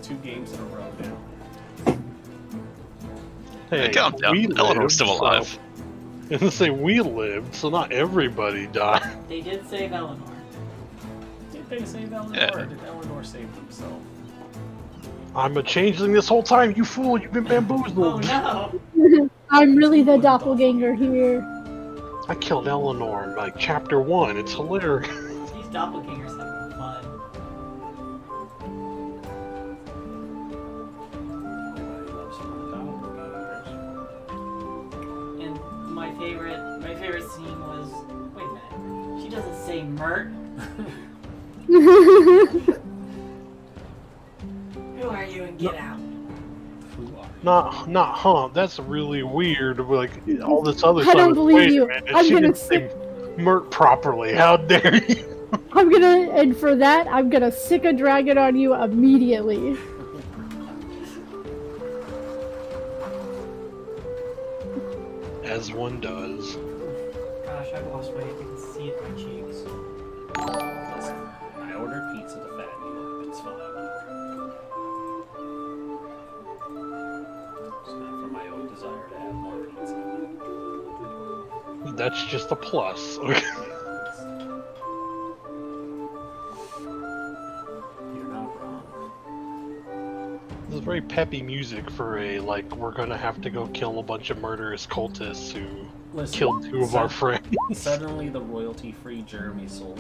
2 games in a row now. Hey, calm down. Eleanor's still alive. So, I was gonna say we lived, so not everybody died. They did save Eleanor. Did they save Eleanor, or did Eleanor save himself? I'm a changeling this whole time, you fool! You've been bamboozled. Oh no! I'm really the doppelganger here. I killed Eleanor in like chapter 1. It's hilarious. These doppelgangers have been fun. Everybody loves doppelgangers. And my favorite scene was, wait a minute, she doesn't say Mert. Who are you and get out? Who are you? Not huh. That's really weird. Like all this other I stuff. don't believe Wait you. a minute, I'm she gonna didn't say Mert properly. How dare you? and for that, I'm gonna sick a dragon on you immediately. As one does. Gosh, I've lost weight. You can see it in my cheeks. Listen, I ordered pizza to fatten you up. It's fine. It's not for my own desire to have more pizza. That's just a plus. You're not wrong. This is very peppy music for a, like, we're gonna have to go kill a bunch of murderous cultists who Listen, killed 2 of our friends. Suddenly, the royalty-free Jeremy Soul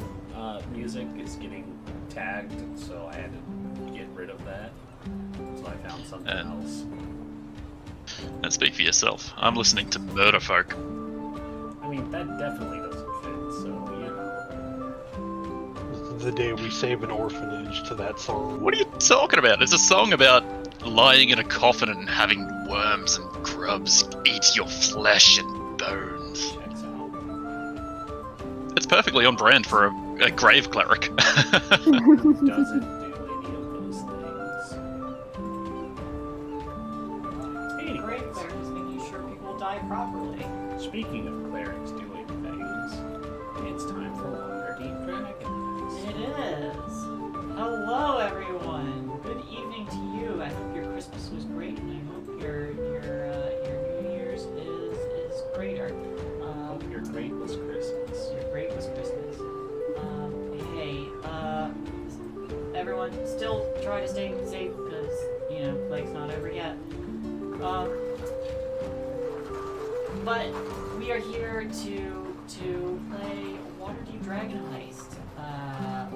music is getting tagged, so I had to get rid of that. So I found something else. And speak for yourself. I'm listening to Murderfolk. I mean, that definitely doesn't fit, so, you know. This is the day we save an orphanage to that song. What are you talking about? It's a song about lying in a coffin and having worms and grubs eat your flesh and bones. Checks out. It's perfectly on brand for a grave cleric. Doesn't do any of those things. Great clerics making sure people die properly. Speaking of clerics doing things, it's time for Waterdeep Dragons. It is. Hello, everyone. Good evening to you. I hope your Christmas was great, and I hope your New Year's is greater. Hope your great was Christmas. Your great was Christmas. Hey, everyone, still try to stay safe because plague's not over yet. But we are here to play Waterdeep Dragon Heist.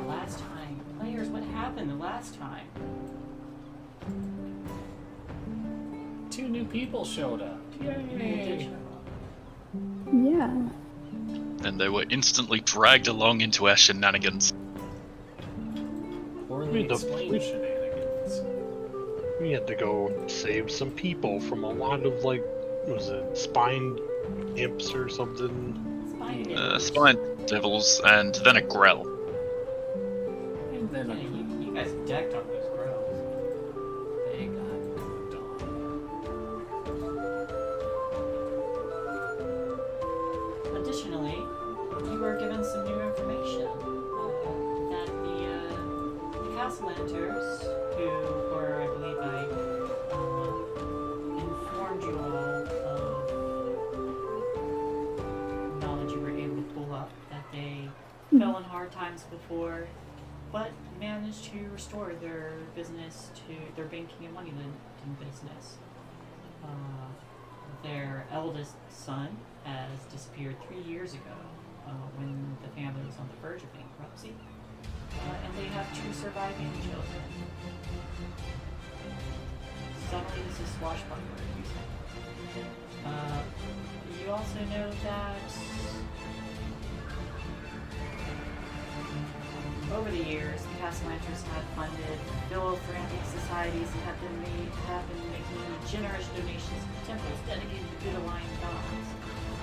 Last time, players, what happened the last time? 2 new people showed up. Yay! Yeah. And they were instantly dragged along into our shenanigans. Poorly explained shenanigans. We had to go save some people from a lot of, like, was it spine imps or something? Spine devils, and then a grell. And then You guys decked on those growls. They got Additionally, you were given some new information that the Castellanters, who were, I believe, I informed you all of knowledge you were able to pull up, that they fell in hard times before, but managed to restore their business to their banking and money lending business. Their eldest son has disappeared 3 years ago when the family was on the verge of bankruptcy, and they have 2 surviving children. Suddenly, this is swashbuckler, you said. You also know that over the years, the Castellanters have funded philanthropic societies and have been making generous donations to temples dedicated to good aligned gods,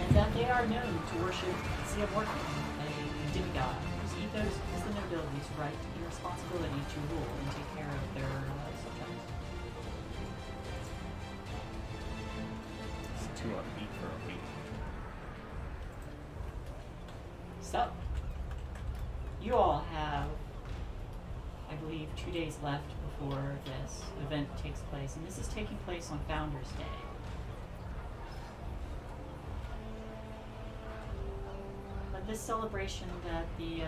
and that they are known to worship Zeomorphin, a demigod whose ethos is the nobility's right and responsibility to rule and take care of their subjects. it's too upbeat for a week. So, you all have, I believe, 2 days left before this event takes place, and this is taking place on Founders Day. But this celebration that the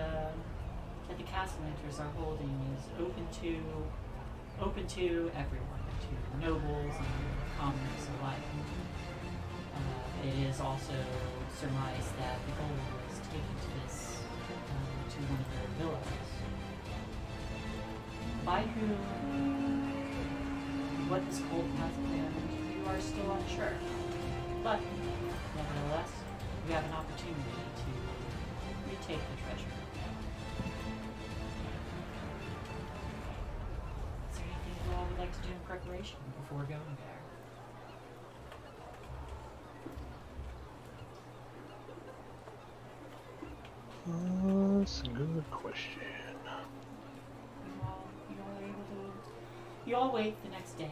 Castellanters are holding is open to everyone, to nobles and commoners alike. It is also surmised that the gold was taken to this to one of their villas. By whom, what this cult has planned, you are still unsure. But nevertheless, you have an opportunity to retake the treasure. Is there anything you all would like to do in preparation before going there? That's a good question. You all wait the next day,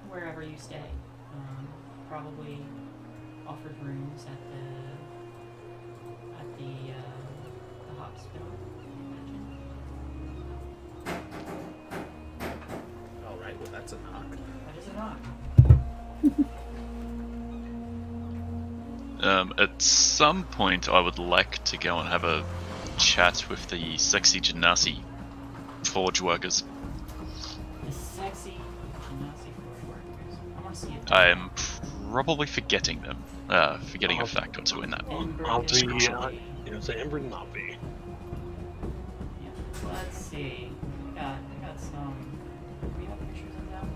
wherever you stay. Probably offered rooms at the hospital, I imagine. All right, well that's a knock. That is a knock. At some point, I would like to go and have a chat with the sexy Genasi forge workers. The sexy Genasi forge workers. I want to see it. I am probably forgetting them. Forgetting a fact or two in that description. It's an Ember Navi. Yeah. Let's see. I got some. Do we have pictures of them?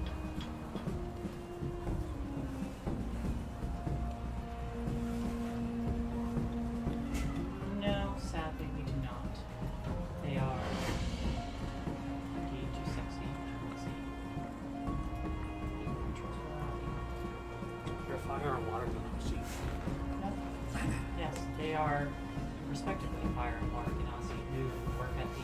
No, sadly we do not. They are indeed too sexy. Let's see. You're a fire and water Genasi. No. Yes, they are respectively fire and water Genasi who work at the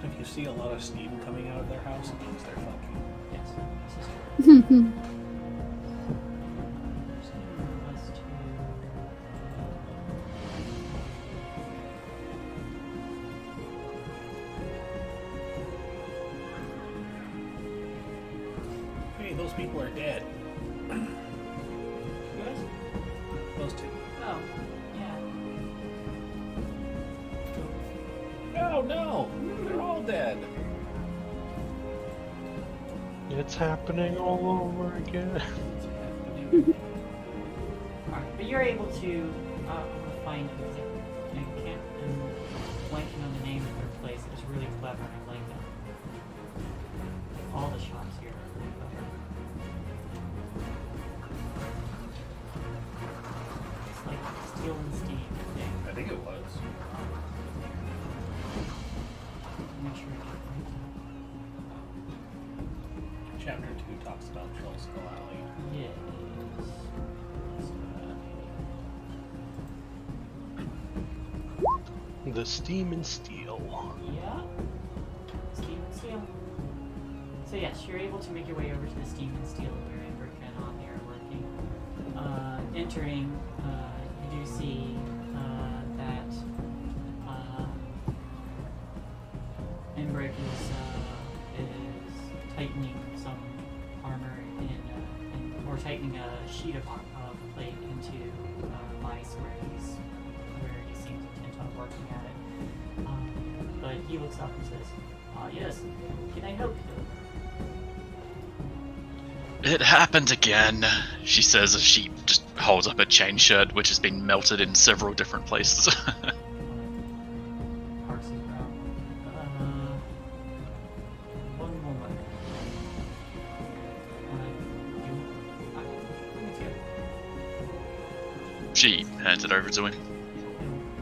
If you see a lot of steam coming out of their house, it means they're fucking. yes, this is true. Hey, those people are dead. Yes? Those two. Oh, yeah. Oh no! They're all dead. It's happening all over again. Alright, but you're able to find it. You can't, I'm blanking on the name of their place. It was really clever. I like that. All the shops here are really clever. It's like Steel and Steam thing. I think it was. Make sure I get it Chapter 2 talks about Troll Skull Alley. right. Yes. The Steam and Steel. Yeah. Steam and Steel. So yes, you're able to make your way over to the Steam and Steel where Ember and Omni are working. Entering, you do see that Embrick is tightening some armor or tightening a sheet of plate into mice where he seems intent on working at it. But he looks up and says, yes, can I help you? It happened again, she says as she just holds up a chain shirt which has been melted in several different places. Parks his brow. One moment. Bring it here. She hands it over to him.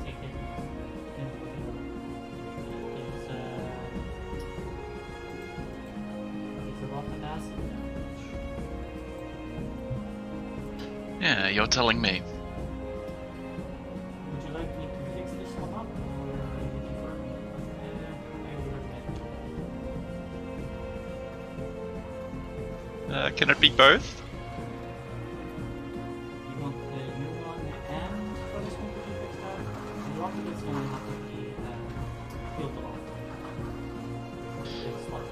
Take it and it's a lot of acid. Yeah, you're telling me. Would you like me to fix this one up, or would you prefer? I would recommend. Can it be both? You want the new one and for this one? it's going to have to be peeled off. It's large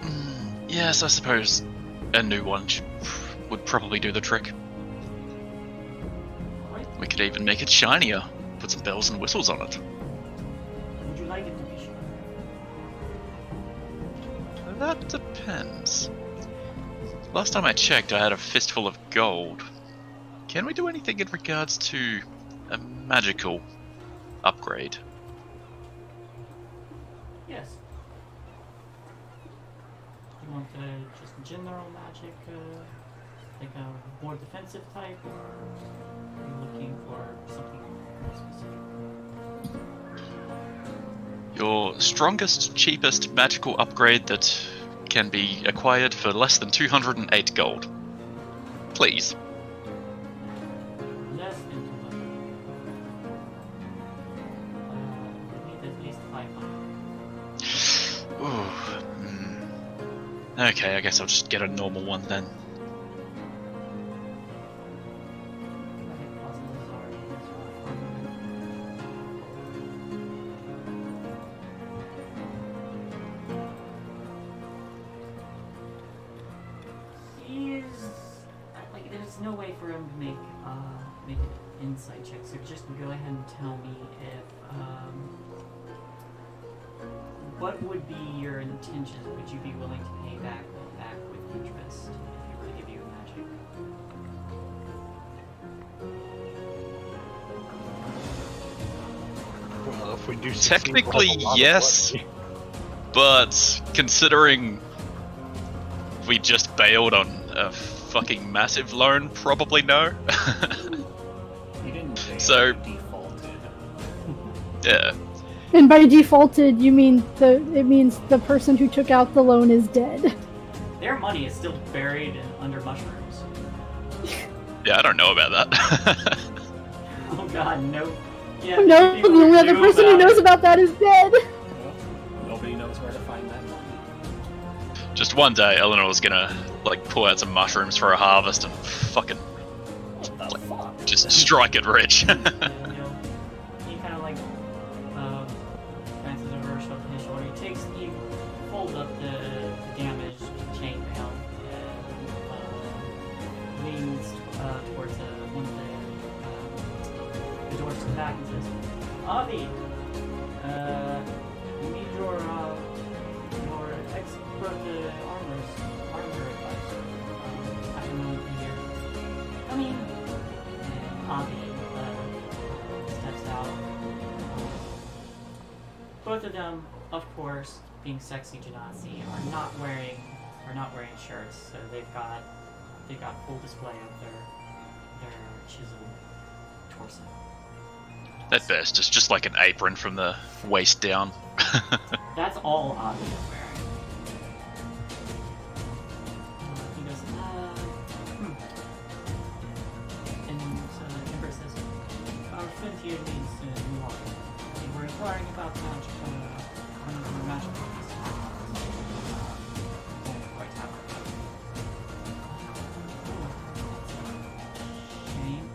damage. Yes, I suppose a new one would probably do the trick. Alright. We could even make it shinier. Put some bells and whistles on it. Would you like it to be shiny? That depends. Last time I checked, I had a fistful of gold. Can we do anything in regards to a magical upgrade? Yes. You want just general magic, like a more defensive type, or are you looking for something more specific? Your strongest, cheapest magical upgrade that can be acquired for less than 208 gold. Please. Less than 200. We need at least 500. Ooh. Okay, I guess I'll just get a normal one then. There's no way for him to make an insight check, so just go ahead and tell me if what would be your intentions? Would you be willing to pay back with interest if he were to give you magic? Well, if we do succeed, Technically, we'll have a lot of yes. money. But considering we just bailed on a fucking massive loan, probably no. You didn't fail, So- you defaulted. Yeah. And by defaulted, you mean it means the person who took out the loan is dead. Their money is still buried under mushrooms. Yeah, I don't know about that. Oh god, no. Yeah, No, the people only other knew person who about knows it. about that is dead. Well, nobody knows where to find that money. Just one day, Eleanor's gonna like pull out some mushrooms for a harvest and fucking What the fuck? just strike it rich. He kind of like glances over, shoves his shoulder. He folds up the damaged chainmail and leans towards one of the doors to the back and says, "Avi, we need your expert armor advisor. I don't know if you're here. Come in." And Avi steps out. Both of them, of course, being sexy Genasi, are not wearing shirts, so they've got full display of their chiseled torso. At best, it's just like an apron from the waist down. That's all Avi is wearing. He goes, And so Ember says, "Our friend here needs new armor. And we're inquiring about magic, magic pieces. Don't quite have it. Shame.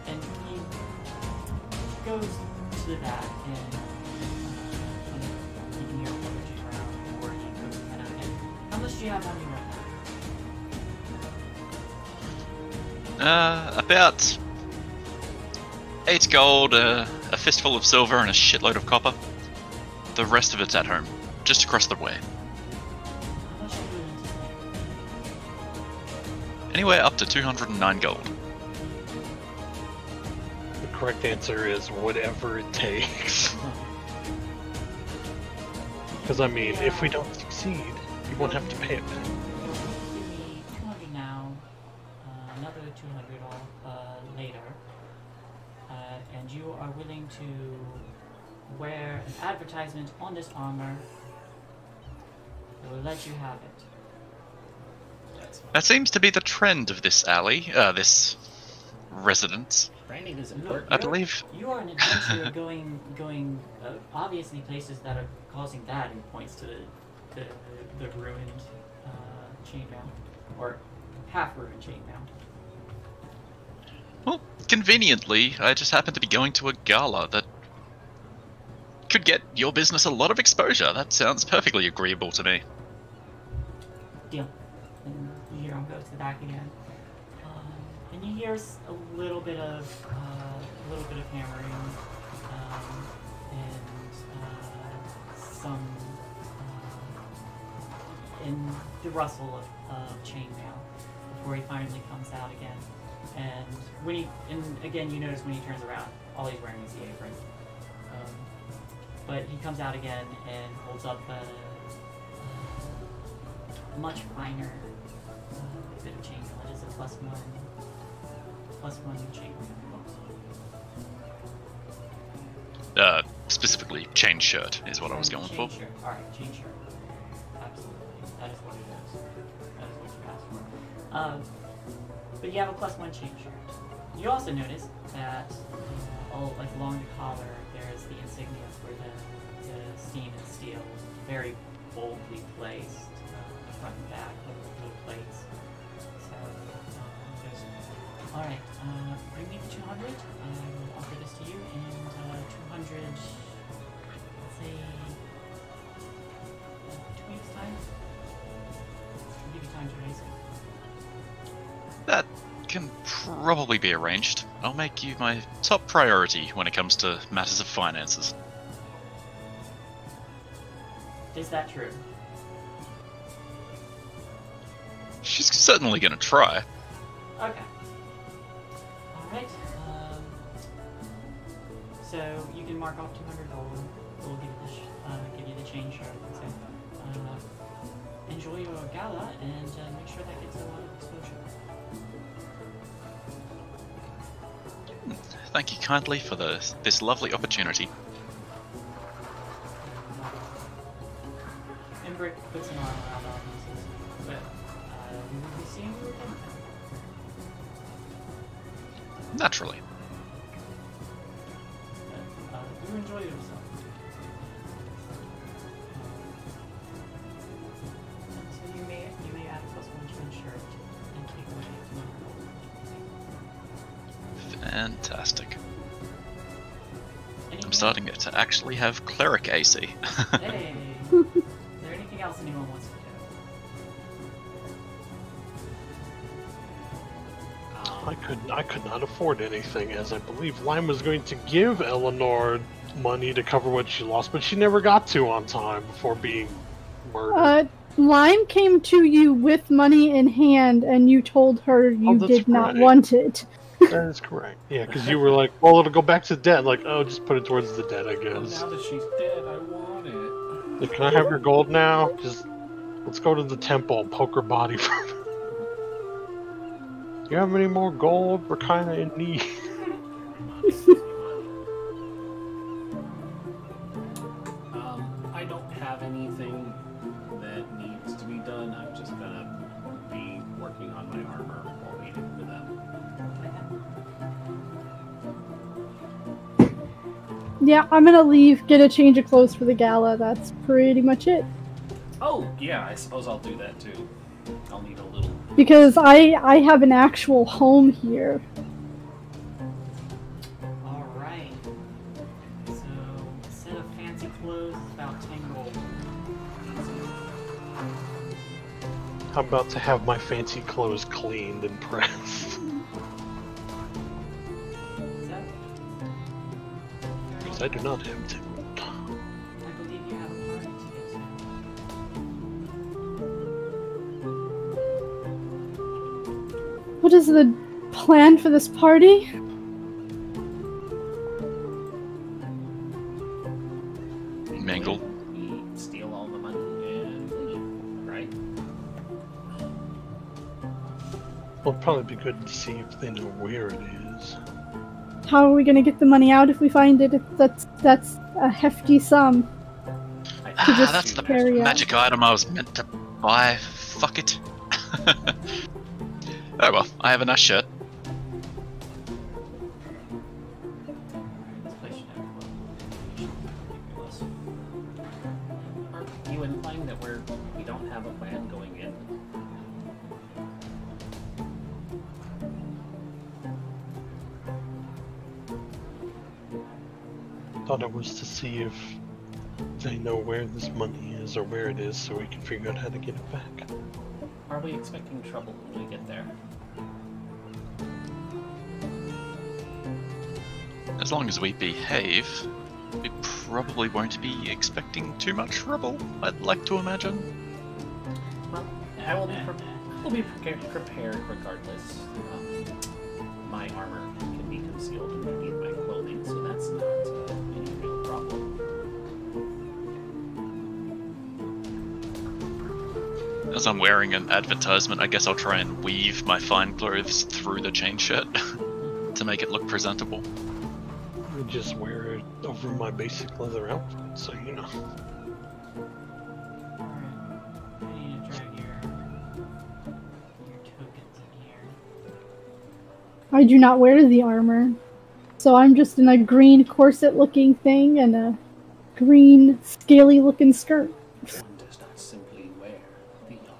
And he goes to the back and you can hear rummaging around and working, goes head out and how much do you have on you right now? About 8 gold, a fistful of silver, and a shitload of copper. The rest of it's at home, just across the way. How much are you willing to pay? Anywhere up to 209 gold. The correct answer is whatever it takes. Because I mean, if we don't succeed, you won't have to pay it back. Give me 200 now, another 200 later, and you are willing to wear an advertisement on this armor. It will let you have it. That's fine. That seems to be the trend of this alley, this residence, Branding is Look, important. I believe. You are an adventurer going obviously places that are causing that, and points to the the ruined chainmail, or half-ruined chainmail. Well, conveniently, I just happened to be going to a gala that could get your business a lot of exposure. That sounds perfectly agreeable to me. Deal. And you hear him go to the back again, and you hear a little bit of hammering, and some in the rustle of chainmail before he finally comes out again. And again, you notice when he turns around, all he's wearing is the apron. But he comes out again and holds up a much finer bit of chainmail. It is a +1 chainmail. Specifically, chain shirt is what I was going for. Chain shirt. All right, chain shirt. Absolutely, that is what it is. That is what you asked for. But you have a +1 chain shirt. You also notice that along the collar, there's the insignia for the steam and steel, very boldly placed, front and back, little plates. So, all right, bring me the 200. I will offer this to you, and 200. Let's say 2 weeks time. I'll give you time to raise it. That can probably be arranged. I'll make you my top priority when it comes to matters of finances. Is that true? She's certainly gonna try. Okay. Alright. So you can mark off 200 gold. We'll give you the chain shirt. So, enjoy your gala and make sure that gets a lot of exposure. Thank you kindly for this lovely opportunity. And Brick puts an arm around all and says, "Well, we will be seeing you again." Naturally. You enjoy yourself. So you may add a +1 chain shirt and take away 200 gold. Fantastic. Anything I'm starting to actually have cleric AC. Hey! Is there anything else anyone wants to do? I could not afford anything, as I believe Lime was going to give Eleanor money to cover what she lost, but she never got to on time before being murdered. Lime came to you with money in hand, and you told her you did not correct. want it. That is correct. Yeah, because you were like, well, it'll go back to debt. Like, oh, just put it towards the debt, I guess. Now that she's dead, I want it. Like, can I have your gold now? Just, let's go to the temple and poke her body for it. Do you have any more gold? We're kind of in need. I don't have anything that needs to be done. I'm just gonna be working on my armor while waiting for them. Yeah, I'm gonna leave, get a change of clothes for the gala. That's pretty much it. Oh, yeah, I suppose I'll do that too. I'll need a little... Because I have an actual home here. Alright. So, a set of fancy clothes is about 10 gold. I'm about to have my fancy clothes cleaned and pressed. Is that? Because I do not have 10 gold. I believe you have a party to get to. What is the plan for this party? Mingle. We steal all the money and leave, right? Well, it'd probably be good to see if they know where it is. How are we gonna get the money out if we find it? That's a hefty sum. just That's the carry out. magic item I was meant to buy. Fuck it. Oh well, I have a nice shirt. This place should have a look. Are you implying that we're Thought it was to see if they know where this money is or where it is, so we can figure out how to get it back. Are we expecting trouble when we get there? As long as we behave, we probably won't be expecting too much trouble, I'd like to imagine. Well, I will be prepared regardless. My armor can be concealed underneath my clothing, so that's not any real problem. As I'm wearing an advertisement, I guess I'll try and weave my fine clothes through the chain shirt to make it look presentable. I just wear it over my basic leather outfit, so you know. Alright. I need to drag your tokens in here. I do not wear the armor. So I'm just in a green corset looking thing and a green scaly looking skirt. One does not simply wear the armor.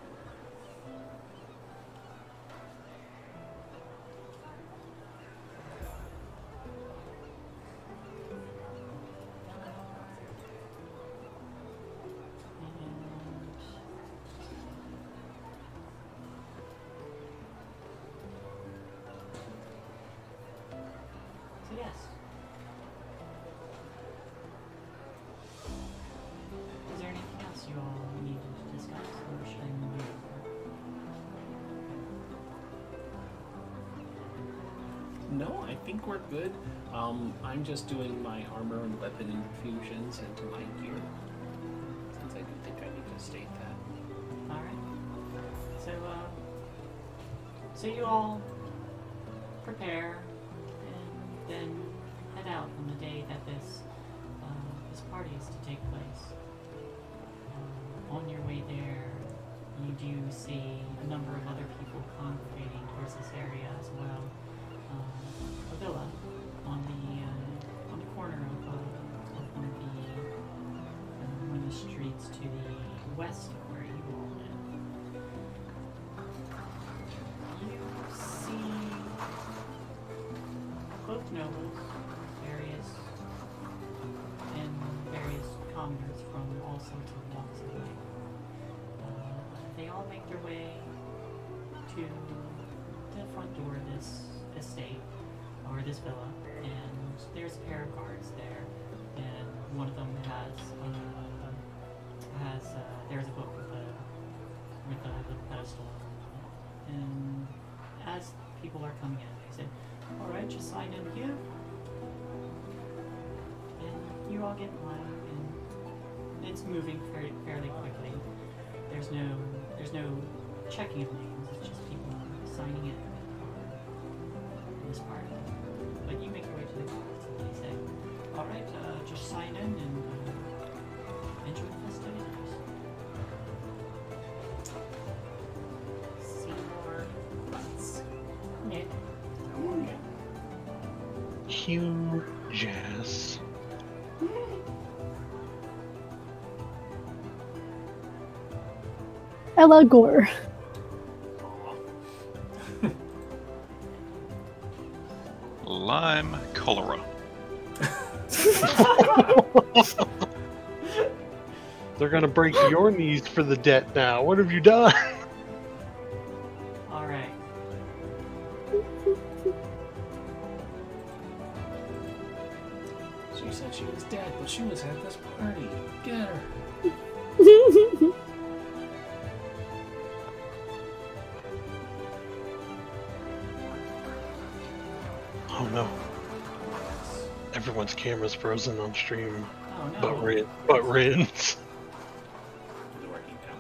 So yes. Is there anything else you all need to discuss, or should I move over? No, I think we're good. I'm just doing my armor and weapon infusions into my gear. Since I do think I need to state that. Alright. So you all prepare and then head out on the day that this party is to take place. On your way there, you do see a number of other people congregating towards this area as well. A villa on the corner of one of the streets to the west of where you all live. You see both nobles, various commoners from all sorts of walks of life. They all make their way to the front door of this estate, or this villa, and there's a pair of guards there, and one of them there's a book with a little pedestal, and as people are coming in, they say, "Alright, just sign in here," and you all get in line, and it's moving fairly quickly. There's no checking of names, it's just people signing in this part. But you make your way to the guards and they say, "Alright, just sign in and enjoy the festivities." Seymour Butts. Nick. Cue jazz. Ella Gore. Lime cholera. They're gonna break your knees for the debt now. What have you done? Alright. She said she was dead, but she was at this party. Get her. Oh no. Everyone's camera's frozen on stream. Oh no. But Rin's. Is it working now?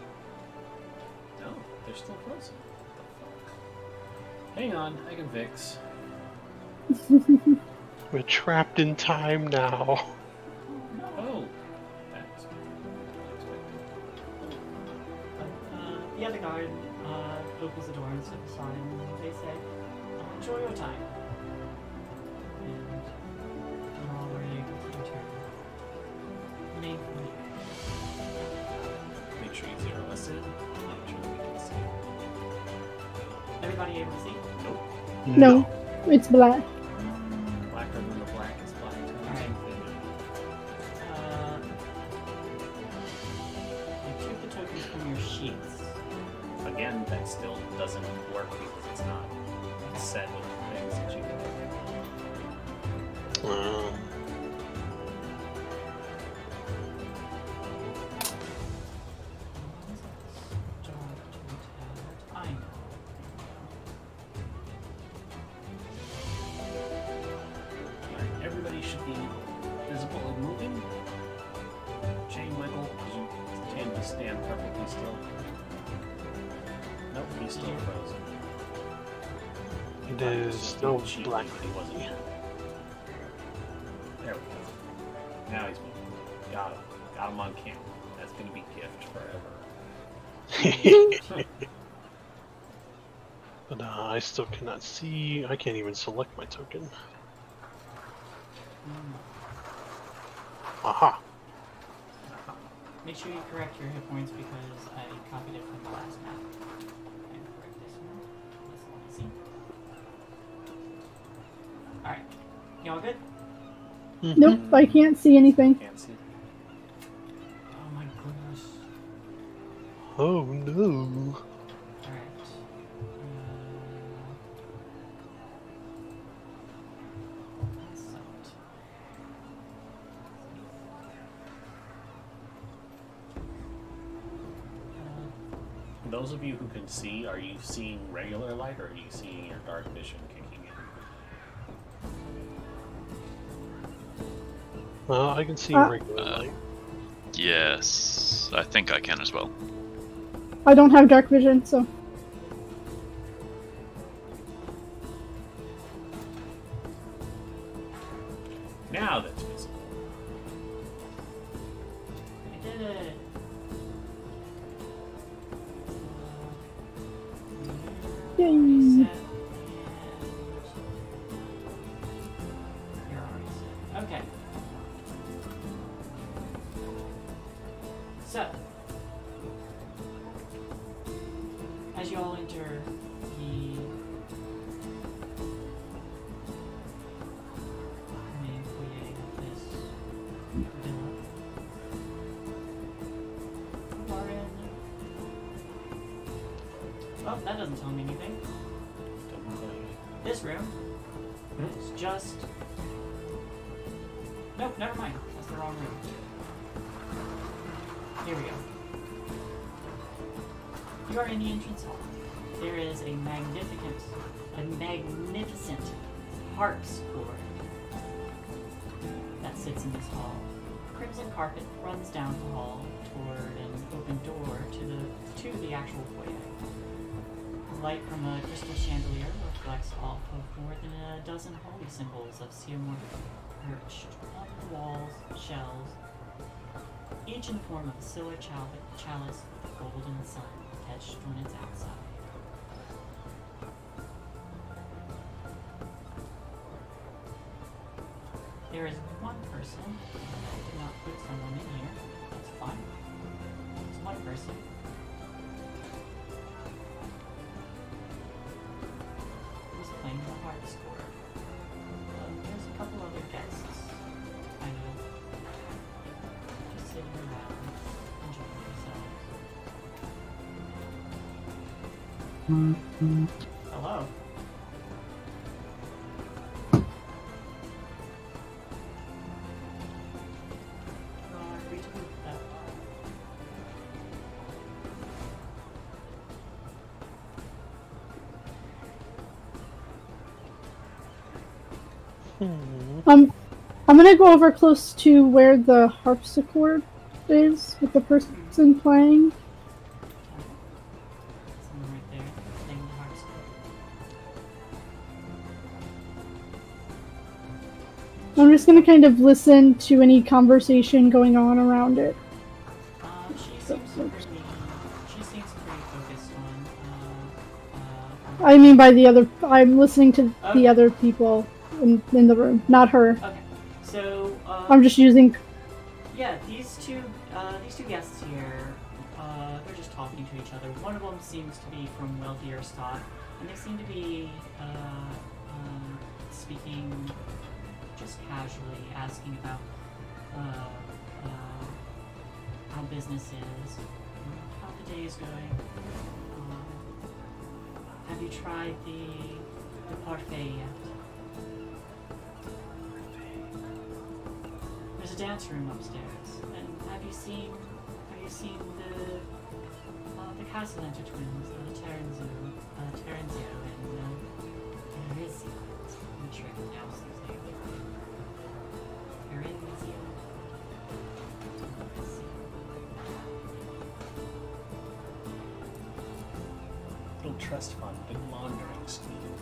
No, they're still frozen. What the fuck? Hang on, I can fix. We're trapped in time now. Oh, that's The other guard opens the door and steps aside, and they say, "Enjoy your time." And you're all ready to return. Name for me. Make sure you zero us in. Make sure we can see. Everybody able to see? Nope. No, it's black. Blacker than the blackest black. Alright. again, that still doesn't work because it's not set with things that you can do. Everybody should be visible and moving. Chain wiggle, because you tend to stand perfectly still. Nope, he's still frozen. It is still black. He wasn't. There we go. Now he's moving. Got him. Got him on camera. That's going to be gift forever. But I still cannot see. I can't even select my token. Aha! Make sure you correct your hit points because I copied it from the last map. And correct this one. This one, see. Alright. You all good? Nope, I can't see anything. Can't see. Oh my goodness. Oh no! Alright. Those of you who can see, are you seeing regular light or are you seeing your dark vision kicking in? I can see regular light. Yes, I think I can as well. I don't have dark vision, so. Now that's visible. I did it. Yay. Reset. You're already set. Okay. So, as you all enter the main foyer of this villa, you are in. Oh, that doesn't tell me anything. This room is just. Nope, never mind. That's the wrong room. Here we go. You are in the entrance hall. There is a magnificent harpsichord that sits in this hall. Crimson carpet runs down the hall toward an open door to the actual foyer. Light from a crystal chandelier reflects off of more than a dozen holy symbols of Siamor perched on the walls, shelves, each in the form of a silver chalice with a golden sun etched on its outside. There is one person, I did not put someone in here, that's fine. There's one person who's playing the harpsichord. There's a couple other guests, kind of just sitting around, enjoying themselves. Hello. I'm gonna go over close to where the harpsichord is with the person playing. Someone right there playing the harpsichord. I'm just gonna kind of listen to any conversation going on around it. She seems pretty focused on. I mean by the other, I'm listening to the other people in the room, not her. Okay, so I'm just using. Yeah, these two guests here, they're just talking to each other. One of them seems to be from wealthier stock, and they seem to be speaking just casually, asking about how business is, how the day is going. Have you tried the parfait yet? There's a dance room upstairs. And have you seen the Castellanter twins, Terenzio and Hesit? I'm sure I can pronounce these names right. Terenzio. Little trust fund, big laundering scheme.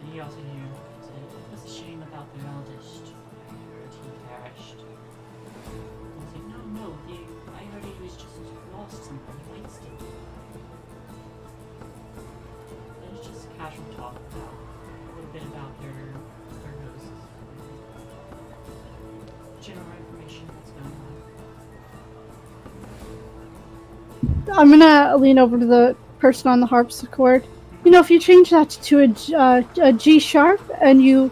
And he also here said it was a shame about their eldest. I heard he perished. I was like, no, I heard he was just lost something, wasted. And it's just casual talk about a little bit about their ghosts. General information that's going on. I'm gonna lean over to the person on the harpsichord. You know, if you change that to a G sharp and you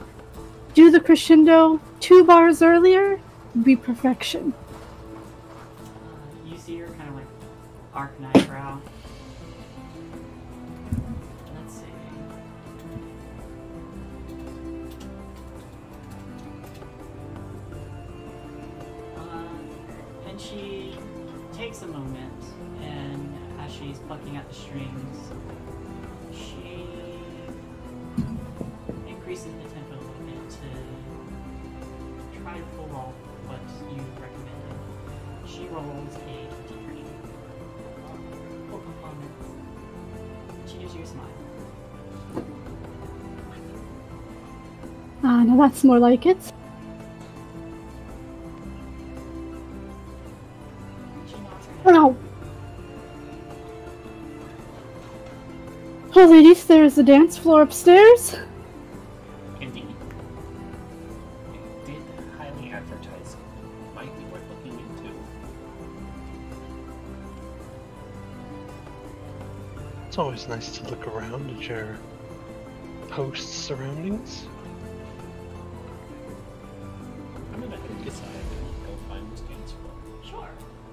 do the crescendo 2 bars earlier, it'd be perfection. You see her kind of like arc an eyebrow. Let's see. And she takes a moment, and as she's plucking at the strings, she increases the tempo a little bit to try to pull off what you recommended. She rolls a 23 for performance. She gives you a smile. Ah, now that's more like it. She nods her head. Oh, oh, ladies, there's a dance floor upstairs. Indeed. It did highly advertise. Might be worth looking into. It's always nice to look around at your post surroundings. I'm gonna decide to go find this dance floor. Sure.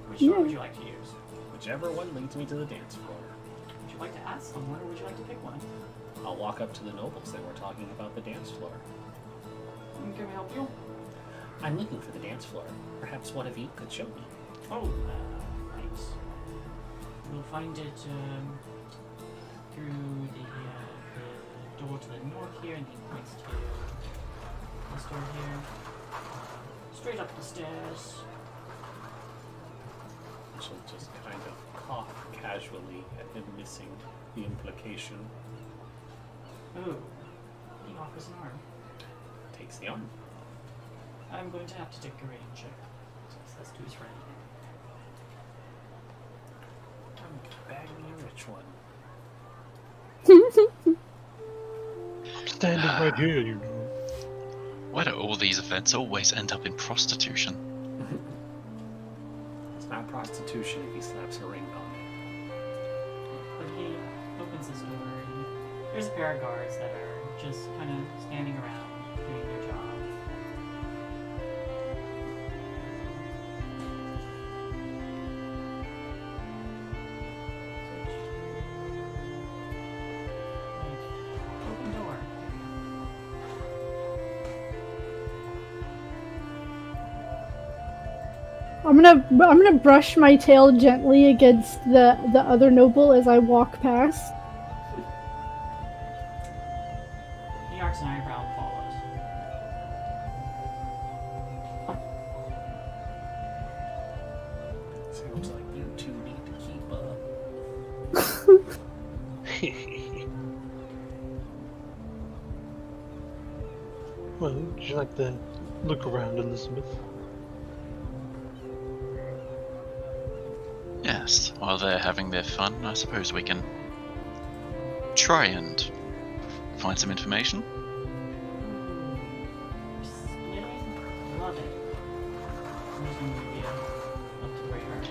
Which door would you like to use? Whichever one leads me to the dance floor. Would you like to ask someone, or would you like to pick one? I'll walk up to the nobles that were talking about the dance floor. Can we help you? I'm looking for the dance floor. Perhaps one of you could show me. Oh, right. We'll find it through the door to the north here, and he points to this door here. Straight up the stairs. She'll just kind of cough casually at him missing the implication. Ooh, he offers an arm. Takes the arm. I'm going to have to take a rating check. So he says to his friend. Bag me a rich one. I'm standing right here, you know. Why do all these events always end up in prostitution? It's not prostitution if he slaps a ring on me. But he opens this door, and there's a pair of guards that are just kind of standing around doing their job. Open door. I'm gonna brush my tail gently against the other noble as I walk past. He arcs an eyebrow and follows. Sounds like you two need to keep up. Well, would you like to look around, Elizabeth? Yes, while they're having their fun, I suppose we can try and find some information. Splitting? Love it. Using the up to radar.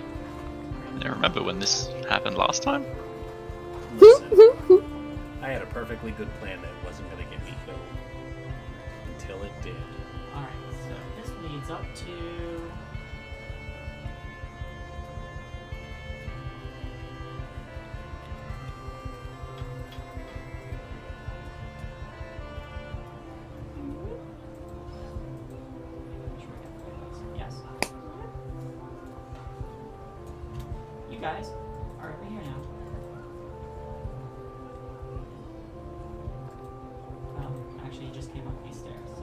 I remember when this happened last time? Listen, I had a perfect perfectly good plan that wasn't going to get me killed. Until it did. Alright, so this leads up to... Yes. You guys are over here now. Actually, you just came up these stairs, so...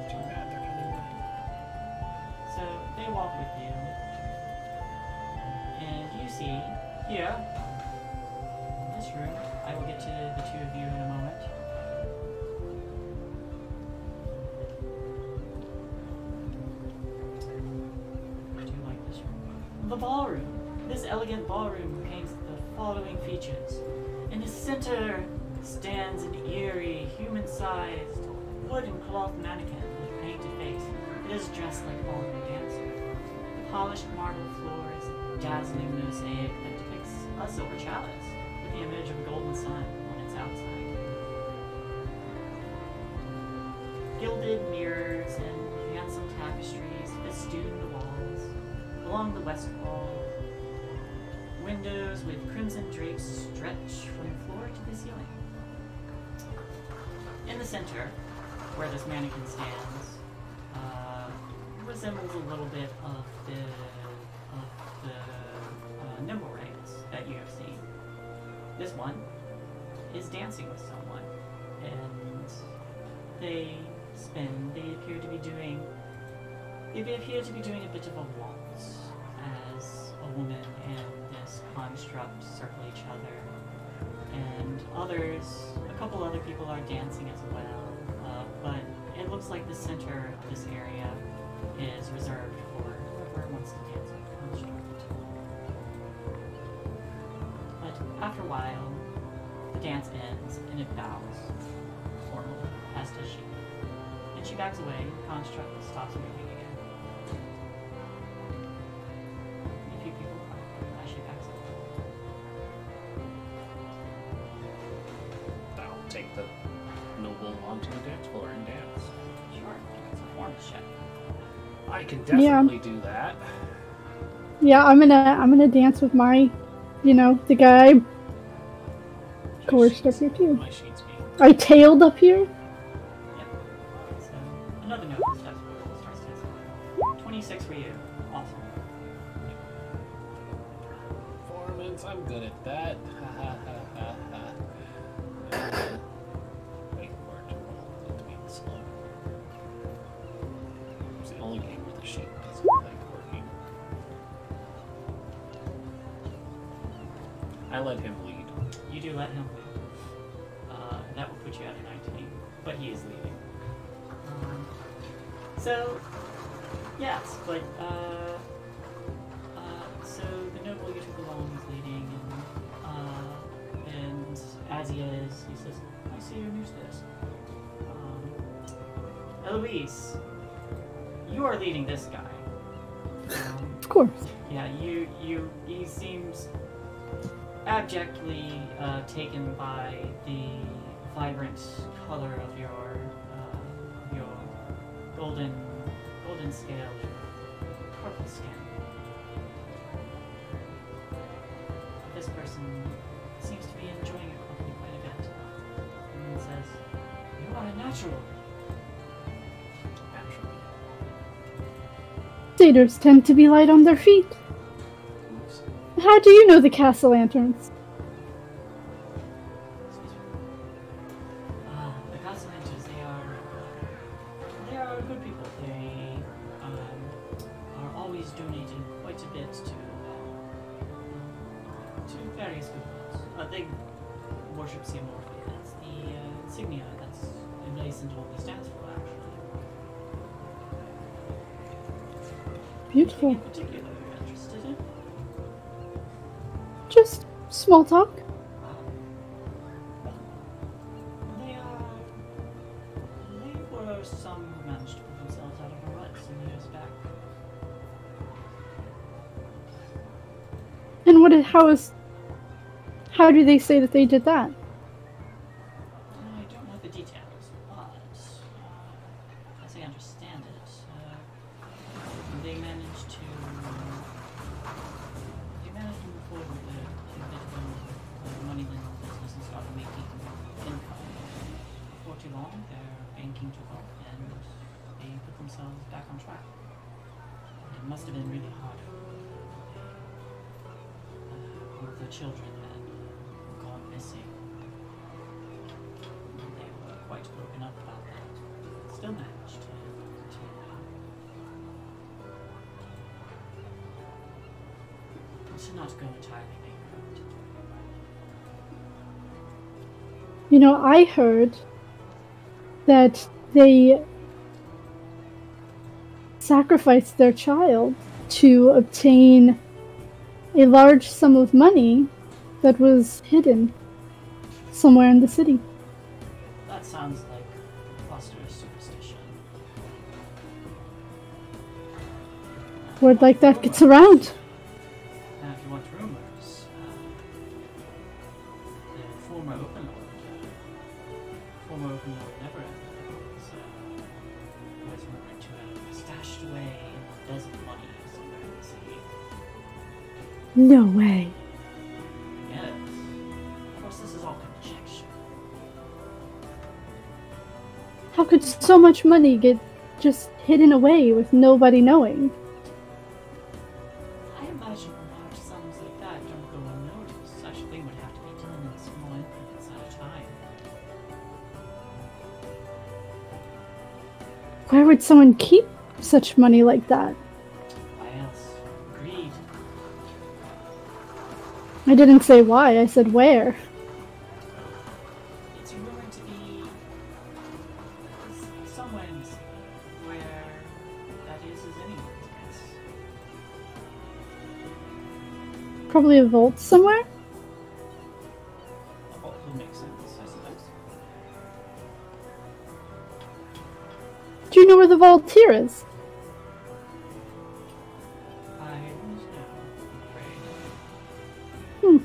Too bad they're coming back. So they walk with you, and you see here, in this room, I will get to the two of you in a moment. Do you like this room? The ballroom. This elegant ballroom contains the following features. In the center stands an eerie, human-sized, wood and cloth mannequin with a painted face. It is dressed like a ballroom dancer. The polished marble floor is a dazzling mosaic that depicts a silver chalice with the image of a golden sun on its outside. Gilded mirrors and handsome tapestries festoon the walls. Along the west wall, windows with crimson drapes stretch from the floor to the ceiling. In the center, where this mannequin stands, resembles a little bit of the nimble rings that you have seen. This one is dancing with someone, and they spin. They appear to be doing a bit of a waltz as a woman and this construct circle each other, and a couple other people are dancing as well, but it looks like the center of this area is reserved for whoever wants to dance with the construct. But after a while, the dance ends and it bows formally, as does she. And she backs away, and the construct stops moving again. A few people cry as she backs away. I'll take the noble onto the dance floor and dance. Sure, it's a form check. I can definitely do that. Yeah, I'm gonna dance with my, the guy I coerced up here too. My sheets being I tailed up here. Yep. So, another note steps forward, starts dancing. 26 for you. Awesome. performance. I'm good at that. Ha ha ha ha ha. Wait for it to roll. It being slow. It's the only game where the sheet doesn't like working. I let him lead. You do let him lead. That will put you at a 19, but he is leading. So, yes, but, so the noble you took along is leading, and as he is, he says, I see you're new to this. Eloise, you are leading this guy. Of course. Yeah, he seems abjectly taken by the vibrant color of your golden scale, purple skin. This person seems to be enjoying your company quite a bit, and says, "You are a natural." Naturally. Satyrs tend to be light on their feet. Oops. How do you know the castle lanterns? The Castellantes, they are good people. They are always donating quite a bit to various good causes. They worship Seymour. That's the insignia that's emblazoned on the stands for, actually. Beautiful. In particular, you're interested in? Just small talk. They were some who managed to put themselves out of a rut some years back. And how do they say that they did that? I don't know the details, but as I understand it, they managed to move forward with a bit of money lending business and started making income. Before too long, their banking took off and they put themselves back on track. It must have been really hard. One of the children had gone missing. They were quite broken up about that. Still managed to not go entirely bankrupt. You know, I heard that they sacrificed their child to obtain a large sum of money that was hidden somewhere in the city. That sounds like cluster's superstition. Word like that gets around. Now, if you want rumors, the former Overlord Neverend was rumored to have stashed away desert money somewhere in the city. No way. Yes. Of course, this is all conjecture. How could so much money get just hidden away with nobody knowing? I imagine large sums like that don't go unnoticed. Such a thing would have to be done in small increments at a time. Where would someone keep such money like that? Why else? Greed. I didn't say why, I said where. It's rumored to be somewhere in the city, where that is anyone's guess. Probably a vault somewhere? A vault would make sense, I suppose. Do you know where the vault here is? I don't know, I'm afraid. Hmm.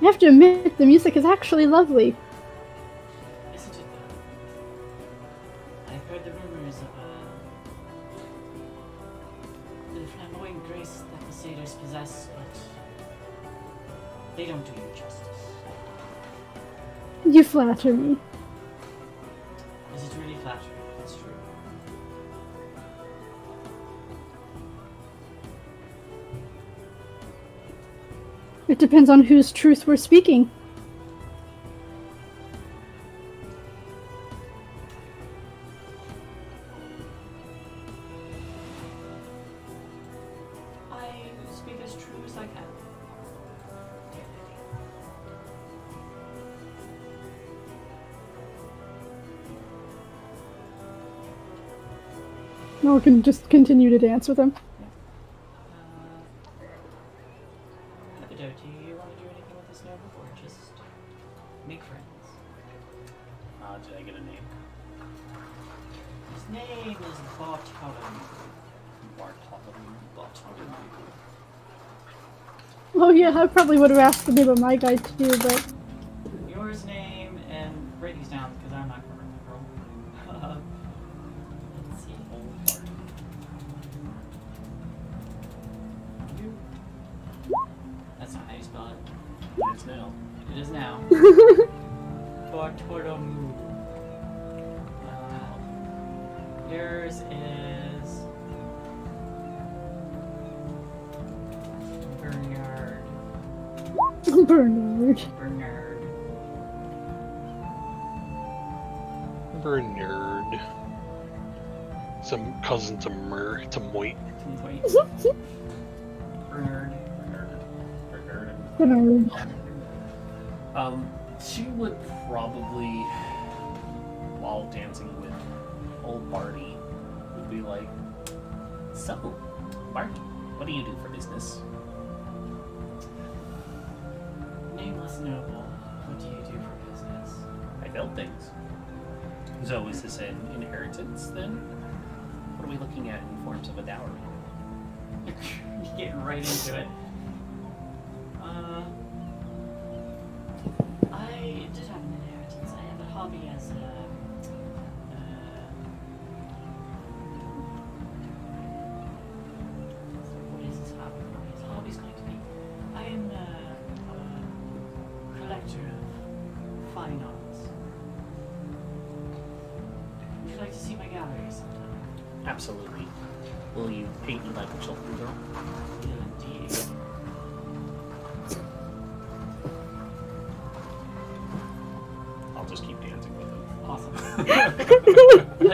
I have to admit, the music is actually lovely. Isn't it though? I've heard the rumors of the flamboyant grace that the satyrs possess, but they don't do you justice. You flatter me. Is it really flattering? It's true. It depends on whose truth we're speaking. I speak as true as I can. No, we can just continue to dance with him. Epido, do you want to do anything with this noble, or just make friends? Did I get a name? His name is Bartolom. Bartolom. Oh yeah, I probably would have asked the name of my guy too, but Yours name, and write these down because I'm not going to remember. Let's see. Old Bart. You? That's not how you spell it. It is now. It is now. Bartolom. Yours is Bernard. Bernard. Bernard. Bernard. Some cousin to Moit. Wait. Bernard. Bernard. She would probably, while dancing with old Barty, would be like, "So, Bart, what do you do for business?" Nameless noble, what do you do for business? I build things. So is this an inheritance then? What are we looking at in forms of a dowry? You're getting right into it. I did have an inheritance. I have a hobby as a... what is this hobby? His hobby's going to be... I am a collector of fine arts. Would you like to see my gallery sometime? Absolutely. Will you paint me like a children girl? Indeed. I'll just keep dancing with him. Awesome.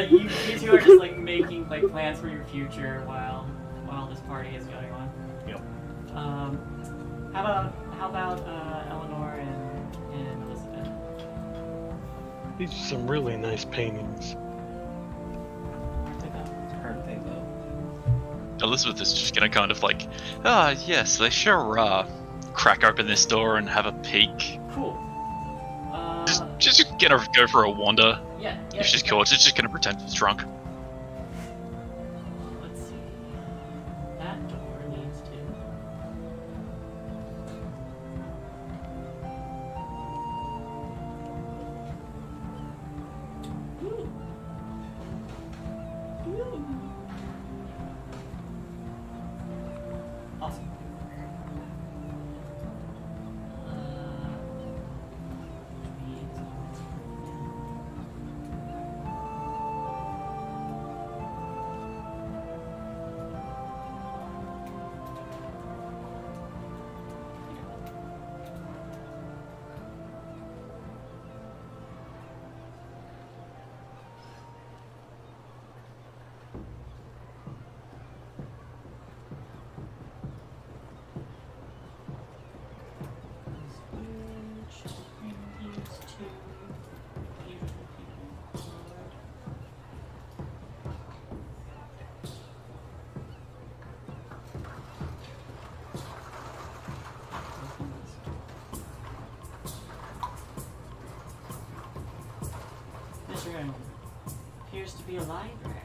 you two are just like making like plans for your future while this party is going on. Yep. How about Eleanor and Elizabeth? These are some really nice paintings. Aren't they though? Elizabeth is just gonna kind of like, yes, they sure crack open this door and have a peek. Cool. Just gonna go for a wander. Yeah. If she's caught, she's just gonna pretend she's drunk. Let's see. That door leads to. Ooh. Ooh. Awesome. Appears to be a library.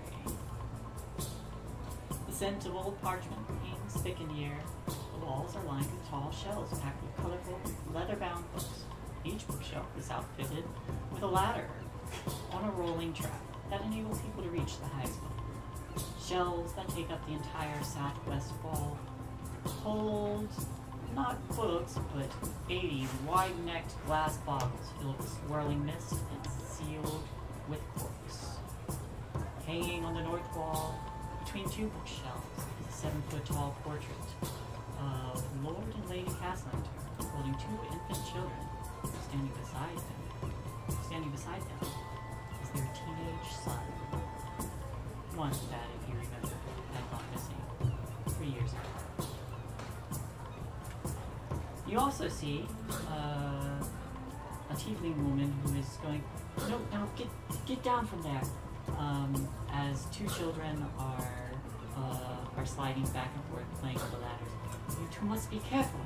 The scent of old parchment hangs thick in the air. The walls are lined with tall shelves packed with colorful, leather-bound books. Each bookshelf is outfitted with a ladder on a rolling track that enables people to reach the highest level. Shelves that take up the entire southwest wall hold not books, but 80 wide-necked glass bottles filled with swirling mist and sealed with corks. Hanging on the north wall, between two bookshelves, is a 7-foot-tall portrait of Lord and Lady Castlehunter holding two infant children. Standing beside them is their teenage son. One that, if you remember, had gone missing 3 years ago. You also see a tiefling woman who is going, no, get down from there. As two children are sliding back and forth, playing on the ladders. You two must be careful.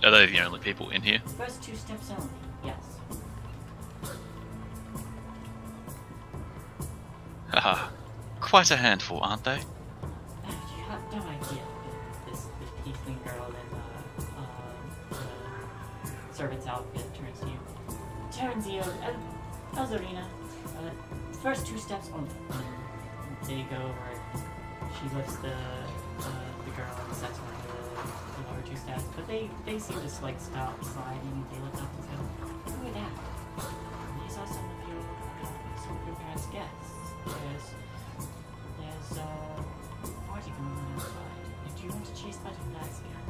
Are they the only people in here? First 2 steps only, yes. Haha, quite a handful, aren't they? You have no idea. This tiefling girl in the servant's outfit turns to you. Terenzio, Elzarina, first 2 steps only. They go over, she lifts the girl and sets her on the lower 2 steps, but they seem to like stop sliding and they look up and say, who are that? These are some of your parents' guests. There's a party going on outside. Do you want to chase butterflies again?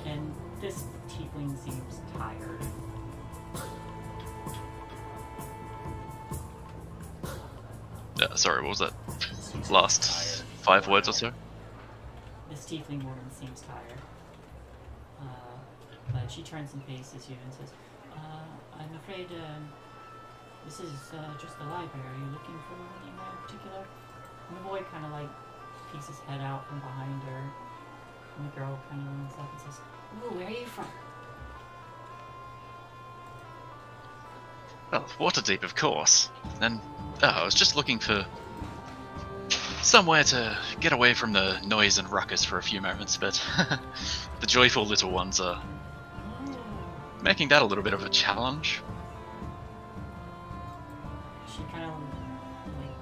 And this tiefling seems tired. Sorry, what was that? Last 5 words or so? This tiefling woman seems tired. But she turns and faces you and says, I'm afraid this is just the library. Are you looking for anything in particular? And the boy kind of like peeks his head out from behind her. And the girl kind of leans up and says, ooh, where are you from? Well, Waterdeep, of course. And I was just looking for somewhere to get away from the noise and ruckus for a few moments, but the joyful little ones are making that a little bit of a challenge. She kind of like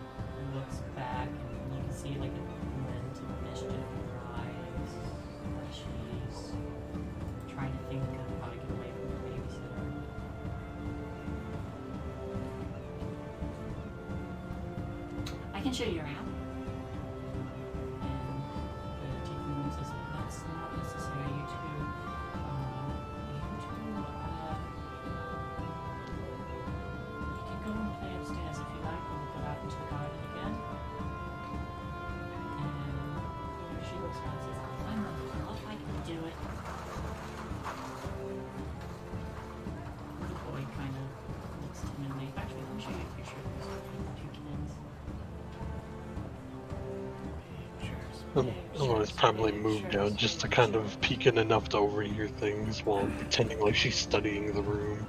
looks back, and you can see like a glint of mischief in her eyes, like she's trying to think of how to get away from the babysitter. I can show you around. And the Tiefling says, that's not necessary. You two, you can go and play upstairs if you like, or we'll go out into the garden again. And she looks around and says, I'm not sure if I can do it. The boy kind of looks timidly. Actually, let me show you a picture of these two kids. Eleanor's probably moved down just to kind of peek in enough to overhear things while pretending like she's studying the room.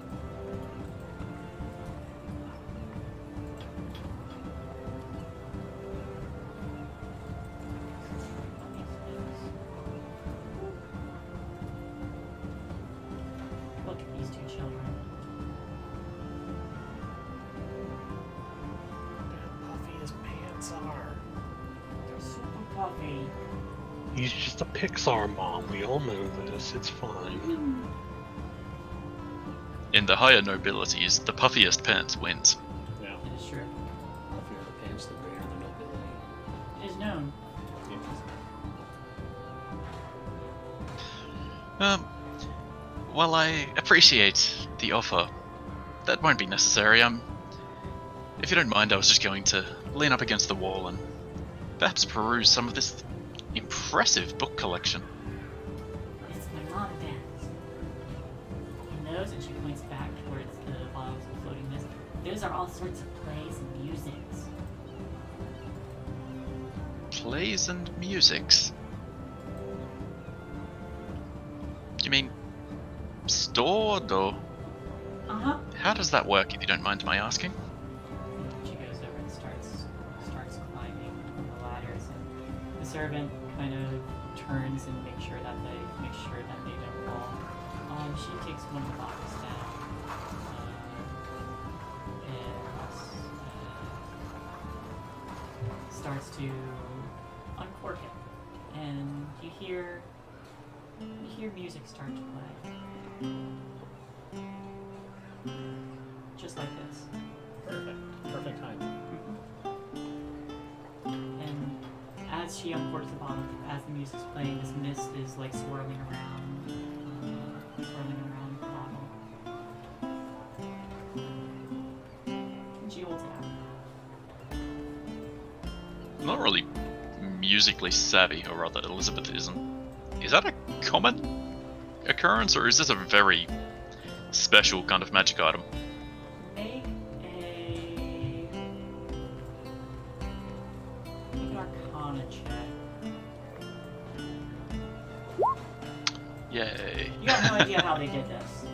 Look at these two children. Puffy as pants are. They're super puffy. He's just a Pixar mom, we all know this, it's fine. In the higher nobilities, the puffiest pants wins. Yeah. It is true. Puffier the pants, the greater the nobility. It is known. While I appreciate the offer, that won't be necessary. If you don't mind, I was just going to lean up against the wall and perhaps peruse some of this impressive book collection. It's my mom and dad's. And those, and she points back towards the bottles of floating mist, those are all sorts of plays and musics. Plays and musics. You mean stored, or Uh-huh. how does that work, if you don't mind my asking? She goes over and starts climbing on the ladders, and the servant kind of turns and makes sure that they don't fall. She takes one of the boxes down, and starts to uncork it, and you hear music start to play, just like this. Perfect. Perfect time. And as she uncorks the bottle, as the music's playing, this mist is like swirling around the bottle. And she holds it out. I'm not really musically savvy, or rather Elizabeth isn't. Is that a common occurrence, or is this a very special kind of magic item? Make an Arcana check. Yay. You have no idea how they did this.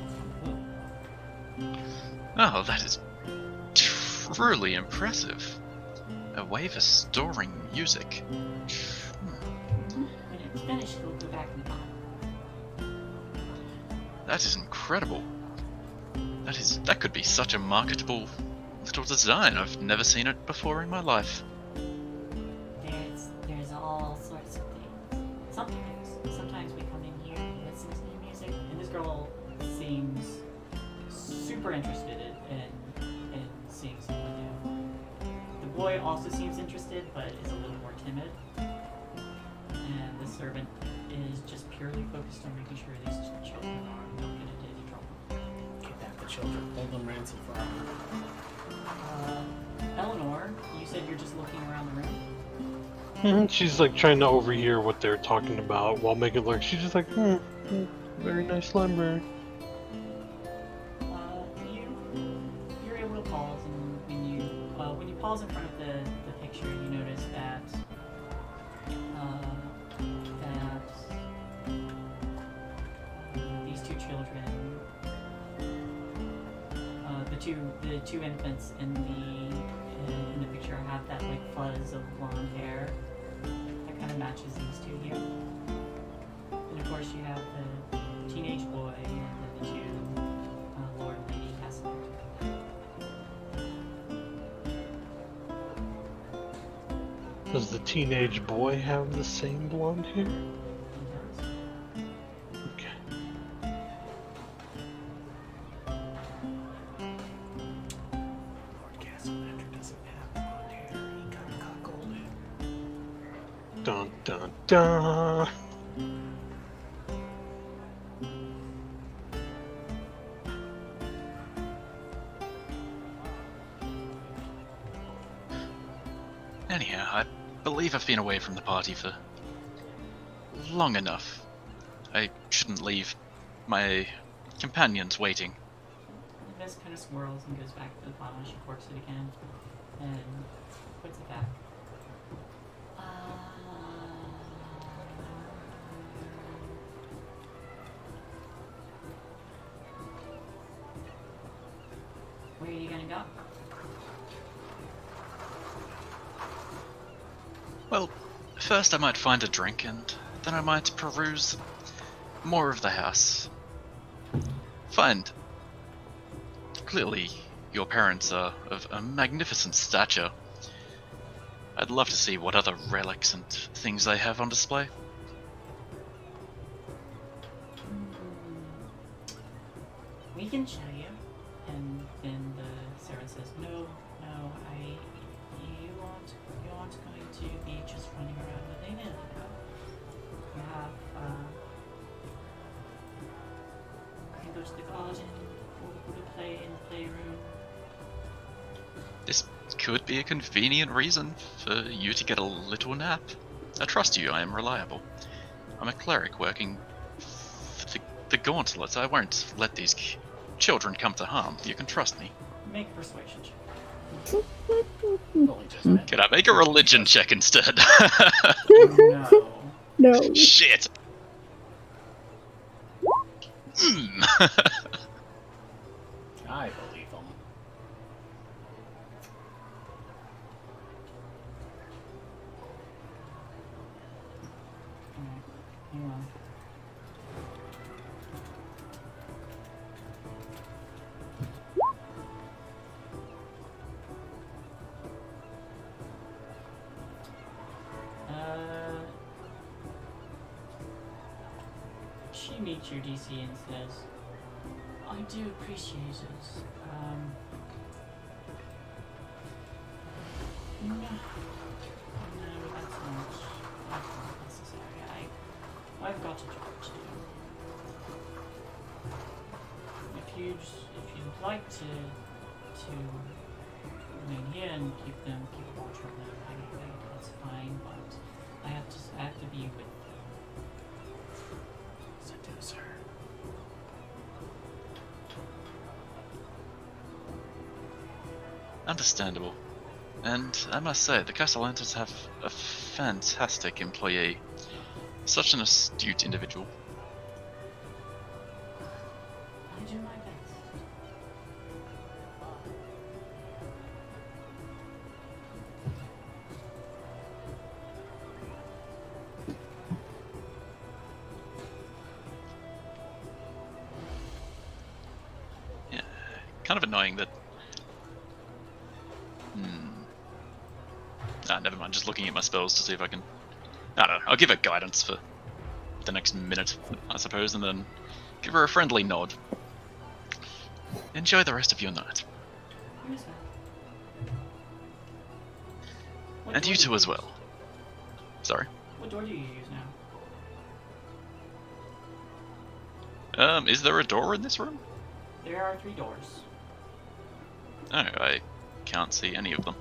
Oh, that is truly impressive. A way for storing music. When it's finished, it'll go back in the bottle. That is incredible. That could be such a marketable little design. I've never seen it before in my life. There's all sorts of things. Sometimes we come in here and listen to the music, and this girl seems super interested in seeing someone new. The boy also seems interested, but is a little more timid. And the servant is just purely focused on making sure these children don't get into any trouble. Kidnap the children. Hold them ransom for our Eleanor, you said you're just looking around the room? She's like trying to overhear what they're talking about while making look. She's just like, very nice library. You're able to pause, and when you pause in front of the picture, you notice that these two children, the the two infants in the picture have that like fuzz of blonde hair that kind of matches these two here. And of course you have the teenage boy and then the two Lord and Lady Hesit. Does the teenage boy have the same blonde hair? Okay. Lord Castellanter doesn't have blonde hair. He got cuckolded. Dun dun dun. Anyhow, I believe I've been away from the party for long enough. I shouldn't leave my companions waiting. The vest kind of swirls and goes back to the bottom. She corks it again and puts it back. Where are you gonna go? Well, first I might find a drink, and then I might peruse more of the house. Find. Clearly, your parents are of a magnificent stature. I'd love to see what other relics and things they have on display. We can show you. And then Sarah says, no, you aren't going to be just running around with Aiden now. You have, you go to the garden, or to play in the playroom. This could be a convenient reason for you to get a little nap. I trust you, I am reliable. I'm a cleric working for the Gauntlets. I won't let these children come to harm. You can trust me. Make a persuasion check. Only just met. Can I make a religion check instead? No. No. Shit! Hmm. I believe him. Alright, hang on. She meets your DC and says, I do appreciate it. No, that's not necessary. I've got a job to do. If you'd like to remain here and keep watch on them, that's fine. But I have to be with them. Seduce her. Understandable. And I must say, the Castellanters have a fantastic employee. Such an astute individual. I do my best. Yeah, kind of annoying that... never mind, just looking at my spells to see if I can... I don't know, I'll give her guidance for the next minute, I suppose, and then give her a friendly nod. Enjoy the rest of your night. Yes, sir. What And door you do too as well. Sorry. What door do you use now? Is there a door in this room? There are 3 doors. Oh, I can't see any of them.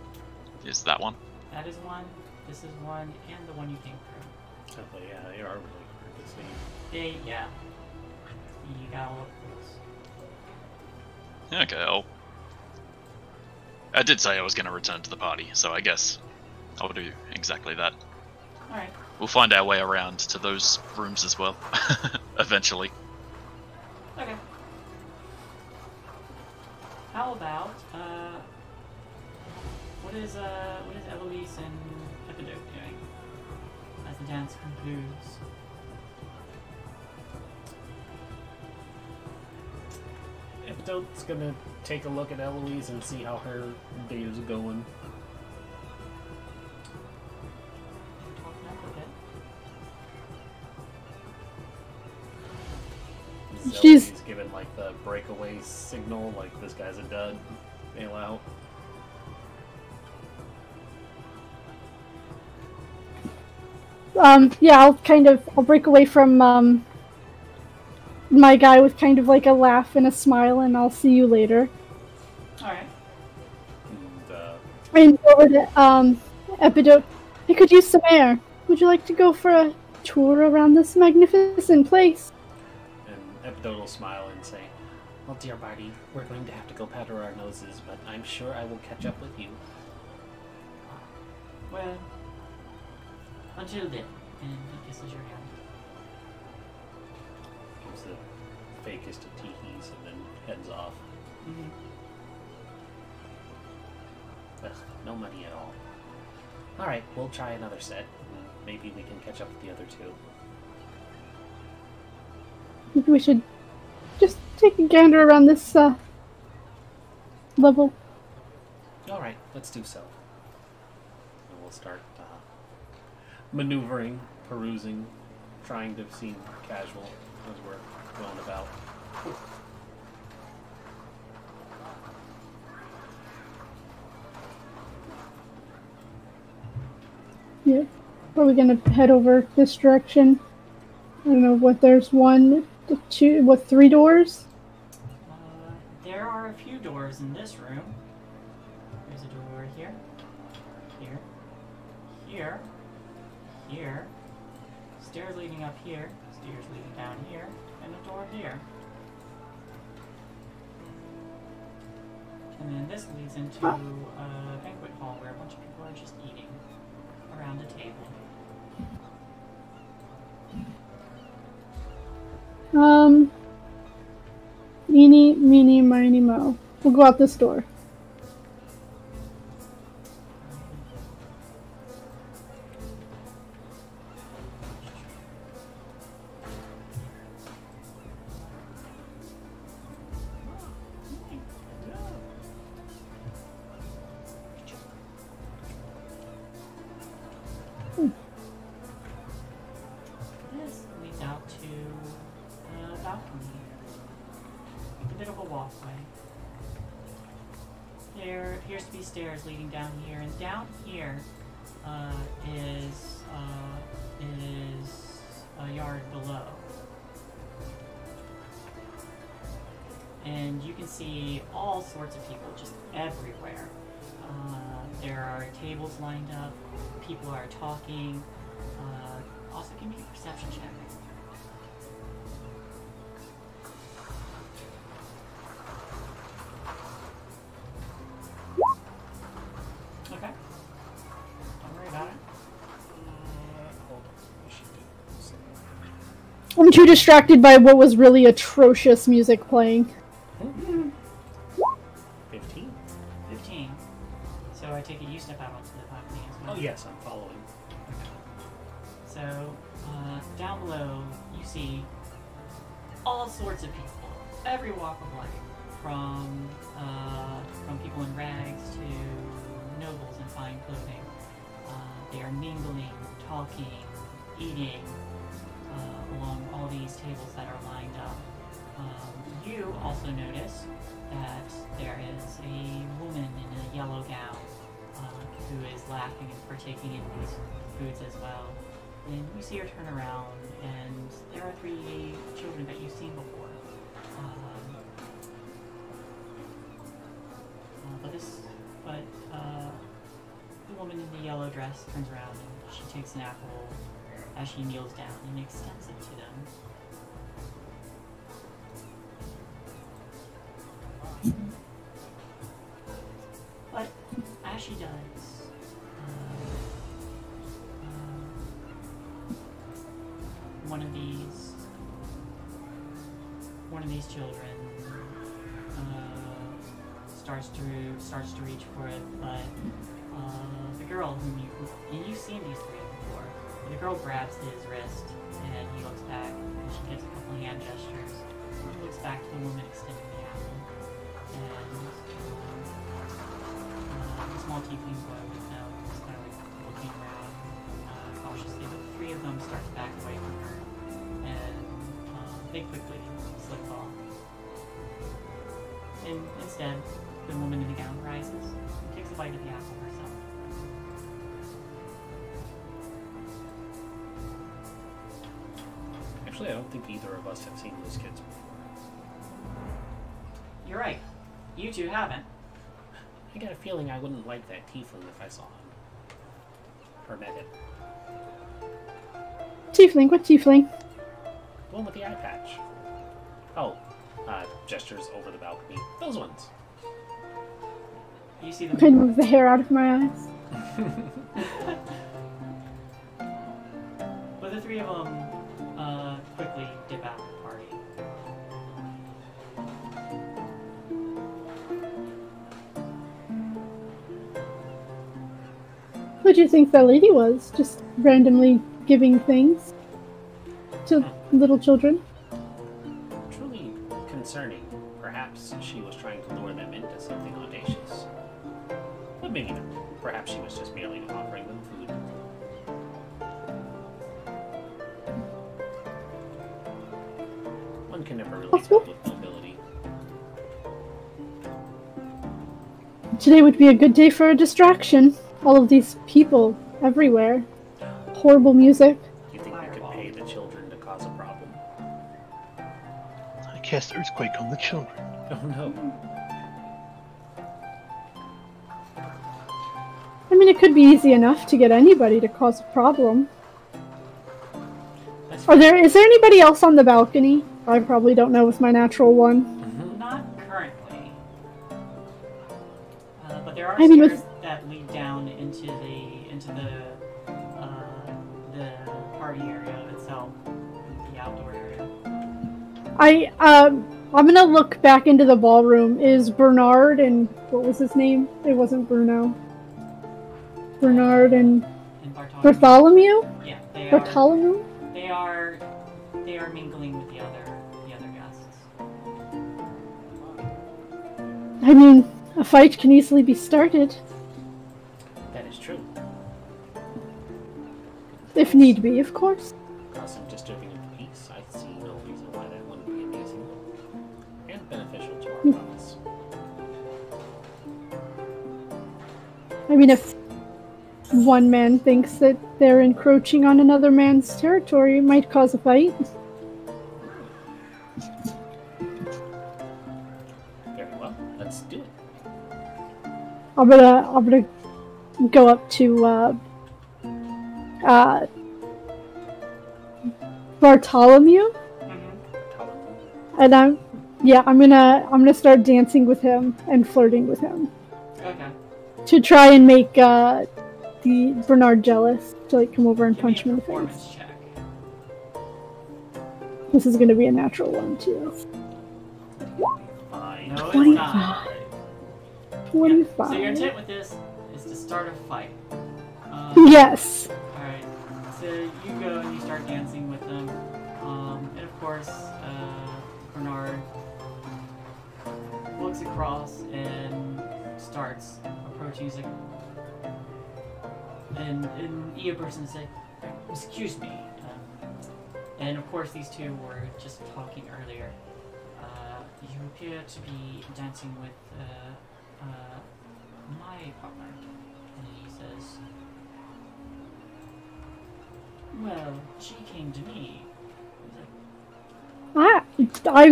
Is that one? That is one, this is one, and the one you came through. Definitely, yeah, they are really hard to see. Yeah. You got all of those. Okay, I did say I was going to return to the party, so I guess I'll do exactly that. Alright. We'll find our way around to those rooms as well, eventually. Okay. how about what is Eloise and Epidote doing as the dance concludes? Epidote's gonna take a look at Eloise and see how her day is going. Talking up a bit. She's- Eloise giving like the breakaway signal, like this guy's a dud, bail out. Yeah, I'll break away from my guy with kind of like a laugh and a smile, and I'll see you later. Alright. And And over to Epidote. I could use some air. Would you like to go for a tour around this magnificent place? Epidote will smile and say, "Well, dear Barty, we're going to have to go powder our noses, but I'm sure I will catch up with you." Well, until then, and he kisses your hand. Gives the fakest of teehees and then heads off. Ugh, no money at all. Alright, we'll try another set. And maybe we can catch up with the other two. Maybe we should just take a gander around this level. Alright, let's do so. And we'll start maneuvering, perusing, trying to seem casual as we're going about. Yeah. Are we gonna head over this direction? I don't know what there's one, two, what, 3 doors? There are a few doors in this room. There's a door here, here, here, here, stairs leading up here, stairs leading down here, and a door here. And then this leads into a banquet hall where a bunch of people are just eating around a table. Eeny, meeny, miny, mo. We'll go out this door. This leads out to a balcony with a bit of a walkway. There appears to be stairs leading down here, and down here is a yard below. And you can see all sorts of people just everywhere. There are tables lined up, people are talking. Also, give me a perception check. Okay. Don't worry about it. Hold on. We should do this. I'm too distracted by what was really atrocious music playing. 15? 15. So I take it you step out onto the balcony as well. Oh yes, I'm following. So, down below, you see all sorts of people, every walk of life, from people in rags to nobles in fine clothing. They are mingling, talking, eating along all these tables that are lined up. You also notice that there is a woman in a yellow gown who is laughing and partaking in these foods as well. And you see her turn around, and there are 3 children that you've seen before. But the woman in the yellow dress turns around and she takes an apple as she kneels down and extends it to them. But as she does, one of these children starts to reach for it, but the girl whom you've seen these three before, the girl grabs his wrist and he looks back and she gives a couple hand gestures. He looks back to the woman extending the apple, and the small tiefling boy with no is kind of like looking around cautiously, but the three of them start to back away from her, and they quickly slip off. And instead, the woman in the gown rises and takes a bite of the apple herself. Actually, I don't think either of us have seen those kids before. You're right. You two haven't. I got a feeling I wouldn't like that tiefling if I saw him. Or met him. Tiefling? What tiefling? The one with the eye patch. Oh, gestures over the balcony. Those ones. You see them. I move the hair out of my eyes. But the three of them quickly dip out of the party. Who do you think that lady was? Just randomly giving things to little children? Truly concerning. Perhaps she was trying to lure them into something audacious. But maybe not. Perhaps she was just merely offering them food. One can never really tell with nobility. Today would be a good day for a distraction. All of these people everywhere. Horrible music. Do you think you could pay the children to cause a problem? I cast Earthquake on the children. Oh no. I mean, it could be easy enough to get anybody to cause a problem. Is there anybody else on the balcony? I probably don't know with my natural one. Not currently. But there are I mean, stairs that lead down into the party area itself, the outdoor area. I'm gonna look back into the ballroom. Is Bernard and what was his name? It wasn't Bruno. Bernard and Bartholomew? Yeah, they are. Bartholomew? They are mingling with the other guests. I mean, a fight can easily be started. That is true. If need be, of course. Cause some disturbing of peace. I see no reason why that wouldn't be amusing. And beneficial to our cause. I mean, if one man thinks that they're encroaching on another man's territory, it might cause a fight. Very well. Let's do it. I'm gonna go up to Bartholomew, and I'm gonna start dancing with him and flirting with him. Okay. To try and make the Bernard jealous, to like come over and Give me punch a him in the face. performance check. This is gonna be a natural one too. Fine. No, it's 25. not. 25. So your intent with this is to start a fight. Yes. Alright, so you go and you start dancing with them. And of course, Bernard looks across and starts approaching. He's like, and Ia bursts in and say, "Excuse me." And of course, these two were just talking earlier. You appear to be dancing with my partner. And he says, "Well, she came to me." I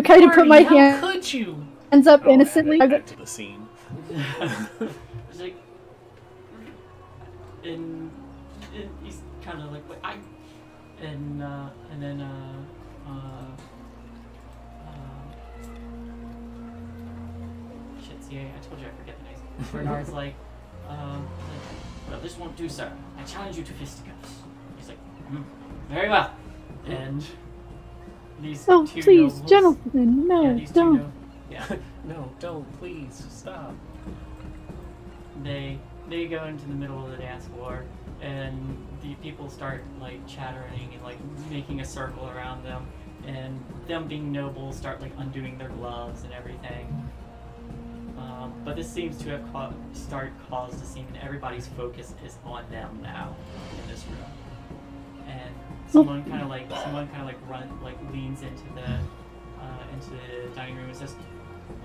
kind of put my How could you? hands up innocently. Back to the scene. It's like, and he's kind of like, "Wait, and then shit, see, I told you I forget the names. Bernard's like, well, this won't do, sir. I challenge you to fisticuffs." He's like, "Very well." And these Oh, two please, nobles, gentlemen, no, yeah, these two don't. yeah, No, don't, please, stop. They go into the middle of the dance floor, and the people start like chattering and like making a circle around them, and them being nobles start like undoing their gloves and everything. But this seems to have caused a scene, and everybody's focus is on them now in this room. And someone kind of like leans into the dining room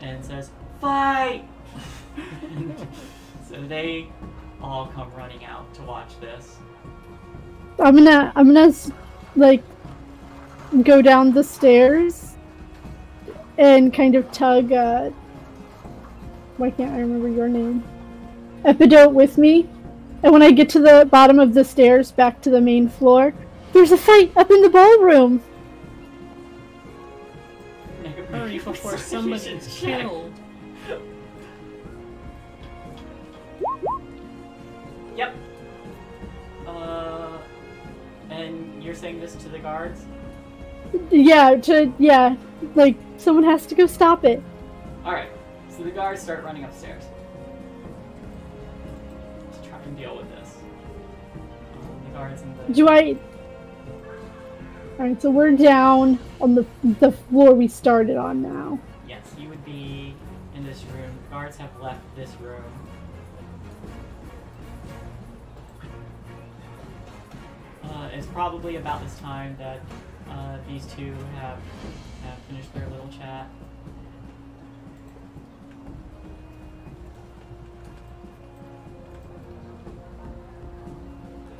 and says, "Fight!" So they all come running out to watch this. I'm gonna like go down the stairs and kind of tug why can't I remember your name? Epidote with me. And when I get to the bottom of the stairs back to the main floor, there's a fight up in the ballroom. Hurry before somebody's killed. Yep. And you're saying this to the guards? Yeah, like someone has to go stop it. Alright, so the guards start running upstairs to try and deal with this. The guards and the... Alright, so we're down on the floor we started on now. Yes, you would be in this room. Guards have left this room. It's probably about this time that these two have finished their little chat.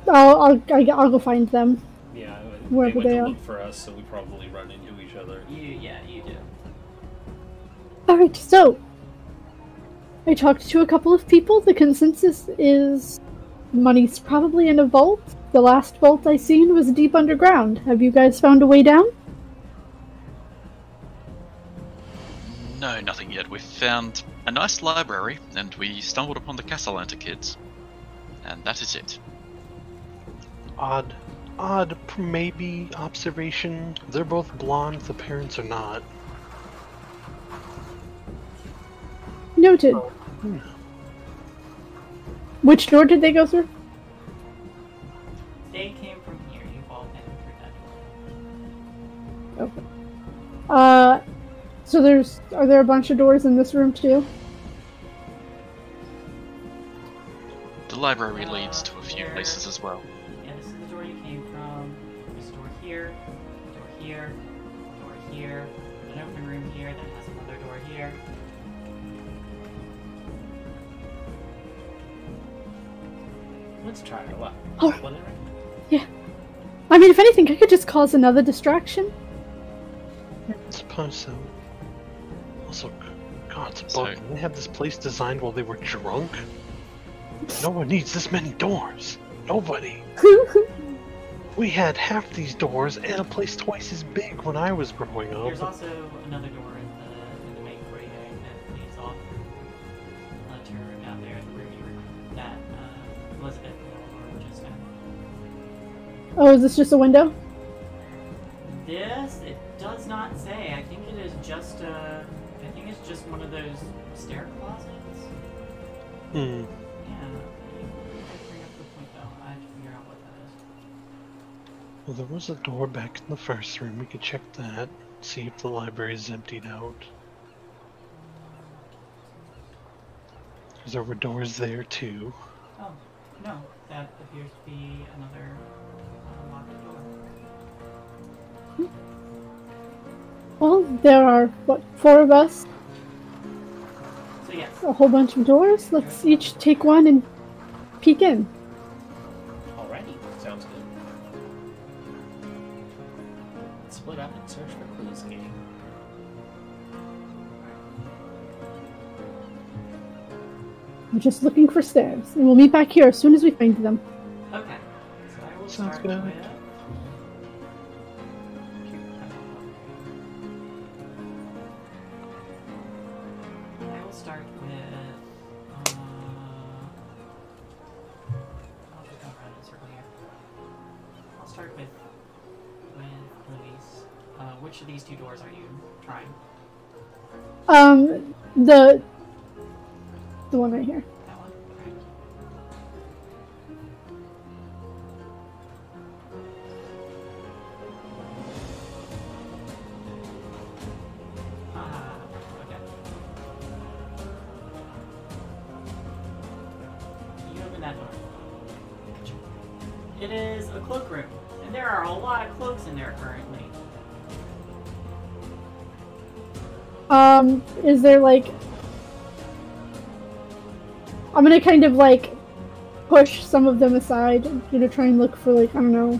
I'll go find them. Yeah, Wherever they they went are. to look for us, so we probably run into each other. You do. Alright, so I talked to a couple of people. The consensus is money's probably in a vault. The last vault I seen was deep underground. Have you guys found a way down? No, nothing yet. We found a nice library, and we stumbled upon the Castellanta kids. And that is it. Odd, maybe observation. They're both blonde, the parents are not. Noted. Hmm. Which door did they go through? They came from here. You've all been through that door. Okay. So are there a bunch of doors in this room too? The library leads to a few there- places as well. Yeah, this is the door you came from. There's a door here, door here, door here, an open room here that has another door here. Let's try our luck. Oh. Whatever. I mean, if anything, I could just cause another distraction. I suppose so. Also, God, it's So- bugging. They had this place designed while they were drunk? No one needs this many doors. Nobody. We had half these doors and a place twice as big when I was growing There's up. also another door in the main foyer that leads off to your room down there, the room that Elizabeth and Eleanor were just in. Oh, is this just a window? This, it does not say. I think it is just I think it's just one of those stair closets. Hmm. Yeah. You bring up the point though. I have to figure out what that is. Well, there was a door back in the first room. We could check that. See if the library is emptied out. Because there were doors there too. Oh, no. That appears to be another locked door. Well, there are, what, 4 of us? So yes. A whole bunch of doors? Let's each take one and peek in. Alrighty, sounds good. Let's split up and search for clues, gang. I'm just looking for stairs, and we'll meet back here as soon as we find them. Okay. So I will Sounds start good. with... I will start with... I'll just go around in a circle here. I'll start with Louise. Which of these 2 doors are you trying? The one right here. That one? Okay. You open that door. It is a cloakroom, and there are a lot of cloaks in there currently. Is there like... I'm gonna kind of like push some of them aside, you know, try and look for like, I don't know,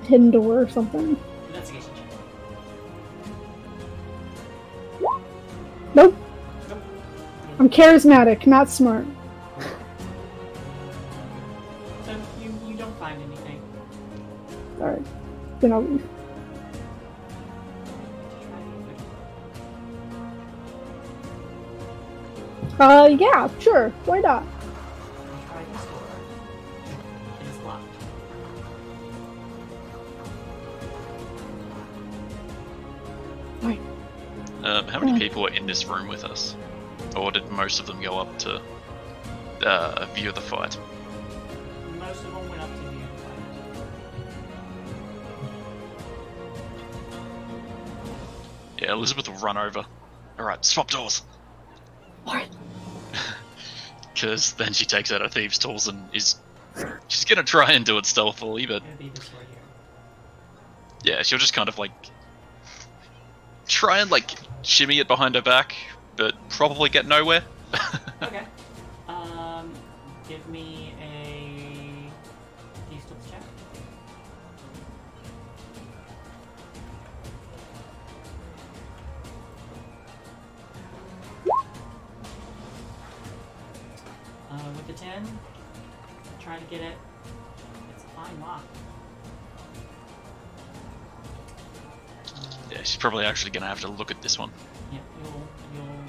a hidden door or something. Investigation check. Nope. I'm charismatic, not smart. So you don't find anything. Alright. Then I'll leave. Yeah, sure. Why not? Try this door. It is locked. Alright. How many people were in this room with us? Or did most of them go up to view the fight? Most of them went up to view the fight. Yeah, Elizabeth will run over. Alright, swap doors! Alright. Because then she takes out her thieves' tools and she's gonna try and do it stealthily, but It would be this door here. yeah, she'll just kind of like try and like shimmy it behind her back, but probably get nowhere. Okay. Give me a thieves' tools check. With the 10, try to get it. It's a fine lock. Yeah, she's probably actually gonna have to look at this one. Yeah, you'll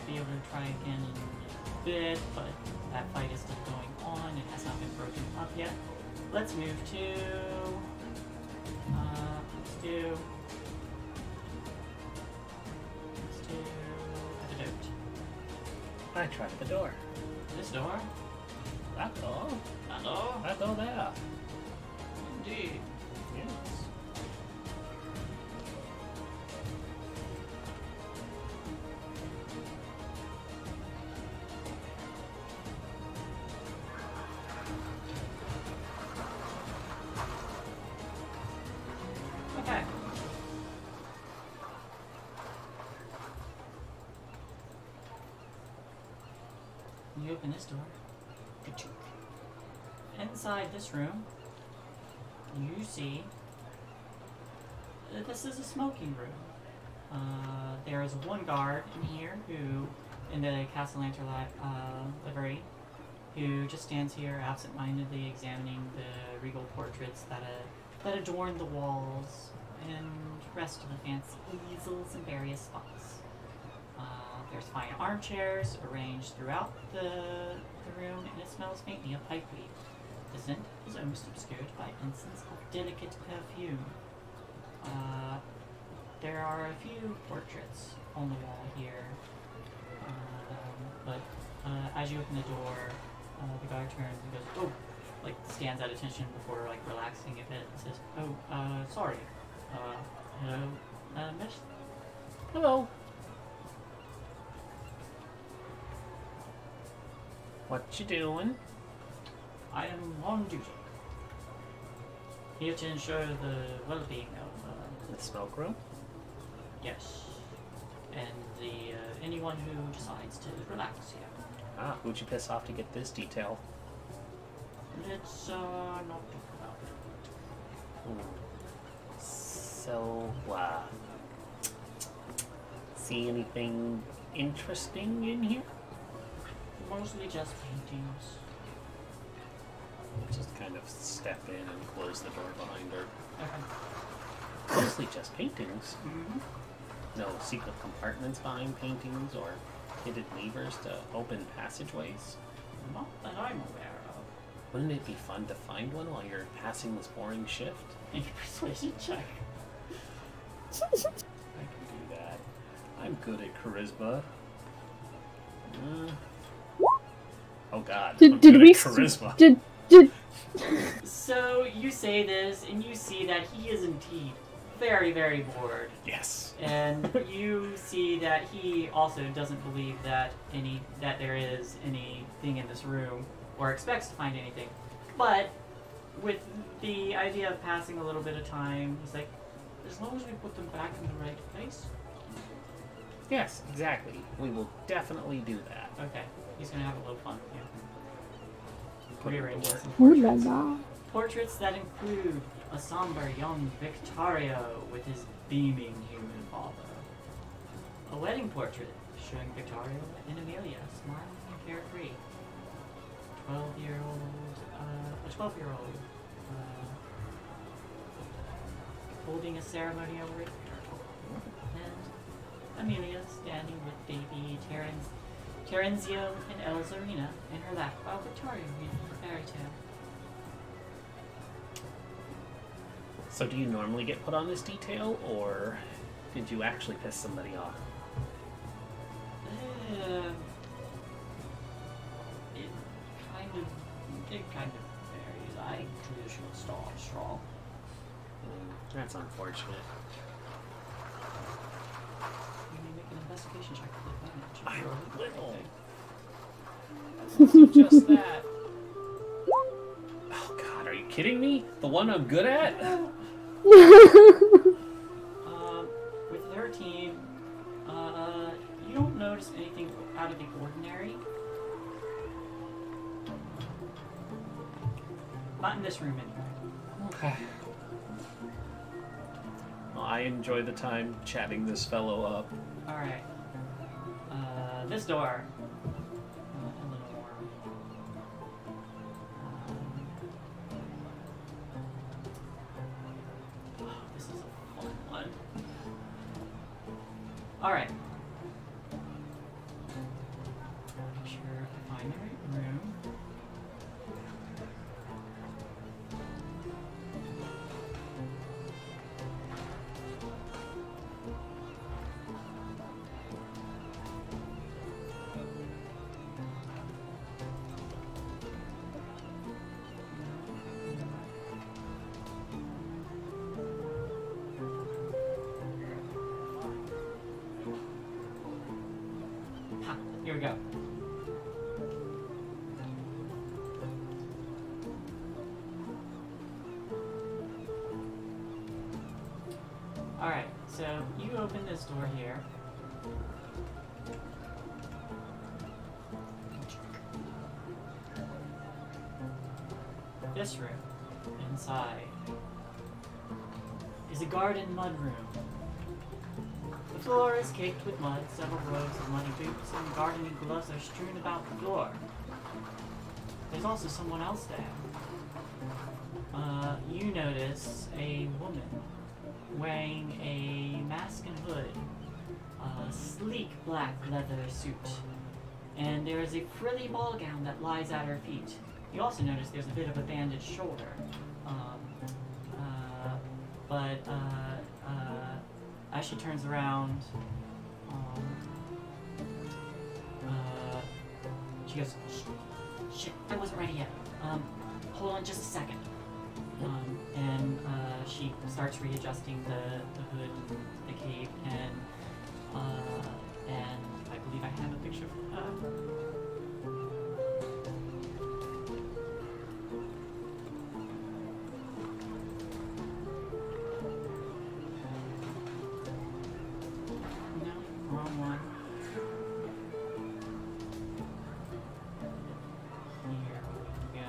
be able to try again in a bit, but that fight is still going on. It has not been broken up yet. Let's move to. Let's do antidote. I tried the door. This door. That door? That door. That door there. Indeed. Yes. Okay. You open this door. Inside this room, you see that this is a smoking room. There is one guard in here who, in the Castle Lantern livery, who just stands here absent-mindedly examining the regal portraits that adorn the walls and rest of the fancy easels in various spots. There's fine armchairs arranged throughout the room, and it smells faintly of pipeweed. The scent is almost obscured by incense of delicate perfume. There are a few portraits on the wall here, but as you open the door, the guard turns and goes, "Oh," like stands at attention before like relaxing a bit and says, "Oh, sorry. Hello, miss." Hello. What you doing? I am on duty. Here to ensure the well-being of, The smoke room? yes, and the anyone who decides to relax here. Ah, who'd you piss off to get this detail? Let's not talk about it. Ooh. So, see anything interesting in here? Mostly just paintings. Just kind of step in and close the door behind her. Okay. Mostly just paintings. Mm-hmm. No secret compartments behind paintings or hidden levers to open passageways. Not that I'm aware of. Wouldn't it be fun to find one while you're passing this boring shift? Make a persuasion check. I can do that. I'm good at charisma. Oh God. Did I'm good we at charisma? did So you say this, and you see that he is indeed very, very bored. Yes. And you see that he also doesn't believe that there is anything in this room, or expects to find anything. But with the idea of passing a little bit of time, he's like, as long as we put them back in the right place. Yes, exactly. We will definitely do that. Okay, he's gonna have a little fun. Yeah. Rearrange some Ooh la portraits. la. Portraits that include a somber young Victorio with his beaming human father. A wedding portrait showing Victorio and Amelia smiling and carefree. A 12-year-old holding a ceremony over a turtle. And Amelia standing with baby Terenzio and Elzarina in her lap while Victoria reading a fairy tale. So do you normally get put on this detail, or did you actually piss somebody off? It kind of varies. I traditionally start strong. That's unfortunate. You may make an investigation check with advantage. I will. Just that. Oh God, are you kidding me? The one I'm good at? With 13, you don't notice anything out of the ordinary. Not in this room, anyway. Okay. Well, I enjoy the time chatting this fellow up. Alright. This door. A little more. This is a fun one. Alright. Make sure I find the right room. Ha, here we go. Alright, so you open this door here. This room, inside, is a garden mudroom. The floor is caked with mud, several rows of muddy boots and gardening gloves are strewn about the floor. There's also someone else there. You notice a woman wearing a mask and hood, a sleek black leather suit, and there is a frilly ball gown that lies at her feet. You also notice there's a bit of a bandaged shoulder, but as she turns around, she goes, "Shit, I wasn't ready yet. Hold on just a second." And she starts readjusting the hood, the cape, and I believe I have a picture of her. No, wrong one. Here we go.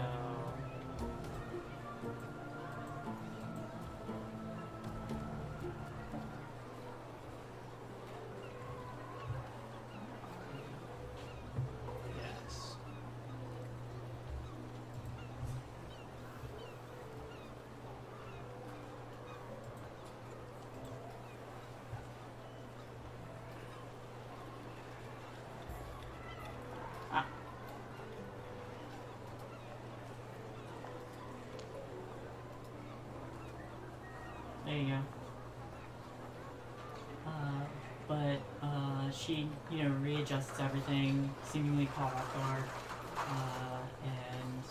she, readjusts everything, seemingly caught off guard, and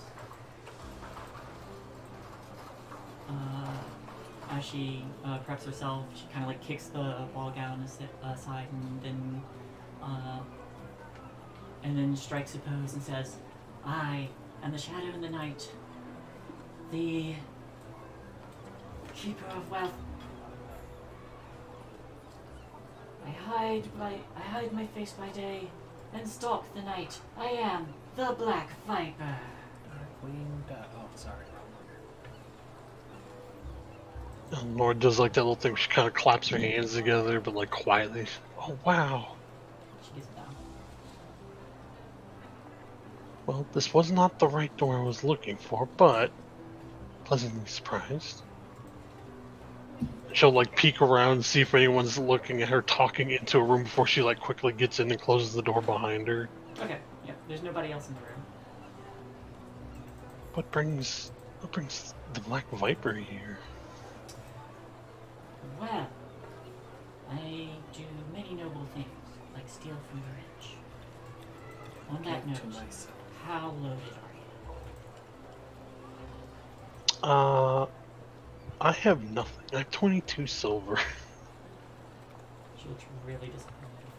as she preps herself, she kind of like kicks the ball gown aside, and then strikes a pose and says, "I am the shadow in the night, the keeper of wealth. I hide my face by day, and stalk the night. I am the Black Viper." Oh, sorry. And Laura does like that little thing where she kind of claps her hands together, but like quietly. Oh, wow. She gets it down. Well, this was not the right door I was looking for, but pleasantly surprised. She'll like peek around and see if anyone's looking at her talking into a room before she like quickly gets in and closes the door behind her. Okay, yeah, there's nobody else in the room. What brings the Black Viper here? Well, I do many noble things, like steal from the rich. On that Keep to note, myself. how loaded are you? I have nothing. I have 22 silver. She looks really disappointed.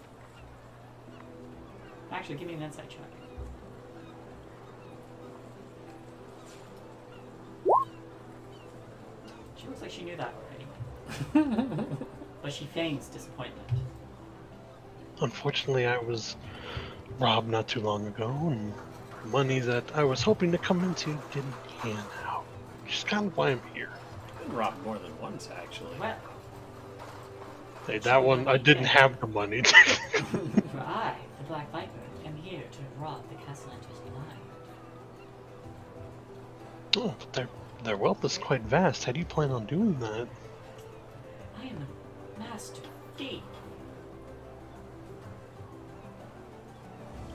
Actually, give me an insight check. She looks like she knew that already. But she feigns disappointment. Unfortunately, I was robbed not too long ago, and money that I was hoping to come into didn't pan out. Which is kind of why I'm here. Been robbed more than once, actually. Well, Hey, that one, I didn't have the money. for I, the Black Viper, am here to rob the castle enters blind. Oh, but their wealth is quite vast. How do you plan on doing that? I am a master thief.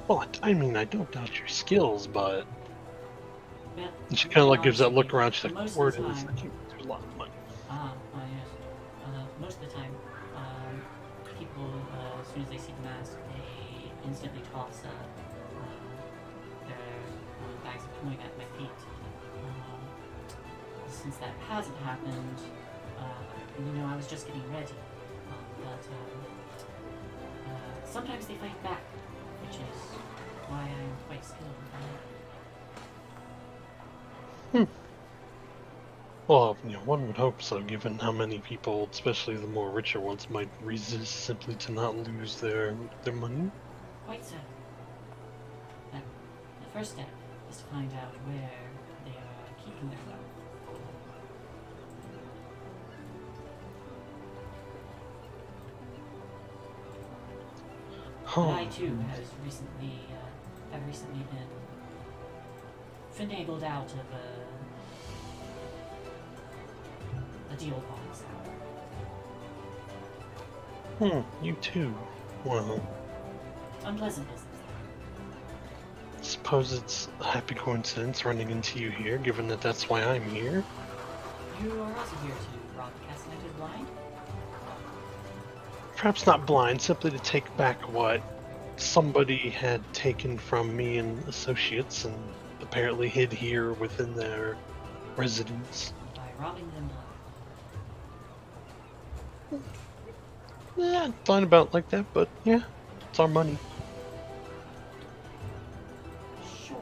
Well, I mean, I don't doubt your skills, but... Well, And she kind of like gives that look around. She's like, most word of the is, time, there's a lot of money. yes. Most of the time, people, as soon as they see the mask, they instantly toss their bags of coin at my feet. Since that hasn't happened, I was just getting ready. But sometimes they fight back, which is why I'm quite skilled with that. Well, one would hope so, given how many people, especially the more richer ones, might resist simply to not lose their money. Quite so. Now, the first step is to find out where they are keeping their wealth. Oh, I too have recently been finagled out of a deal upon sour. You too. Well, Unpleasant business. suppose it's a happy coincidence running into you here, given that that's why I'm here. You are also here to rob the castle entered blind? Perhaps not blind, simply to take back what somebody had taken from me and associates and apparently hid here within their residence. By robbing them blind. Yeah, thought about like that, but yeah, it's our money. Sure.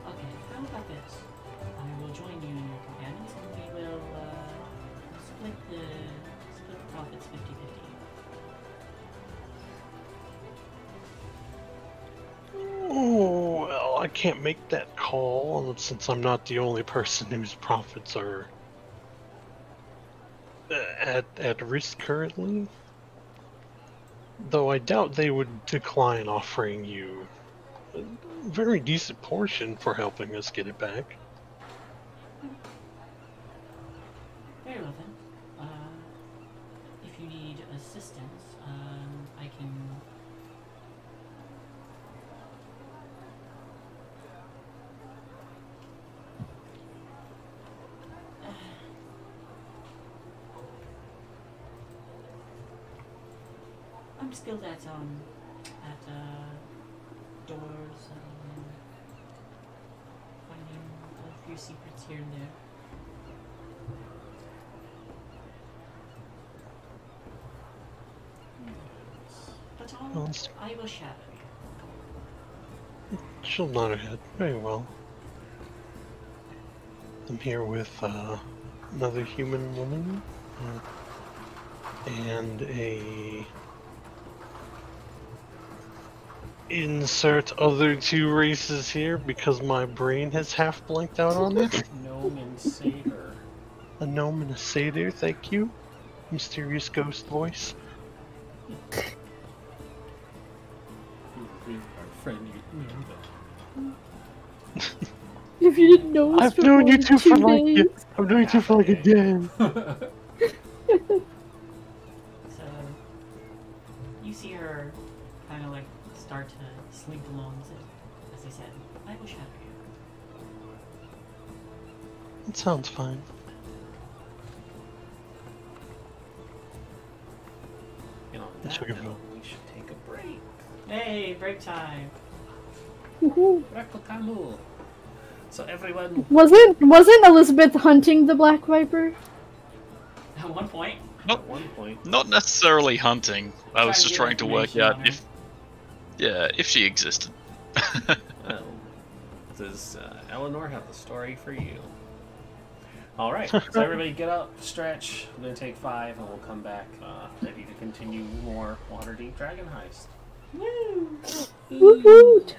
Okay, how about this? I will join you and your companions and we will split the profits 50-50. Oh, well, I can't make that call since I'm not the only person whose profits are at risk currently. Though I doubt they would decline offering you a very decent portion for helping us get it back. Very well then. If you need assistance, I can. I'm skilled at doors, finding a few secrets here and there. But Well, I will shadow you. she'll nod her head. Very well. I'm here with another human woman and a insert other two races here because my brain has half blanked out on it. Gnome and satyr. A gnome and a satyr, thank you. Mysterious ghost voice. Our friend, If you didn't know us I've for known more you than two for 2 like days. I've known you two for like a day. So you see her kind of like start to slink along. So, as I said, I will shadow you. It sounds fine. You know, Let's that look at note, we should take a break. Hey, break time. Woohoo. Rekokamu. So everyone, Wasn't Elizabeth hunting the Black Viper? At one point, at one point, Not necessarily hunting. I was Trying to just get trying to work information out on her. if, yeah, if she existed. well, does Eleanor have the story for you? All right, so everybody get up, stretch. I'm gonna take 5, and we'll come back ready to continue more Waterdeep Dragon Heist. woo! Woohoo!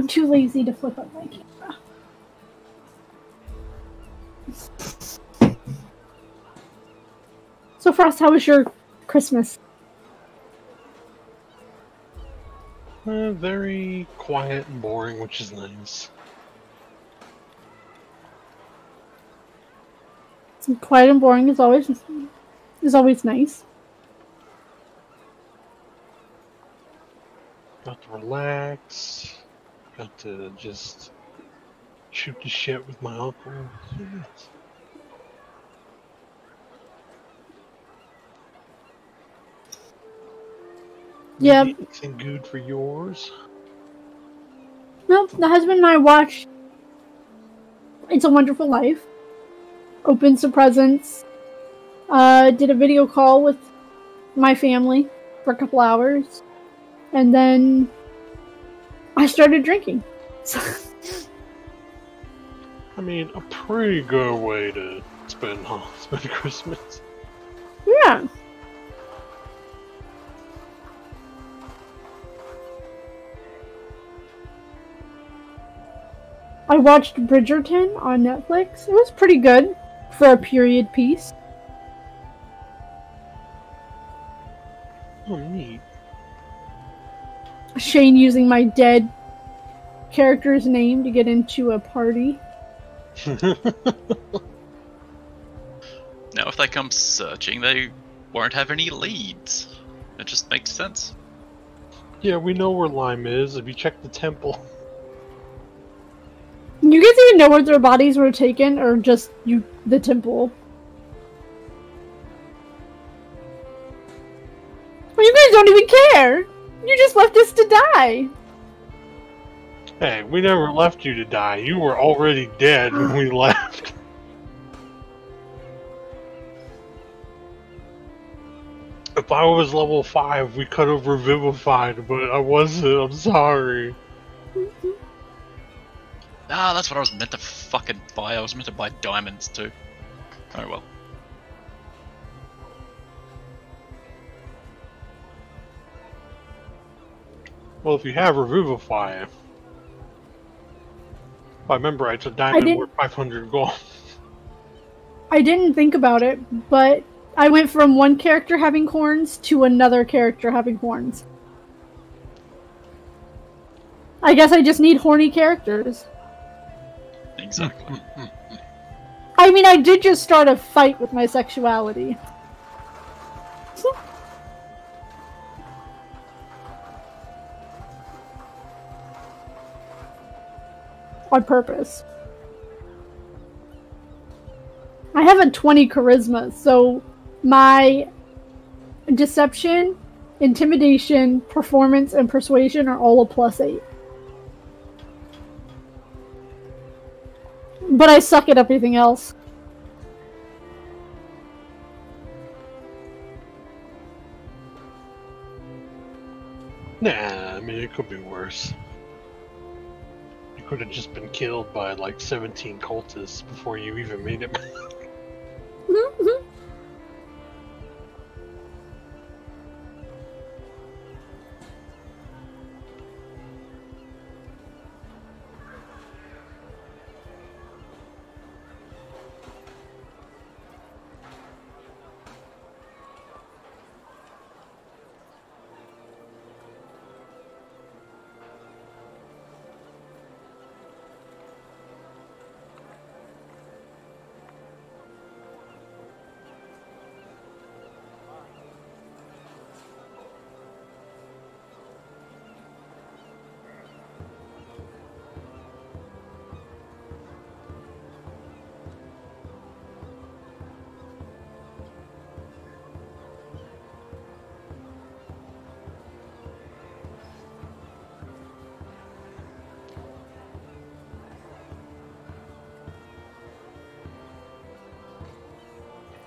I'm too lazy to flip up my camera. So Frost, how was your Christmas? Very quiet and boring, which is nice. Quiet and boring is always nice. Got to relax. Got to just shoot the shit with my uncle. Yes. Yeah. Anything good for yours? Nope, the husband and I watched It's a Wonderful Life. Opened some presents. Did a video call with my family for a couple hours. And then I started drinking. I mean, a pretty good way to spend Christmas. Yeah. I watched Bridgerton on Netflix. It was pretty good for a period piece. Oh, neat. Shane using my dead character's name to get into a party. Now, if they come searching, they won't have any leads. It just makes sense. Yeah, we know where Lime is. If you check the temple. You guys even know where their bodies were taken, or just the temple? Well, you guys don't even care! You just left us to die! Hey, we never left you to die. You were already dead when we left. If I was level 5, we could have revivified, but I wasn't. I'm sorry. Ah, that's what I was meant to fucking buy. I was meant to buy diamonds too. Oh well. Well, if you have Revivify, if I remember, it's a diamond worth 500 gold. I didn't think about it, but I went from one character having horns to another character having horns. I guess I just need horny characters. Exactly. I mean, I did just start a fight with my sexuality. On purpose. I have a 20 charisma, so my deception, intimidation, performance, and persuasion are all a +8. But I suck at everything else. Nah, I mean, it could be worse. You could have just been killed by like 17 cultists before you even made it.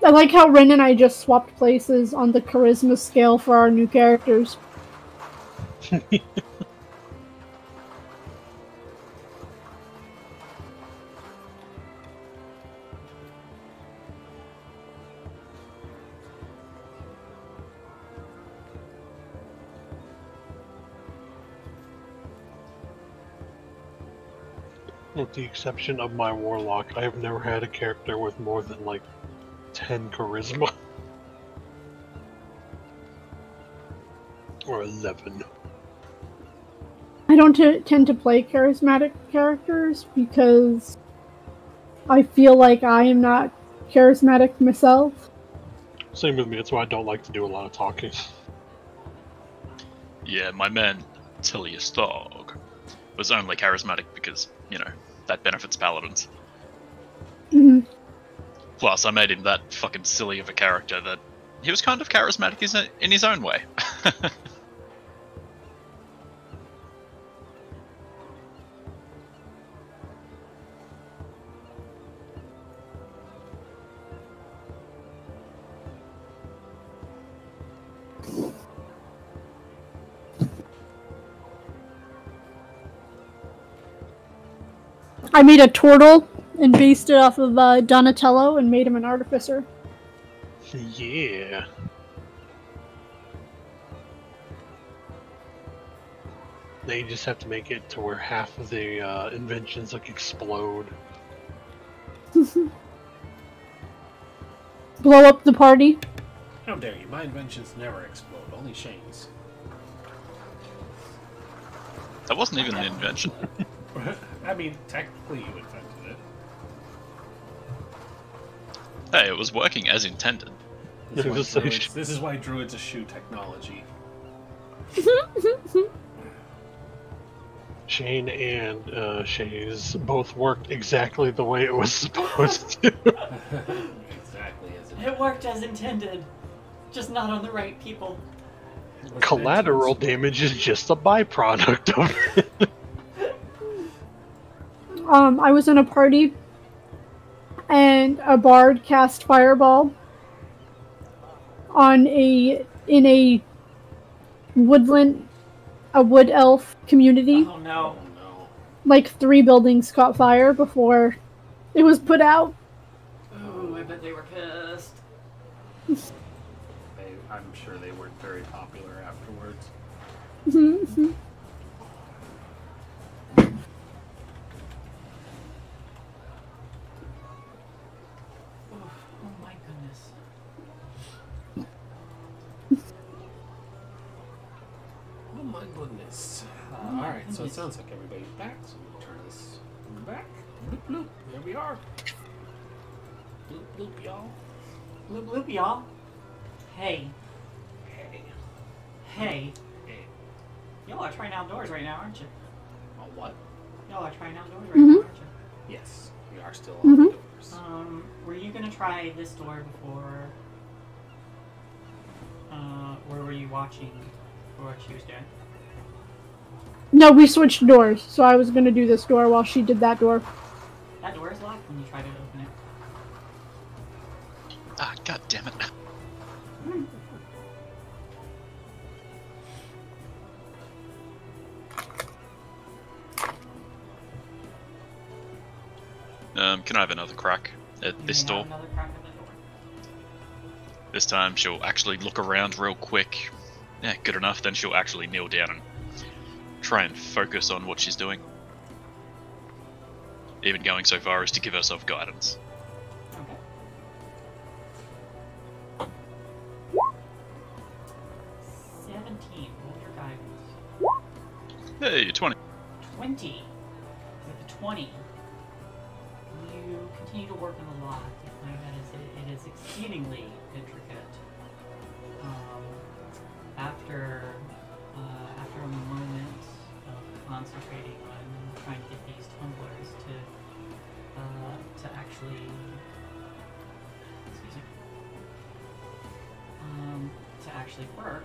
I like how Ren and I just swapped places on the charisma scale for our new characters. With the exception of my warlock, I have never had a character with more than like 10 charisma. Or 11. I don't tend to play charismatic characters because I feel like I am not charismatic myself. Same with me, that's why I don't like to do a lot of talking. Yeah, my man, Tilius Dog, was only charismatic because, you know, that benefits paladins. Mhm. Plus, I made him that fucking silly of a character that he was kind of charismatic in his own way. I made a turtle and based it off of Donatello and made him an artificer. Yeah. Now you just have to make it to where half of the inventions like explode. Blow up the party. How dare you? My inventions never explode, only Shane's. That wasn't even an invention. I mean, technically you invented it. Hey, it was working as intended. This is why druids eschew technology. Shane and Shays both worked exactly the way it was supposed to. Exactly as it It worked as intended, just not on the right people. Collateral damage is just a byproduct of it. I was in a party and a bard cast fireball on in a wood elf community. Oh no. Oh no. Like 3 buildings caught fire before it was put out. Oh, I bet they were pissed. I'm sure they weren't very popular afterwards. Oh my goodness. Oh my goodness. Alright, so it sounds like everybody's back, so we'll turn this back. Bloop bloop. There we are. Bloop bloop, y'all. Bloop bloop, y'all. Hey. Hey. Hey. Hey. Y'all are trying outdoors right now, aren't you? Oh, what? Y'all are trying outdoors right now, aren't you? Yes, we are still on the doors. Were you gonna try this door before? Where were you watching for what she was doing? No, we switched doors, so I was gonna do this door while she did that door. That door is locked when you try to open it. Ah, god damn it. Can I have another crack at this You may door? have another crack at the door. This time she'll actually look around real quick. Yeah, good enough. Then she'll actually kneel down and try and focus on what she's doing. Even going so far as to give herself guidance. Okay. Roll your guidance. Hey, 20. 20. With the 20, you continue to work on the lock. You find that it is exceedingly intricate. After a moment of concentrating on trying to get these tumblers to actually, excuse me, to actually work.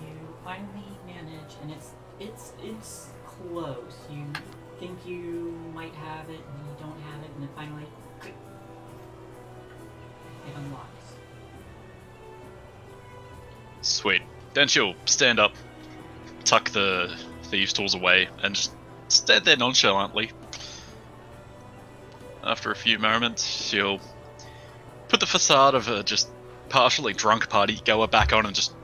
You finally manage, and it's close. You think you might have it, and you don't have it, and then finally, it unlocks. Sweet. Then she'll stand up, tuck the thieves' tools away, and just stand there nonchalantly. After a few moments, she'll put the facade of a just partially drunk party goer back on and just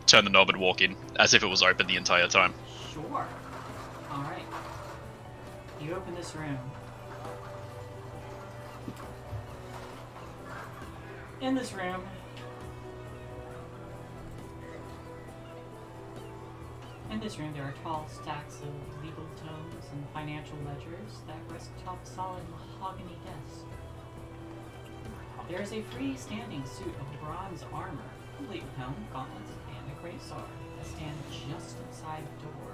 turn the knob and walk in, as if it was open the entire time. Sure. Alright. You open this room. In this room, there are tall stacks of legal tomes and financial ledgers that rest atop a solid mahogany desk. There is a freestanding suit of bronze armor, complete with helm, gauntlets, and a great sword that stand just inside the door.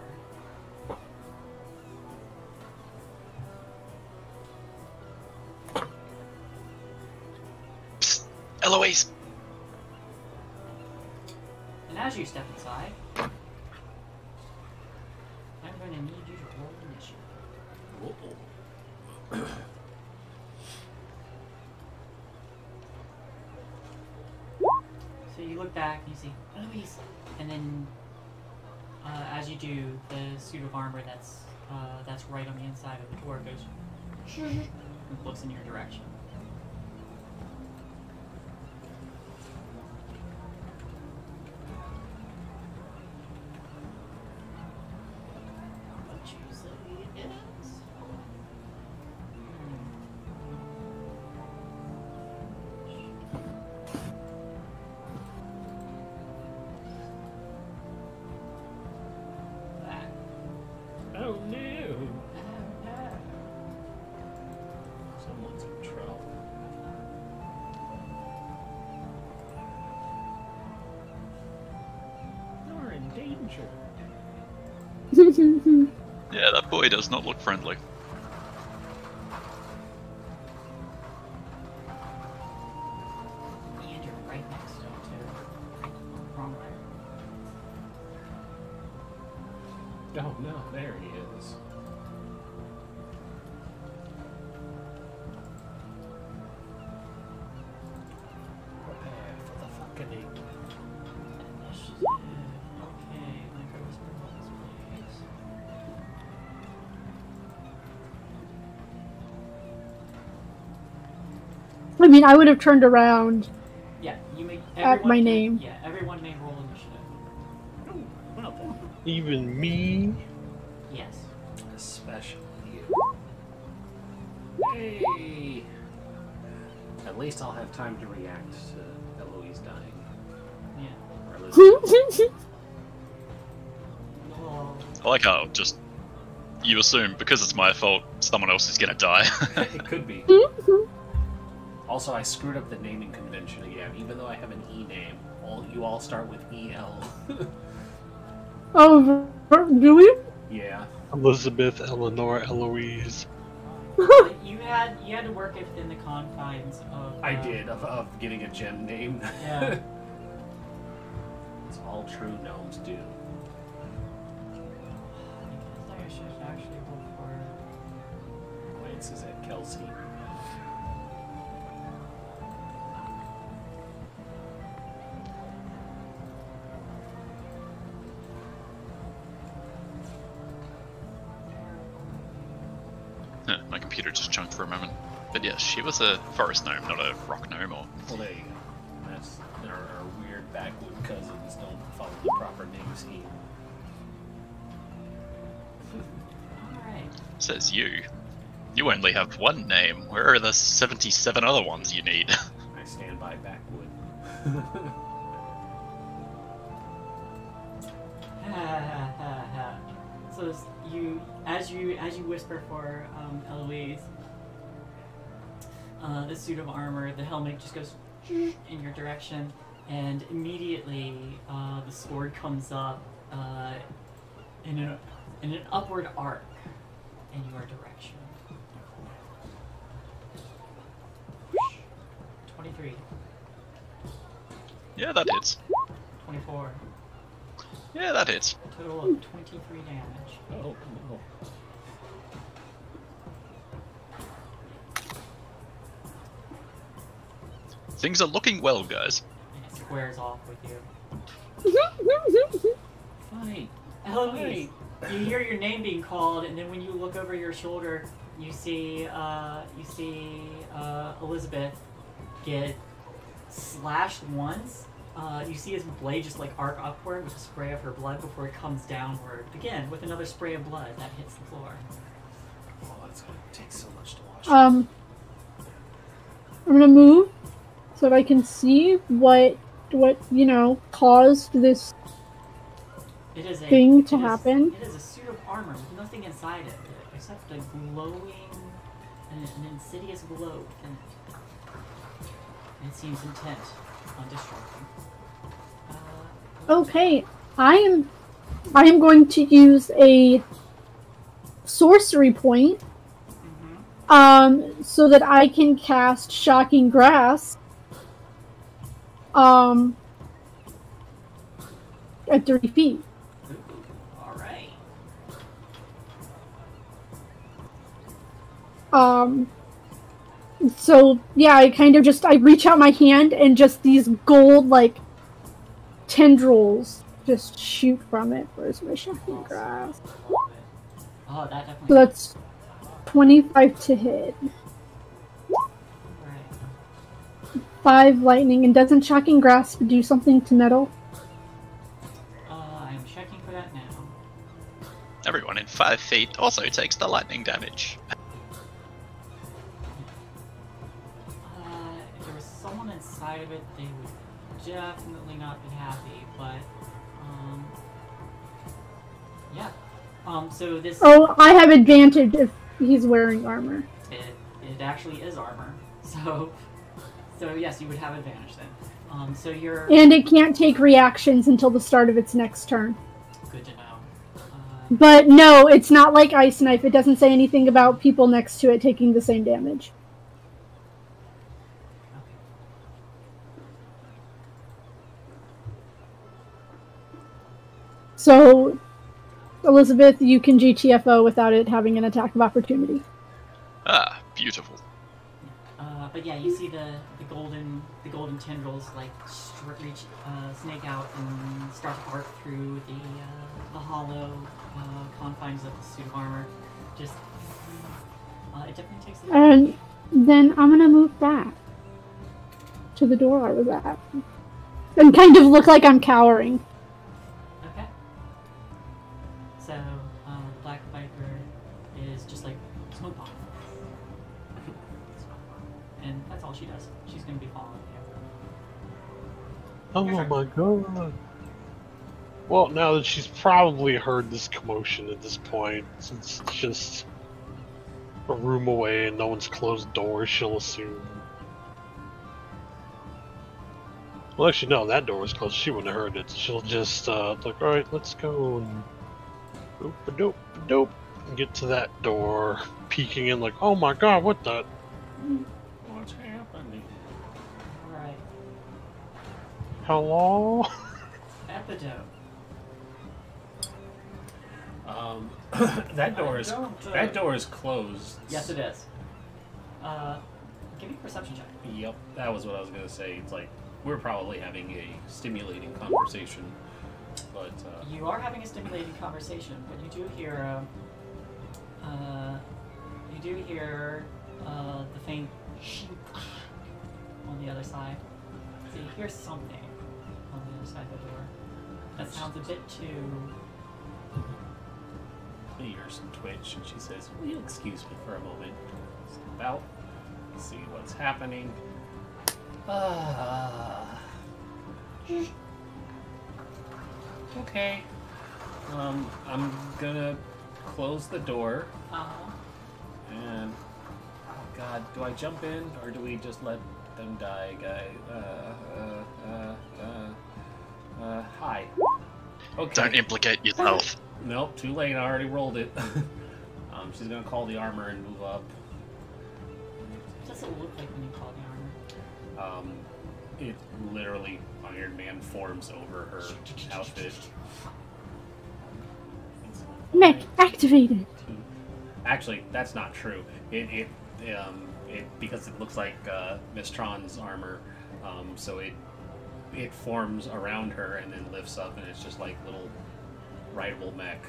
Psst, Eloise! And as you step inside, I'm going to need you to roll initiative. So you look back and you see Eloise, and then as you do, the suit of armor that's right on the inside of the door goes and looks in your direction. What you say it is? That. Oh no! Oh no. Someone's in trouble. You're in danger. Yeah, that boy does not look friendly. And you're right next to him too. Wrong way. Oh no, there he is. Prepare for the fucking Initiative. Okay, micro whisper rolls, please. I mean, I would have turned around. Yeah, you make At my name. Yeah, everyone may roll initiative. Oh, well then. Even me? Yes. Especially you. Hey! At least I'll have time to react to Eloise dying. Yeah. Or Elizabeth. Well, I like how just you assume because it's my fault, someone else is gonna die. It could be. Also, I screwed up the naming convention again. Even though I have an E name, you all start with EL. Oh, do we? Yeah. Elizabeth, Eleanor, Eloise. you had to work it within the confines of. I did, of getting a gem name. Yeah. It's all true gnomes do. I think I should actually roll for. Glances at Kelsey. My computer just chunked for a moment. But yes, she was a forest gnome, not a rock gnome or... Well, there you go. That's our weird backwood cousins don't follow the proper name scheme. Alright. Says you. You only have one name. Where are the 77 other ones you need? I stand by backwood. So as you whisper for Eloise, the suit of armor, the helmet just goes in your direction, and immediately the sword comes up in an upward arc in your direction. 23, Yeah, that hits. 24, Yeah, that hits. total of 23 damage. Oh, no. Things are looking well, guys. And it squares off with you. Fight! Eloise, you hear your name being called, and then when you look over your shoulder, you see Elizabeth get slashed once You see his blade just like arc upward with a spray of her blood before it comes downward again with another spray of blood that hits the floor. Oh, that's gonna take so much to watch. I'm gonna move so that I can see what caused this It is thing to happen. It is a suit of armor with nothing inside it except a glowing, an insidious glow within it. And it seems intent on destructing. Okay, I am going to use a sorcery point, so that I can cast Shocking Grasp, at 30 feet. Alright. So yeah, I reach out my hand and just these gold like tendrils just shoot from it. Where's my Shocking Grasp? Oh, that definitely. So that's 25 to hit. Right. 5 lightning, and doesn't Shocking Grasp do something to metal? I'm checking for that now. Everyone in 5 feet also takes the lightning damage. If there was someone inside of it, they would definitely not be happy, but, yeah. So this... Oh, I have advantage if he's wearing armor. It actually is armor, so yes, you would have advantage then. So you're... And it can't take reactions until the start of its next turn. Good to know. But no, it's not like Ice Knife. It doesn't say anything about people next to it taking the same damage. So, Elizabeth, you can GTFO without it having an attack of opportunity. Ah, beautiful. But yeah, you see the golden tendrils like snake out and start to arc through the hollow confines of the suit of armor. Just it definitely takes. And then I'm gonna move back to the door I was at, and kind of look like I'm cowering. Okay. So Black Viper is just like smoke bomb. And that's all she does. She's gonna be following you. Oh my god. Well, now that she's probably heard this commotion at this point, since it's just a room away and no one's closed doors, she'll assume. Well, actually, no, that door was closed. She wouldn't have heard it. She'll just, like, alright, let's go and doop-a-doop-a-doop and get to that door, peeking in like, oh my god, what the? What's happening? Alright. Hello? Epidote. That door is closed. Yes, it is. Give me a perception check. Yep, that was what I was gonna say. It's like we're probably having a stimulating conversation, but You are having a stimulating conversation, but you do hear the faint on the other side. So you hear something on the other side of the door. That sounds a bit too. the ears twitch, and she says, "Will you excuse me for a moment? Step out, see what's happening." Okay. I'm gonna close the door. And oh god, do I jump in or do we just let them die, guy? Hi. Okay. Don't implicate yourself. Nope, too late. I already rolled it. She's gonna call the armor and move up. What does it look like when you call the armor? It literally Iron Man forms over her outfit. Mech activated. Actually, that's not true. It because it looks like Miss Tron's armor, so it forms around her and then lifts up, and it's just like little rideable mech.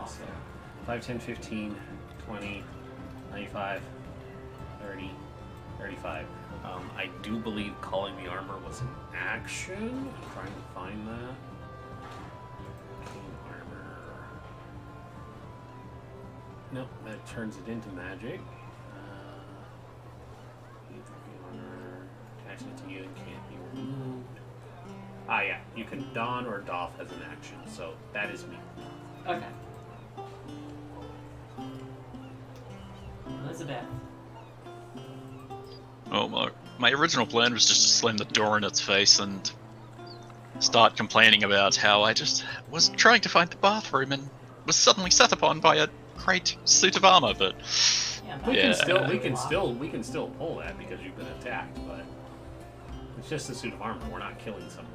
So 5, 10, 15, 20, 95, 30, 35. I do believe calling the armor was an action. I'm trying to find that. King armor. Nope, that turns it into magic. Attaching it to you and can't be removed. Ah, yeah, you can don or doff as an action, so that is me. Okay. Elizabeth. Well, my original plan was just to slam the door in its face and start complaining about how I just was trying to find the bathroom and was suddenly set upon by a great suit of armor, but Yeah, We that's can still pull that because you've been attacked, but it's just a suit of armor. We're not killing someone.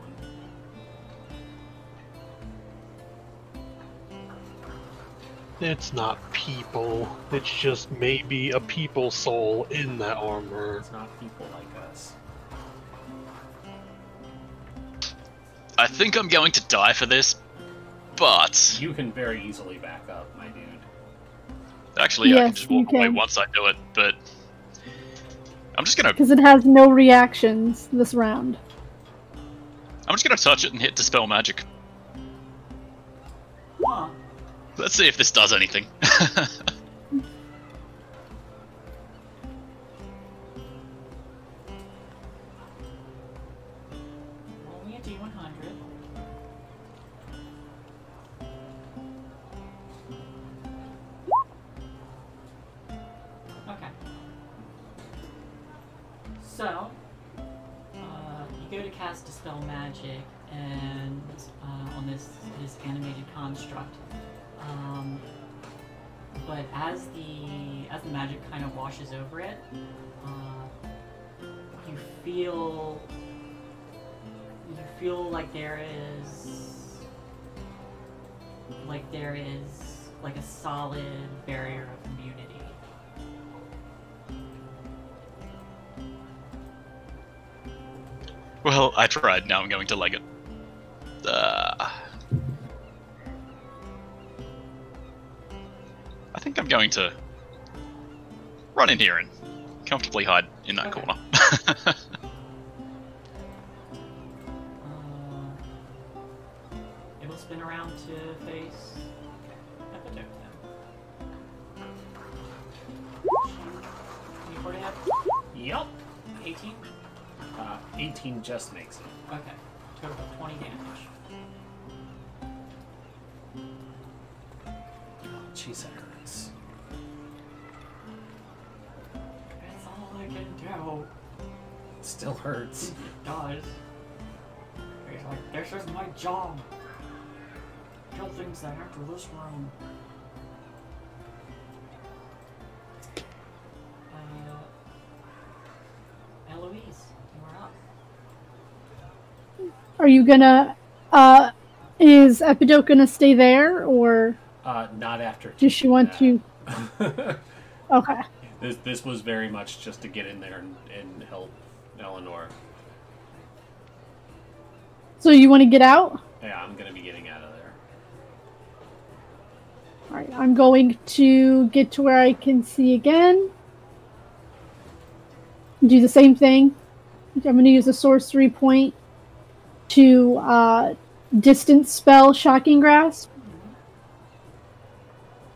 It's not people. It's just maybe a people soul in that armor. It's not people like us. I think I'm going to die for this, but You can very easily back up, my dude. actually I Yes, can just walk you away can. once I do it, but I'm just gonna Because it has no reactions this round. touch it and hit Dispel Magic. Huh. Let's see if this does anything. Roll me a D100. Okay. So, you go to cast Dispel Magic, and on this animated construct, but as the magic kind of washes over it, you feel like there is like a solid barrier of immunity. Well, I tried, now I'm going to leg it. I think I'm going to run in here and comfortably hide in that Okay. corner. It will spin around to face Epidemic then. Can you afford to have Yep. 18? 18 just makes it. Okay. Total of 20 damage. Oh, jeez, that hurts. That's all I can do. It still hurts. It does. He's like, this is my job. Kill things that enter this room. Eloise, you are up. Are you gonna, is Epidote gonna stay there, or Not after. does she want to? Okay. This was very much just to get in there and help Eleanor. So you want to get out? Yeah, I'm gonna be getting out of there. Alright, I'm going to get to where I can see again. Do the same thing. I'm going to use a sorcery point to distance spell Shocking Grasp.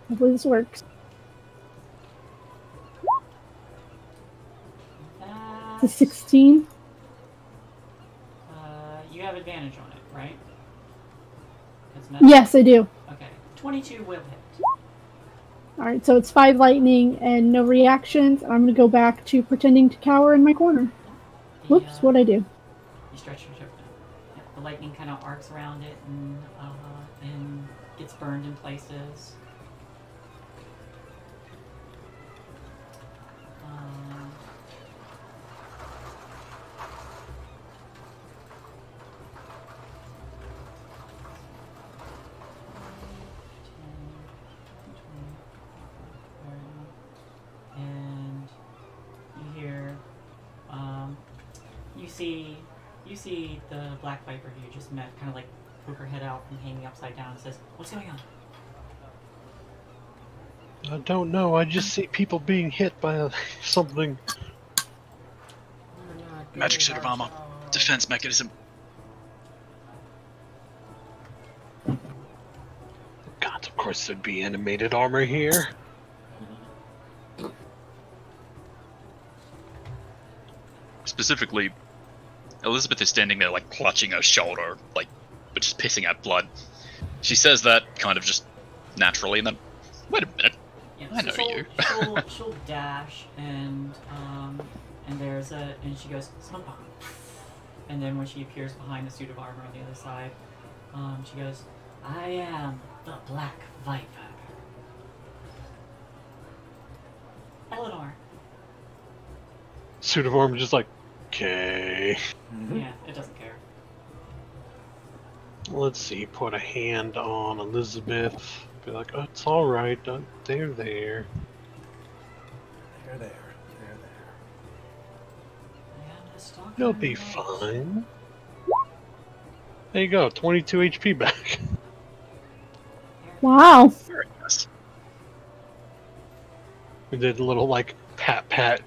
Hopefully this works. It's a 16. You have advantage on it, right? Yes, I do. Okay. 22 will hit. Alright, so it's 5 lightning and no reactions. I'm going to go back to pretending to cower in my corner. Whoops, what'd I do? You stretch your tip. Yeah, the lightning kind of arcs around it and gets burned in places. And you hear, you see the Black Viper who you just met kind of like poke her head out from hanging upside down and says, "What's going on?" I don't know. I just see people being hit by something. Magic suit of armor. Defense mechanism. God, of course there'd be animated armor here. Specifically, Elizabeth is standing there, like, clutching her shoulder, like, but just pissing out blood. She says that kind of just naturally, and then, wait a minute, Yeah, I know so you. she'll dash, and she goes, smoke bomb. And then when she appears behind the suit of armor on the other side, she goes, I am the Black Viper. Eleanor. Suit of armor just like, okay. Yeah, it doesn't care. Let's see, put a hand on Elizabeth. Be like, oh, it's alright, they're there. They're there. I am the stalker. You'll be fine. There you go, 22 HP back. Wow. Very nice. We did a little, like, pat.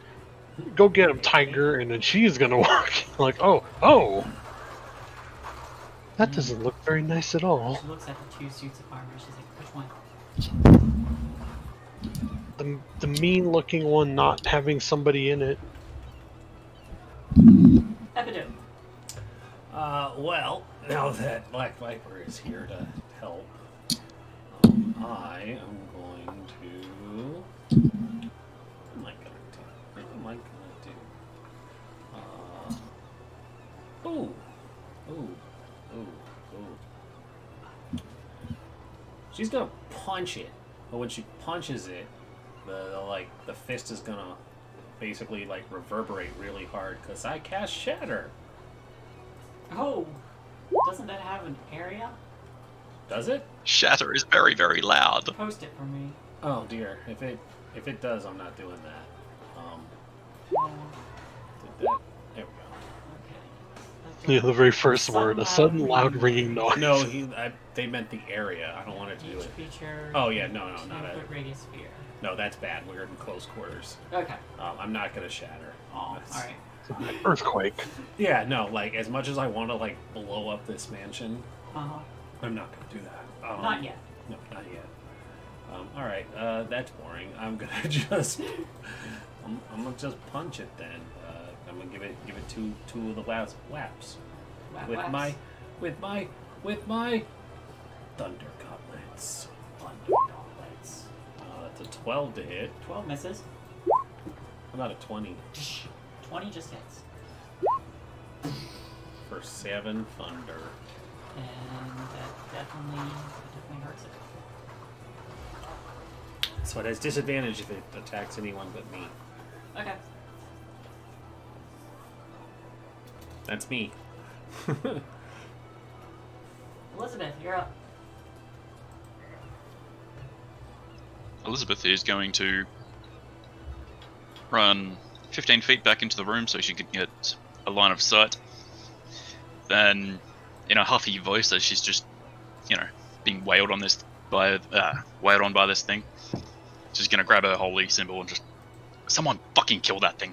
Go get him, Tiger, and then she's gonna walk. Like, oh! That doesn't look very nice at all. She looks at the two suits of armor. She's like, which one? The mean-looking one not having somebody in it. Epidemic. Well, now that Black Viper is here to help, I am going to... What am I gonna do? Ooh. She's gonna punch it, but when she punches it, the fist is gonna basically like reverberate really hard because I cast Shatter. Oh, doesn't that have an area? Does it? Shatter is very, very loud. Post it for me. Oh dear, if it does, I'm not doing that. Did that? There we go. Okay. Yeah, the very first Some word, a sudden loud ringing noise. No, they meant the area. I don't want it to do Each it. feature. Oh yeah, no, not 10-foot radius sphere. No, that's bad. We're in close quarters. Okay. I'm not gonna shatter. Oh, That's- alright. Earthquake. Yeah, no, like as much as I want to like blow up this mansion, Uh-huh. I'm not gonna do that. Not yet. No, not yet. All right, that's boring. I'm gonna just, I'm gonna just punch it then. I'm gonna give it two of the last whaps with my thunder gauntlets. Thunder gauntlets. That's a 12 to hit. 12 misses. How about a 20 20 just hits. for 7 thunder? And that definitely hurts it. So it has disadvantage if it attacks anyone but me. Okay. That's me. Elizabeth, you're up. Elizabeth is going to run 15 feet back into the room so she can get a line of sight. Then, in a huffy voice, as she's just, being wailed on by this thing, she's gonna grab her holy symbol and just, someone fucking kill that thing.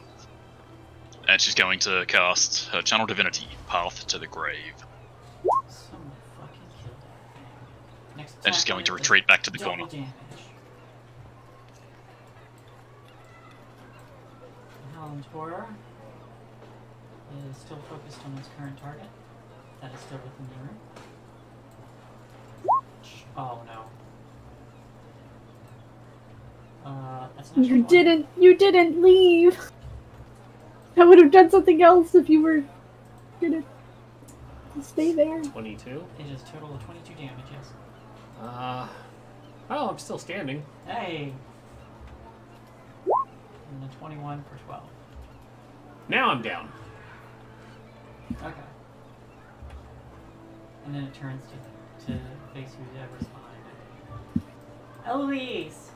And she's going to cast her Channel Divinity, Path to the Grave. Someone fucking killed that thing. Next And she's attack going to with retreat back to the double corner. damage. Howland's Horror is still focused on its current target. That is still within the room. Oh no. That's not You didn't leave. I would have done something else if you were gonna stay there. 22. It is a total of 22 damage, yes. Oh, I'm still standing. Hey! And a 21 for 12. Now I'm down. Okay. And then it turns to face whoever's behind it. Eloise!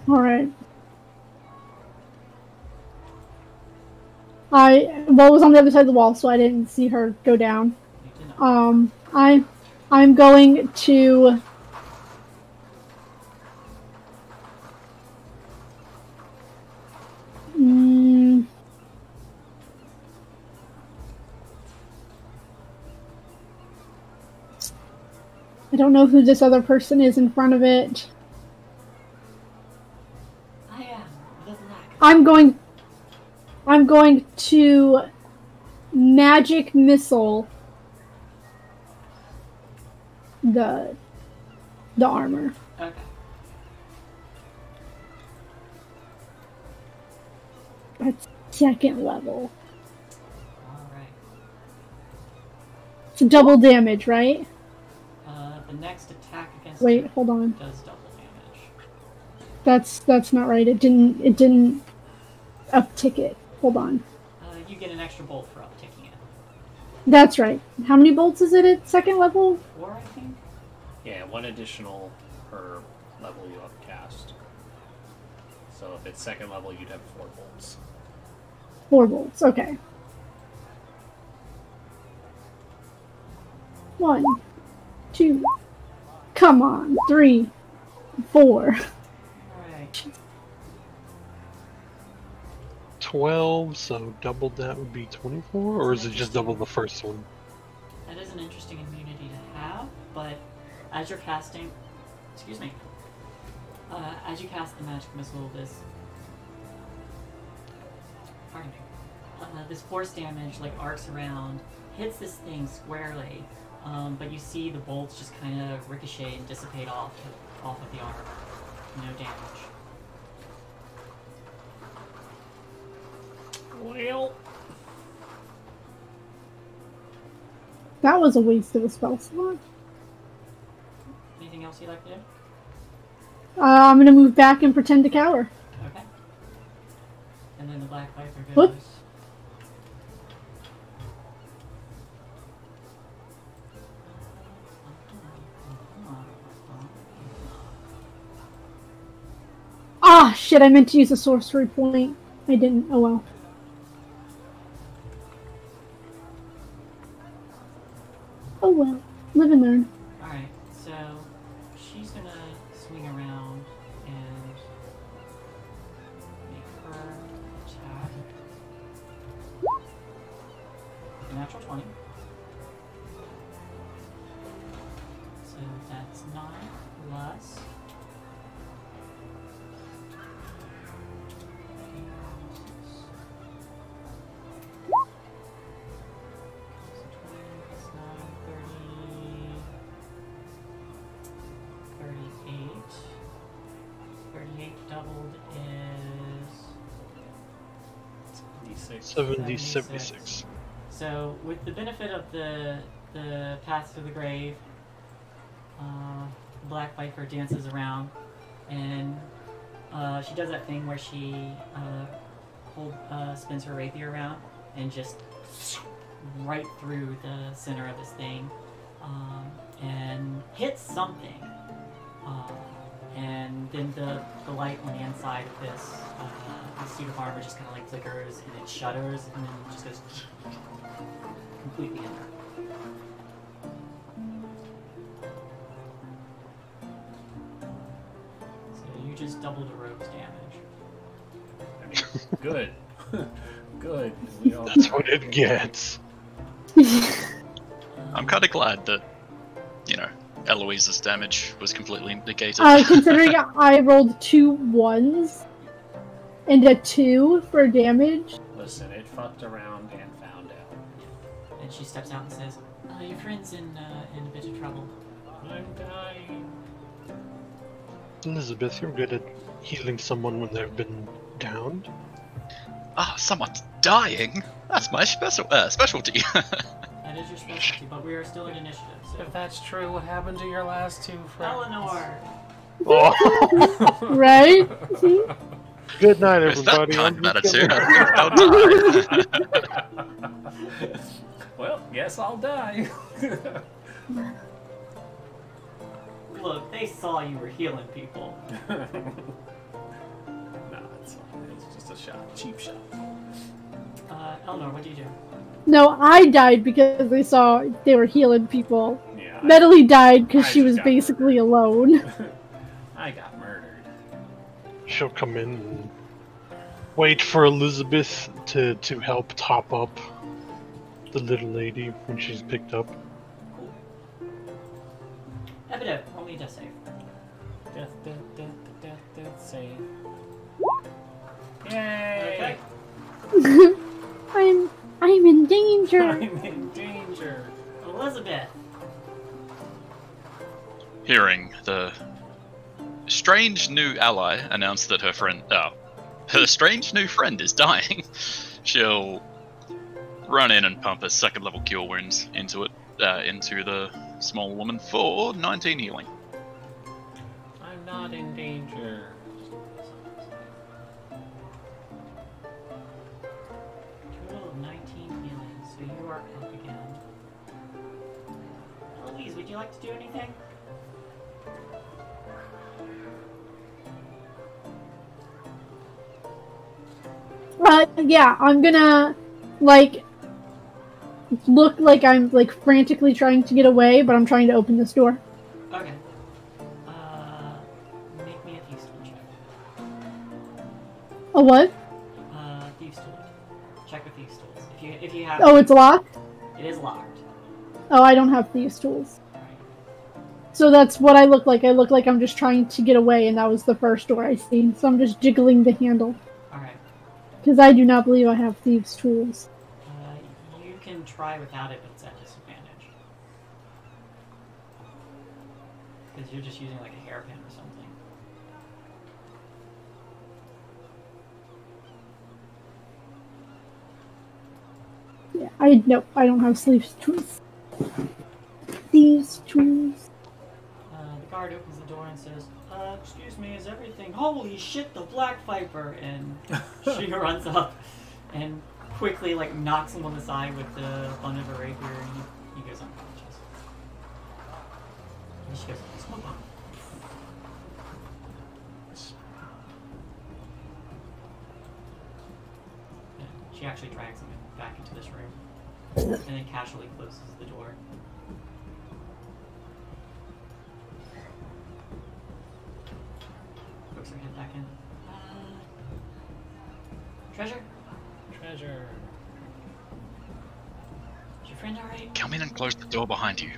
Alright. Well, it was on the other side of the wall, so I didn't see her go down. You did not. I'm going to... I don't know who this other person is in front of it. I am the black. I'm going to magic missile the armor. Okay. That's second level. Alright. It's double damage, right? The next attack against Wait, you hold on. does double damage. That's not right. It didn't uptick it. Hold on. You get an extra bolt for upticking it. That's right. How many bolts is it at second level? 4, I think? Yeah, 1 additional per level you upcast. So if it's second level, you'd have 4 bolts. 4 bolts. Okay. 1, 2. Come on. 3, 4. Alright. 12, so double that would be 24, or is it just double the first one? That is an interesting immunity to have, but as you're casting... Excuse me. As you cast the magic missile, pardon me. This force damage like arcs around, hits this thing squarely, but you see the bolts just kind of ricochet and dissipate off of the armor. No damage. Well, That was a waste of a spell slot. Anything else you'd like to do? I'm gonna move back and pretend to cower. Okay. And then the Black Viper goes. Whoop. Ah, shit, I meant to use a sorcery point. I didn't. Oh well. Oh well. Live and learn. Alright, so she's gonna swing around and make her attack. Natural 20. So that's 9 plus. So 20 plus 9, 38 doubled is 76. 76. So, with the benefit of the path to the grave, Black Viper dances around, and she does that thing where she spins her rapier around and just right through the center of this thing, and hits something. And then the light on the inside of this suit of armor just kind of like flickers and it shudders and then just goes completely under. So you just doubled the rogue's damage. I mean, good. Good. We don't... That's what it gets. I'm kind of glad that, you know, Eloise's damage was completely negated. Considering I rolled 2 1s and a 2 for damage. Listen, it fucked around and found out. And she steps out and says, your friend's in a bit of trouble. I'm dying. Elizabeth, you're good at healing someone when they've been downed. Ah, someone's dying? That's my specialty. That is your specialty, but we are still in initiative, so... If that's true, what happened to your last 2 friends? Eleanor! Oh, Right? good night, With that everybody. kind of I'm just attitude, gonna- I'll die. Well, guess I'll die. Look, they saw you were healing people. Nah, it's fine. It's just a shot. Cheap shot. Eleanor, what do you do? No, I died because they saw they were healing people. Yeah. Medley died because I she just was got basically alone. I got murdered. She'll come in and wait for Elizabeth to help top up the little lady when she's picked up. Abido, roll me a death save. Death save. Yay! Okay. I'm in danger. I'm in danger. Elizabeth. Hearing the strange new ally announce that her strange new friend is dying, she'll run in and pump a second level cure wounds into the small woman for 19 healing. I'm not in danger. Total of 19 healing, so you are up again. Eloise, would you like to do anything? Yeah, I'm gonna, like, look like I'm, like, frantically trying to get away, but I'm trying to open this door. Okay. Make me a thieves tool check. A what? Thieves tool. Check with thieves tools. If you have. Oh, it's locked? It is locked. Oh, I don't have thieves tools. Alright. So that's what I look like. I look like I'm just trying to get away, and that was the first door I seen. So I'm just jiggling the handle. Alright. Because I do not believe I have thieves tools. You can try without it, but it's at disadvantage. Because you're just using like a hairpin or something. Yeah, nope, I don't have thieves tools. Thieves tools. The guard opens the door and says, excuse me, is everything... Holy shit, the Black Viper! And she runs up and quickly, like, knocks him on the side with the butt of her rapier, and he goes unconscious. And she goes, smoke bomb. And she actually drags him back into this room, and then casually closes the door. Hooks her head back in. Treasure? Treasure. Is your friend alright? Come in and close the door behind you.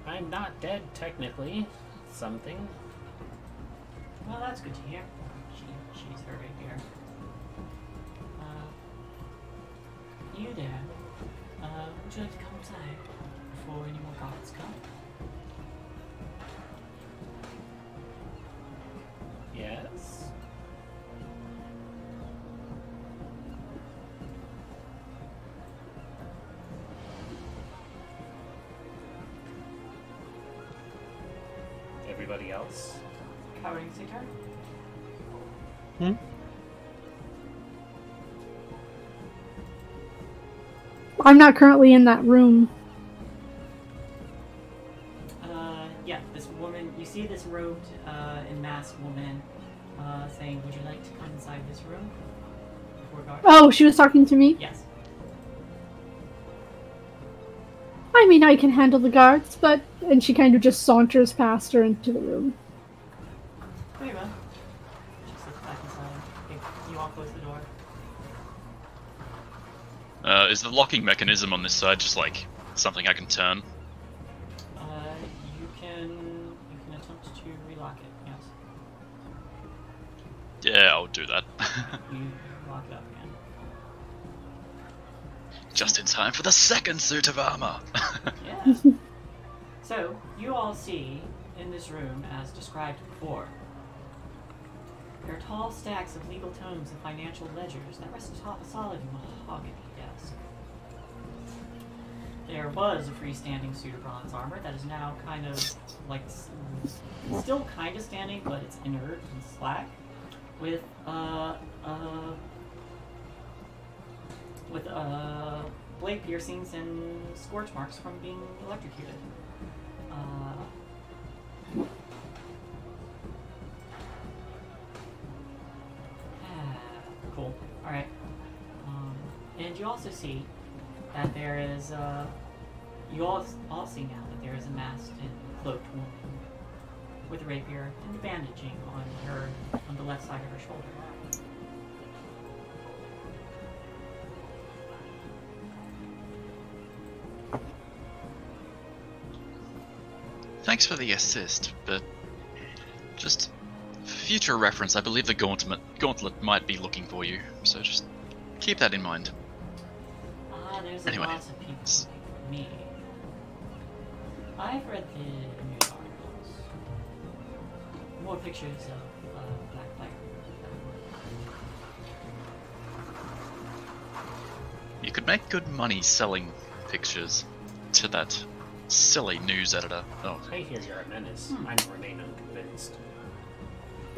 I'm not dead, technically. Something. Well, that's good to hear. She's her rapier. You there? Would you like to come inside before any more guards come? Yes. Everybody else? Howard, you take turn? I'm not currently in that room. Yeah, this woman, you see this robed and masked woman saying, would you like to come inside this room? Before guards? Oh, she was talking to me? Yes. I mean, I can handle the guards, but... And she kind of just saunters past her into the room. Very well. She sits back inside. You all close the door. Is the locking mechanism on this side just like something I can turn? You can attempt to relock it, yes. Yeah, I'll do that. You lock it up again. Just in time for the second suit of armor. Yeah. So, you all see in this room, as described before, there are tall stacks of legal tomes and financial ledgers that rest atop a solid mahogany desk. There was a freestanding suit of bronze armor that is now kind of like still kind of standing, but it's inert and slack, with blade piercings and scorch marks from being electrocuted. Cool. Alright. And you also see that there is, you all see now that there is a masked and cloaked woman with a rapier and bandaging on the left side of her shoulder. thanks for the assist, but just for future reference, I believe the gauntlet might be looking for you, so just keep that in mind. There's Anyway, lots of people like me. I've read the news articles. More pictures of Black Fire. You could make good money selling pictures to that silly news editor. Oh, I hear you're a menace. I remain unconvinced.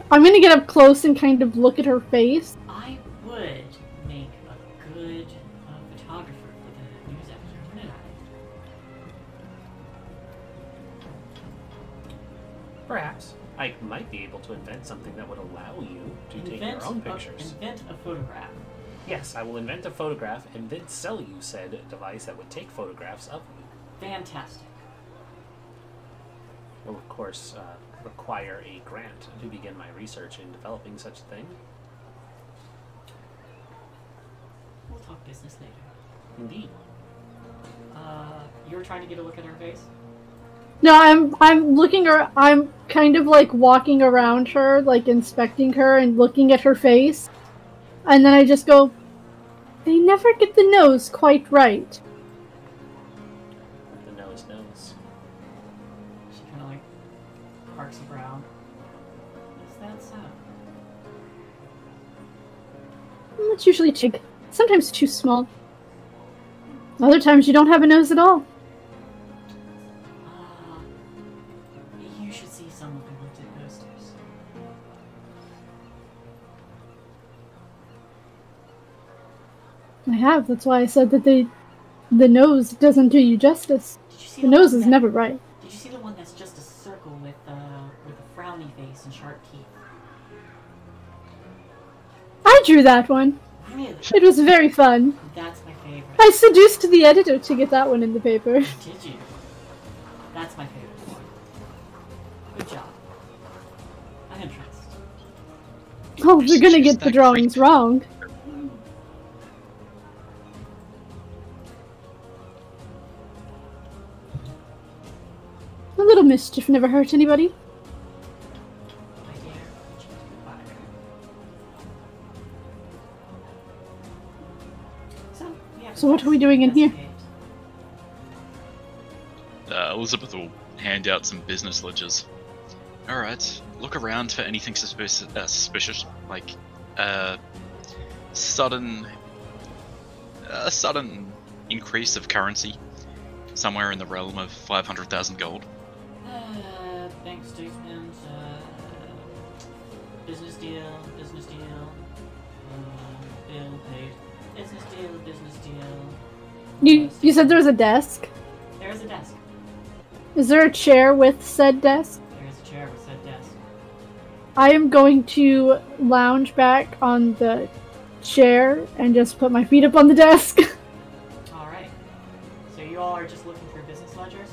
I'm gonna get up close and kind of look at her face. I would make a good photographer for the news editor, wouldn't I? Perhaps. I might be able to invent something that would allow you to take your own pictures. Invent a photograph. Yes, I will invent a photograph and then sell you said device that would take photographs of you. Fantastic. I will, of course, require a grant to begin my research in developing such a thing. We'll talk business later. Indeed. You were trying to get a look at her face? No, I'm looking her. I'm kind of like walking around her, like inspecting her and looking at her face, and then I just go, "They never get the nose quite right." The nose knows. She kind of like arcs a brow. Is that so? It's usually big, sometimes too small. Other times you don't have a nose at all. You should see some of the wanted posters. I have. That's why I said that the nose doesn't do you justice. Did you see The nose one is never right. Did you see the one that's just a circle with a frowny face and sharp teeth? I drew that one. Really? It was very fun. That's my favorite. I seduced the editor to get that one in the paper. Did you? That's my favorite one. Good job. I'm impressed. Oh, they're gonna get the drawings wrong. A little mischief never hurt anybody. My dear, So what are we doing in here? Elizabeth will hand out some business ledgers. Alright, look around for anything suspicious, like sudden increase of currency, somewhere in the realm of 500,000 gold. Bank statement, business deal, bill paid, business deal. You said there was a desk? There is a desk. Is there a chair with said desk? There is a chair with said desk. I am going to lounge back on the chair and just put my feet up on the desk. Alright. So you all are just looking for business ledgers?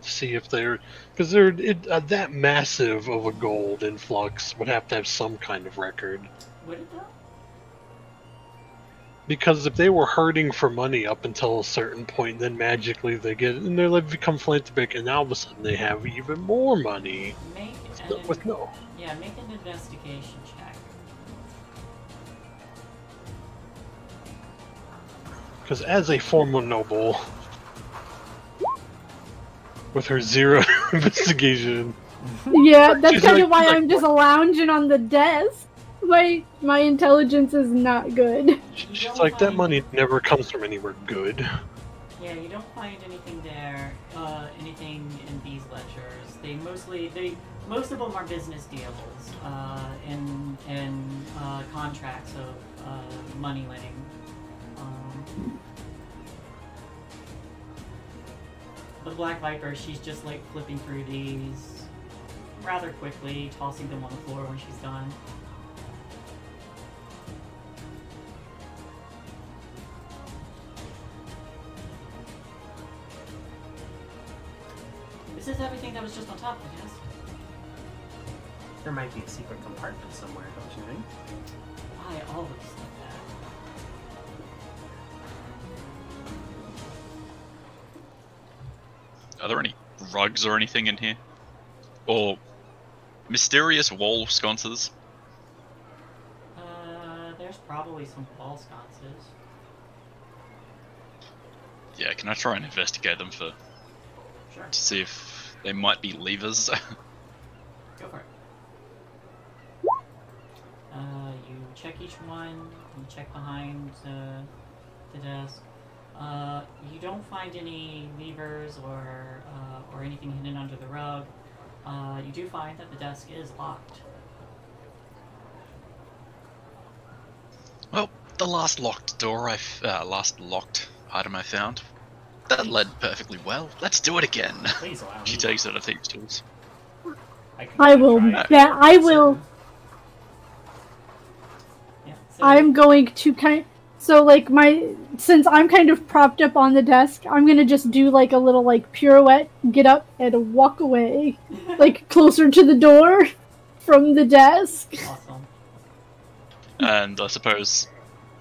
See if they're... Because they're that massive of a gold influx would have to have some kind of record. Would it though? Because if they were hurting for money up until a certain point, then magically they get and they become philanthropic, and now all of a sudden they have even more money. Make an investigation check. Because as a former noble, with her 0 investigation, Yeah, that's She's kind like- of why like, I'm just lounging on the desk. My intelligence is not good. she's like, that money never comes from anywhere good. Yeah, you don't find anything there, anything in these ledgers. Most of them are business deals, and contracts of money lending. The Black Viper, she's just like flipping through these rather quickly, tossing them on the floor when she's done. This is everything that was just on top of it, yes? There might be a secret compartment somewhere, don't you think? I always think that. Are there any rugs or anything in here? Or mysterious wall sconces? There's probably some wall sconces. Yeah, can I try and investigate them Sure. to see if they might be levers? Go for it. You check each one, you check behind the desk. You don't find any levers or anything hidden under the rug. You do find that the desk is locked. Well, the last locked item I found, that led perfectly well. Let's do it again. Please allow me. She takes out a thieves' tools. I will. Yeah, I will. Yeah, so I'm going to so like since I'm kind of propped up on the desk, I'm gonna just do like a little like pirouette, get up and walk away, like closer to the door from the desk. awesome. And I suppose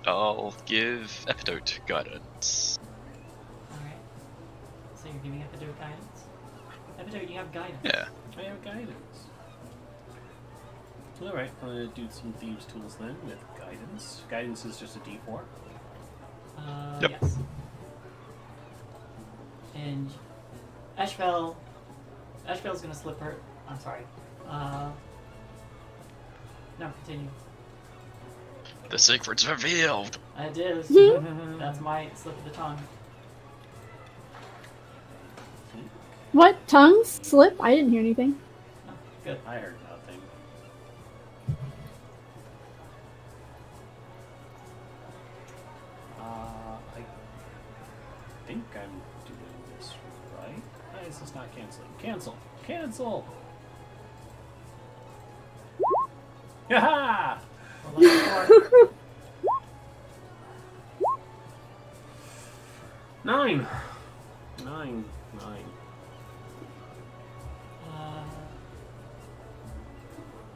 I'll give Epidote guidance. Alright. So you're giving Epidote guidance? Epidote, you have guidance. Yeah. I have guidance. Alright, I'm gonna do some thieves' tools then with guidance. Guidance is just a d4. Yep. Yes. And Ashbel's gonna slip her. I'm sorry. No, continue. The secret's revealed. It is. That's my slip of the tongue. What? Tongues slip? I didn't hear anything. Oh, good. I heard nothing. I think I'm doing this right. Why is this not canceling? Cancel! Cancel! Yaha! Well, 9!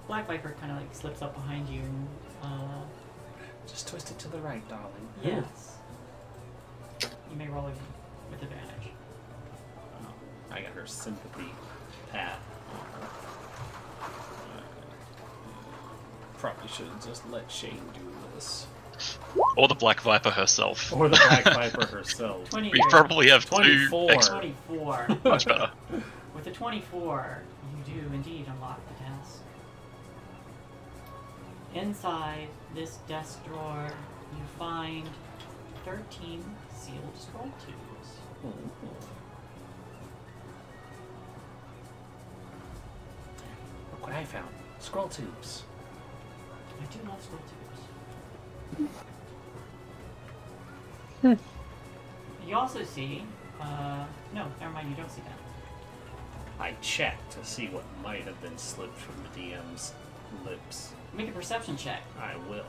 Black Viper kind of like slips up behind you. Just twist it to the right, darling. Yes. You may roll with advantage. I got her sympathy pat. Probably should have just let Shane do this. Or the Black Viper herself. Or the Black Viper herself. 20. We probably have 24. two extra. 24. Much better. With a 24, you do indeed unlock the desk. Inside this desk drawer, you find 13 sealed scroll tubes. Look what I found. Scroll tubes. I do love scroll tubes. You also see, no, never mind, you don't see that. I checked to see what might have been slipped from the DM's lips. Make a perception check. I will.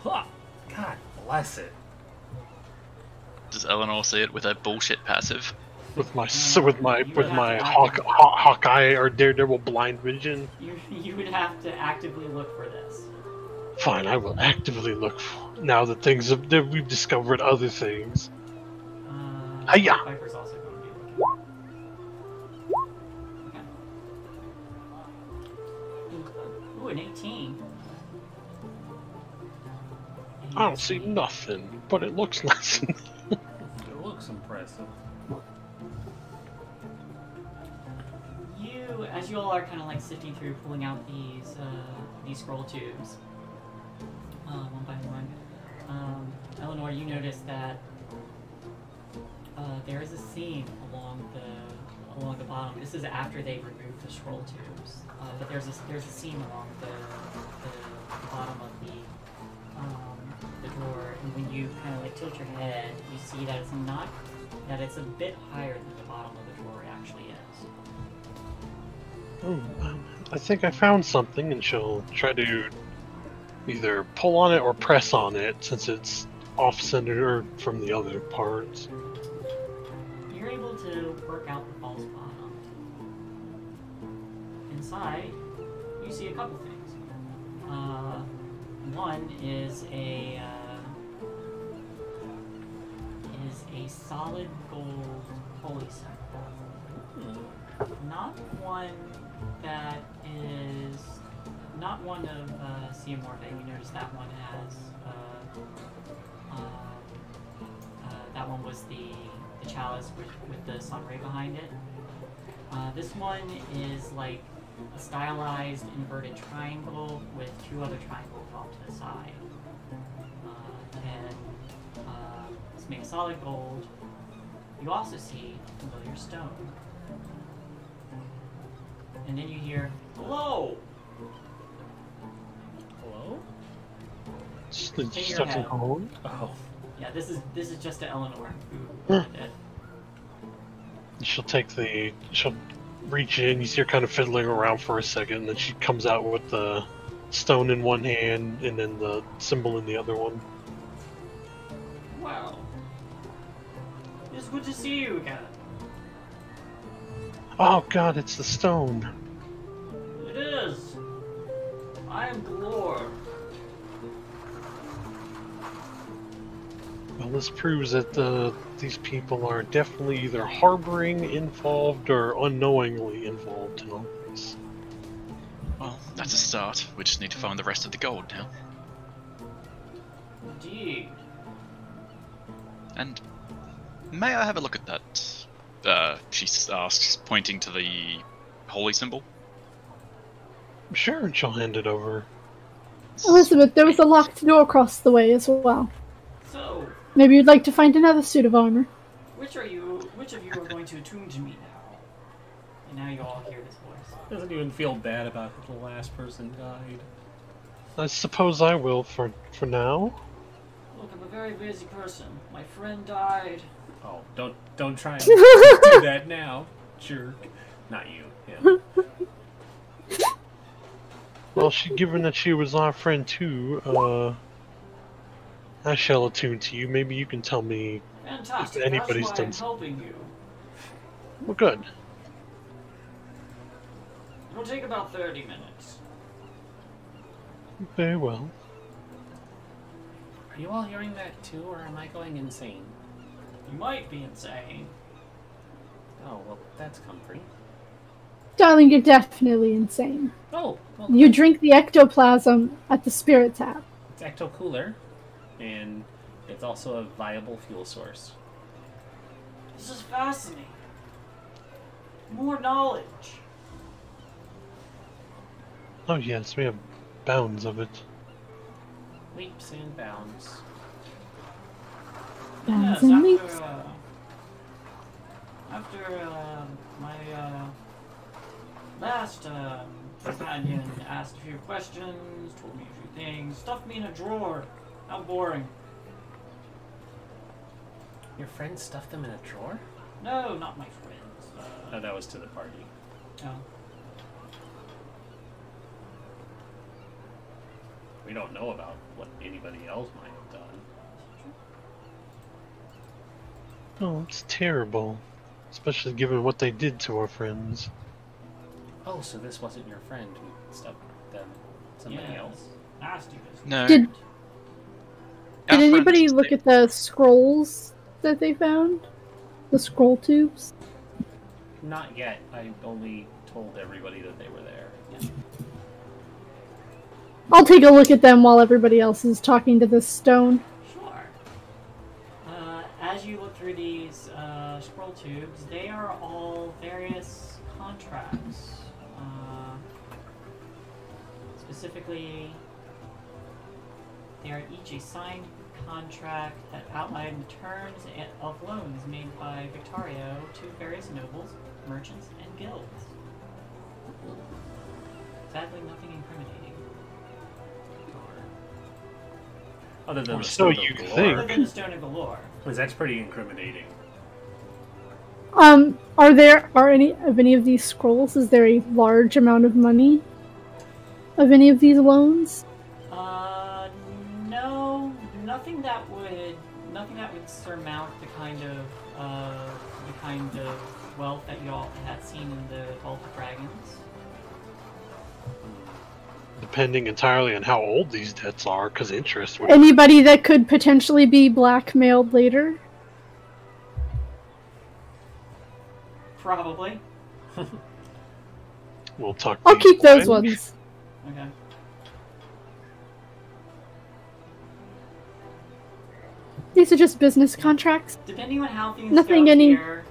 Ha! God bless it. Does Eleanor see it with her bullshit passive? With my You would my have to Hawkeye or Daredevil blind vision. You would have to actively look for this. Fine, I will actively look for now that that we've discovered other things. Hiya! Viper's also going to be looking. Okay. Ooh, an 18. I don't see nothing, but it looks nice. It looks impressive. As you all are kind of like sifting through, pulling out these scroll tubes, one by one, Eleanor, you notice that there is a seam along the bottom. This is after they removed the scroll tubes, but there's a seam along the bottom of the drawer, and when you kind of like tilt your head, you see that it's a bit higher than the bottom of the drawer actually is. I think I found something, and she'll try to either pull on it or press on it since it's off-center from the other parts. You're able to work out the false bottom. Inside, you see a couple things. One is a solid gold holy symbol. Not one that is not one of Seamorphic. You notice that one has that one was the chalice with the sun ray behind it. This one is like a stylized inverted triangle with two other triangles off to the side. It's made of solid gold. You also see familiar stone. And then you hear, "Hello!" Hello? Take your Stuff in head. gold. Oh. Yeah, this is just to Eleanor who did it. She'll reach in, you see her kind of fiddling around for a second, and then she comes out with the stone in one hand and then the symbol in the other one. Wow. It's good to see you again. Oh god, it's the stone. It is. I am Glor. Well, this proves that these people are definitely either harboring involved or unknowingly involved in all this. Well, that's a start. We just need to find the rest of the gold now. Indeed. And may I have a look at that? She asks, pointing to the holy symbol. Sure, and she'll hand it over. Elizabeth, there was a locked door across the way as well. So, Maybe you'd like to find another suit of armor. which of you are going to attune to me now? And now you all hear this voice. Doesn't even feel bad about it. The last person died. I suppose I will for now. Look, I'm a very busy person. My friend died. Oh, don't try and do that now, jerk. Not you. Him. Well, given that she was our friend too, I shall attune to you. Maybe you can tell me. Fantastic. If anybody's That's why I'm done helping you. Well, good. It'll take about 30 minutes. Very well. Are you all hearing that too, or am I going insane? You might be insane. Oh, well, that's comforting. Darling, you're definitely insane. Oh, well, You drink the ectoplasm at the spirit tap. it's ecto cooler, and it's also a viable fuel source. This is fascinating. More knowledge. Oh yes, we have bounds of it. Leaps and bounds. Bounds Yes, and leaps. after my last companion asked a few questions, told me a few things, stuffed me in a drawer. How boring. Your friend stuffed them in a drawer? No, not my friends. Oh, that was to the party. Oh. We don't know about what anybody else might have done. Oh, it's terrible. Especially given what they did to our friends. Oh, so this wasn't your friend who stuffed them. Somebody Yes. else. Nasty business. No. Did Our anybody friends- look at the scrolls that they found? The scroll tubes? Not yet. I only told everybody that they were there. Yeah. I'll take a look at them while everybody else is talking to this stone. Sure. As you look through these scroll tubes, they are all various contracts. Specifically, they are each a signed contract that outline the terms of loans made by Victorio to various nobles, merchants, and guilds. Sadly, nothing incriminating. Other than Or the so Stone of you Galore, think. Other than the Stone of Galore. because that's pretty incriminating. Are any of these scrolls? Is there a large amount of money of any of these loans? No, nothing that would surmount the kind of wealth that y'all had seen in the Vault of Dragons. Depending entirely on how old these debts are, because interest would. Anybody that could potentially be blackmailed later? Probably. We'll talk. I'll keep those quick. ones. Okay. These are just business contracts. Depending on how things Nothing go any- here,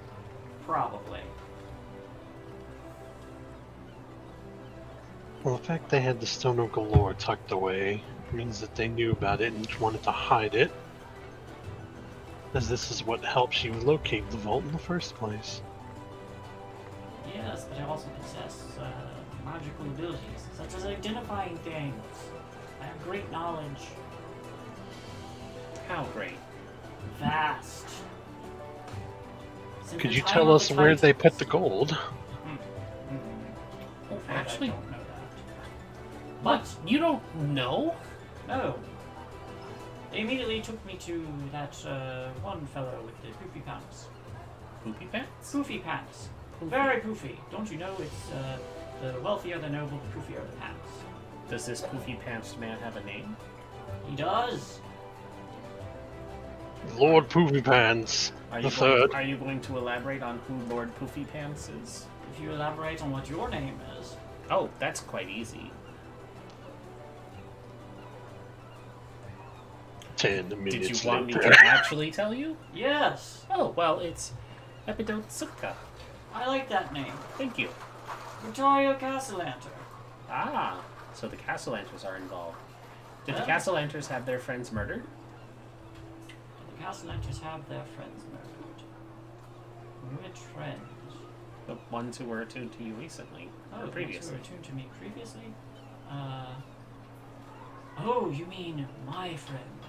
probably. Well, the fact they had the Stone of Galore tucked away means that they knew about it and wanted to hide it, as this is what helps you locate the vault in the first place. Yes, but I also possess magical abilities, such as identifying things. I have great knowledge. How great. Vast. Since Could the you time tell of us the where they Titans- put the gold? Actually, I don't know that. what? You don't know? No. They immediately took me to that one fellow with the poofy pants. Poopy pants? Poofy pants. Very poofy. Don't you know it's the wealthier the noble, the poofier the pants. Does this poofy pants man have a name? He does. Lord Poofy Pants, the third. Are you going to elaborate on who Lord Poofy Pants is? If you elaborate on what your name is. Oh, that's quite easy. 10 Did minutes you want me later. to actually tell you? Yes. Oh, well, it's Epidotsuka. I like that name. Thank you. Victoria Castellanter. Ah, so the Castellanters are involved. Did the Yeah. Castellanters have their friends murdered? The Castellanters have their friends murdered. Which friends? The ones who were attuned to you recently, Oh, or the ones previously. who were attuned to me previously? Oh, you mean my friends?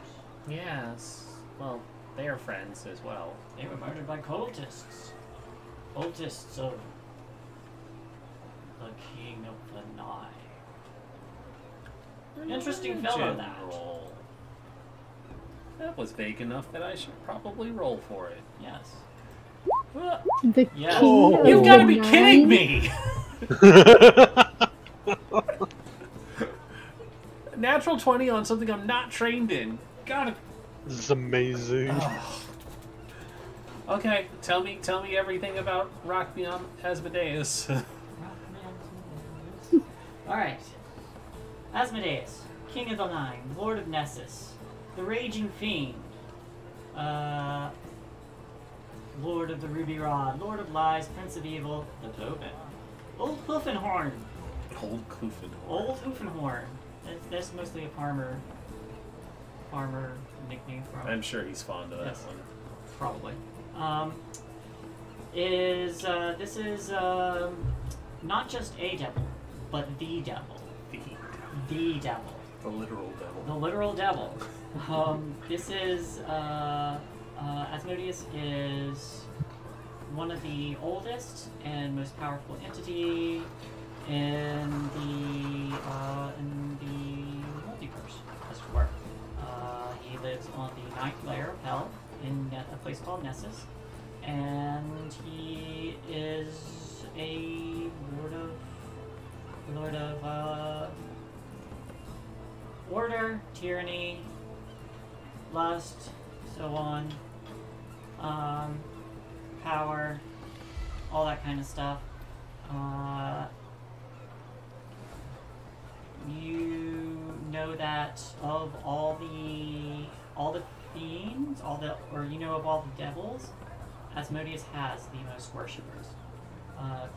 Yes. Well, they are friends as well. They were murdered by cultists. Cultists of the King of the Nine. Interesting fellow, that. General. That was vague enough that I should probably roll for it. Yes. The Yes. king of You've got to the be kidding nine. me! Natural 20 on something I'm not trained in. Gotta. This is amazing. Okay, tell me everything about Rock Beyond Asmodeus. Alright. Asmodeus, King of the Nine, Lord of Nessus, the Raging Fiend, Lord of the Ruby Rod, Lord of Lies, Prince of Evil, the Tobin, Old Hoofenhorn. Old Kufen. Old Hoofenhorn. That's mostly a farmer nickname from. I'm sure he's fond of that Yes. one. Probably. This is not just a devil, but the devil. The devil. The literal devil. The literal devil. This is Asmodeus is one of the oldest and most powerful entity in the multiverse, as it were. He lives on the ninth layer of hell in a place called Nessus, and he is a lord of order, tyranny, lust, so on, power, all that kind of stuff. You know that of all the fiends, of all the devils, Asmodeus has the most worshippers,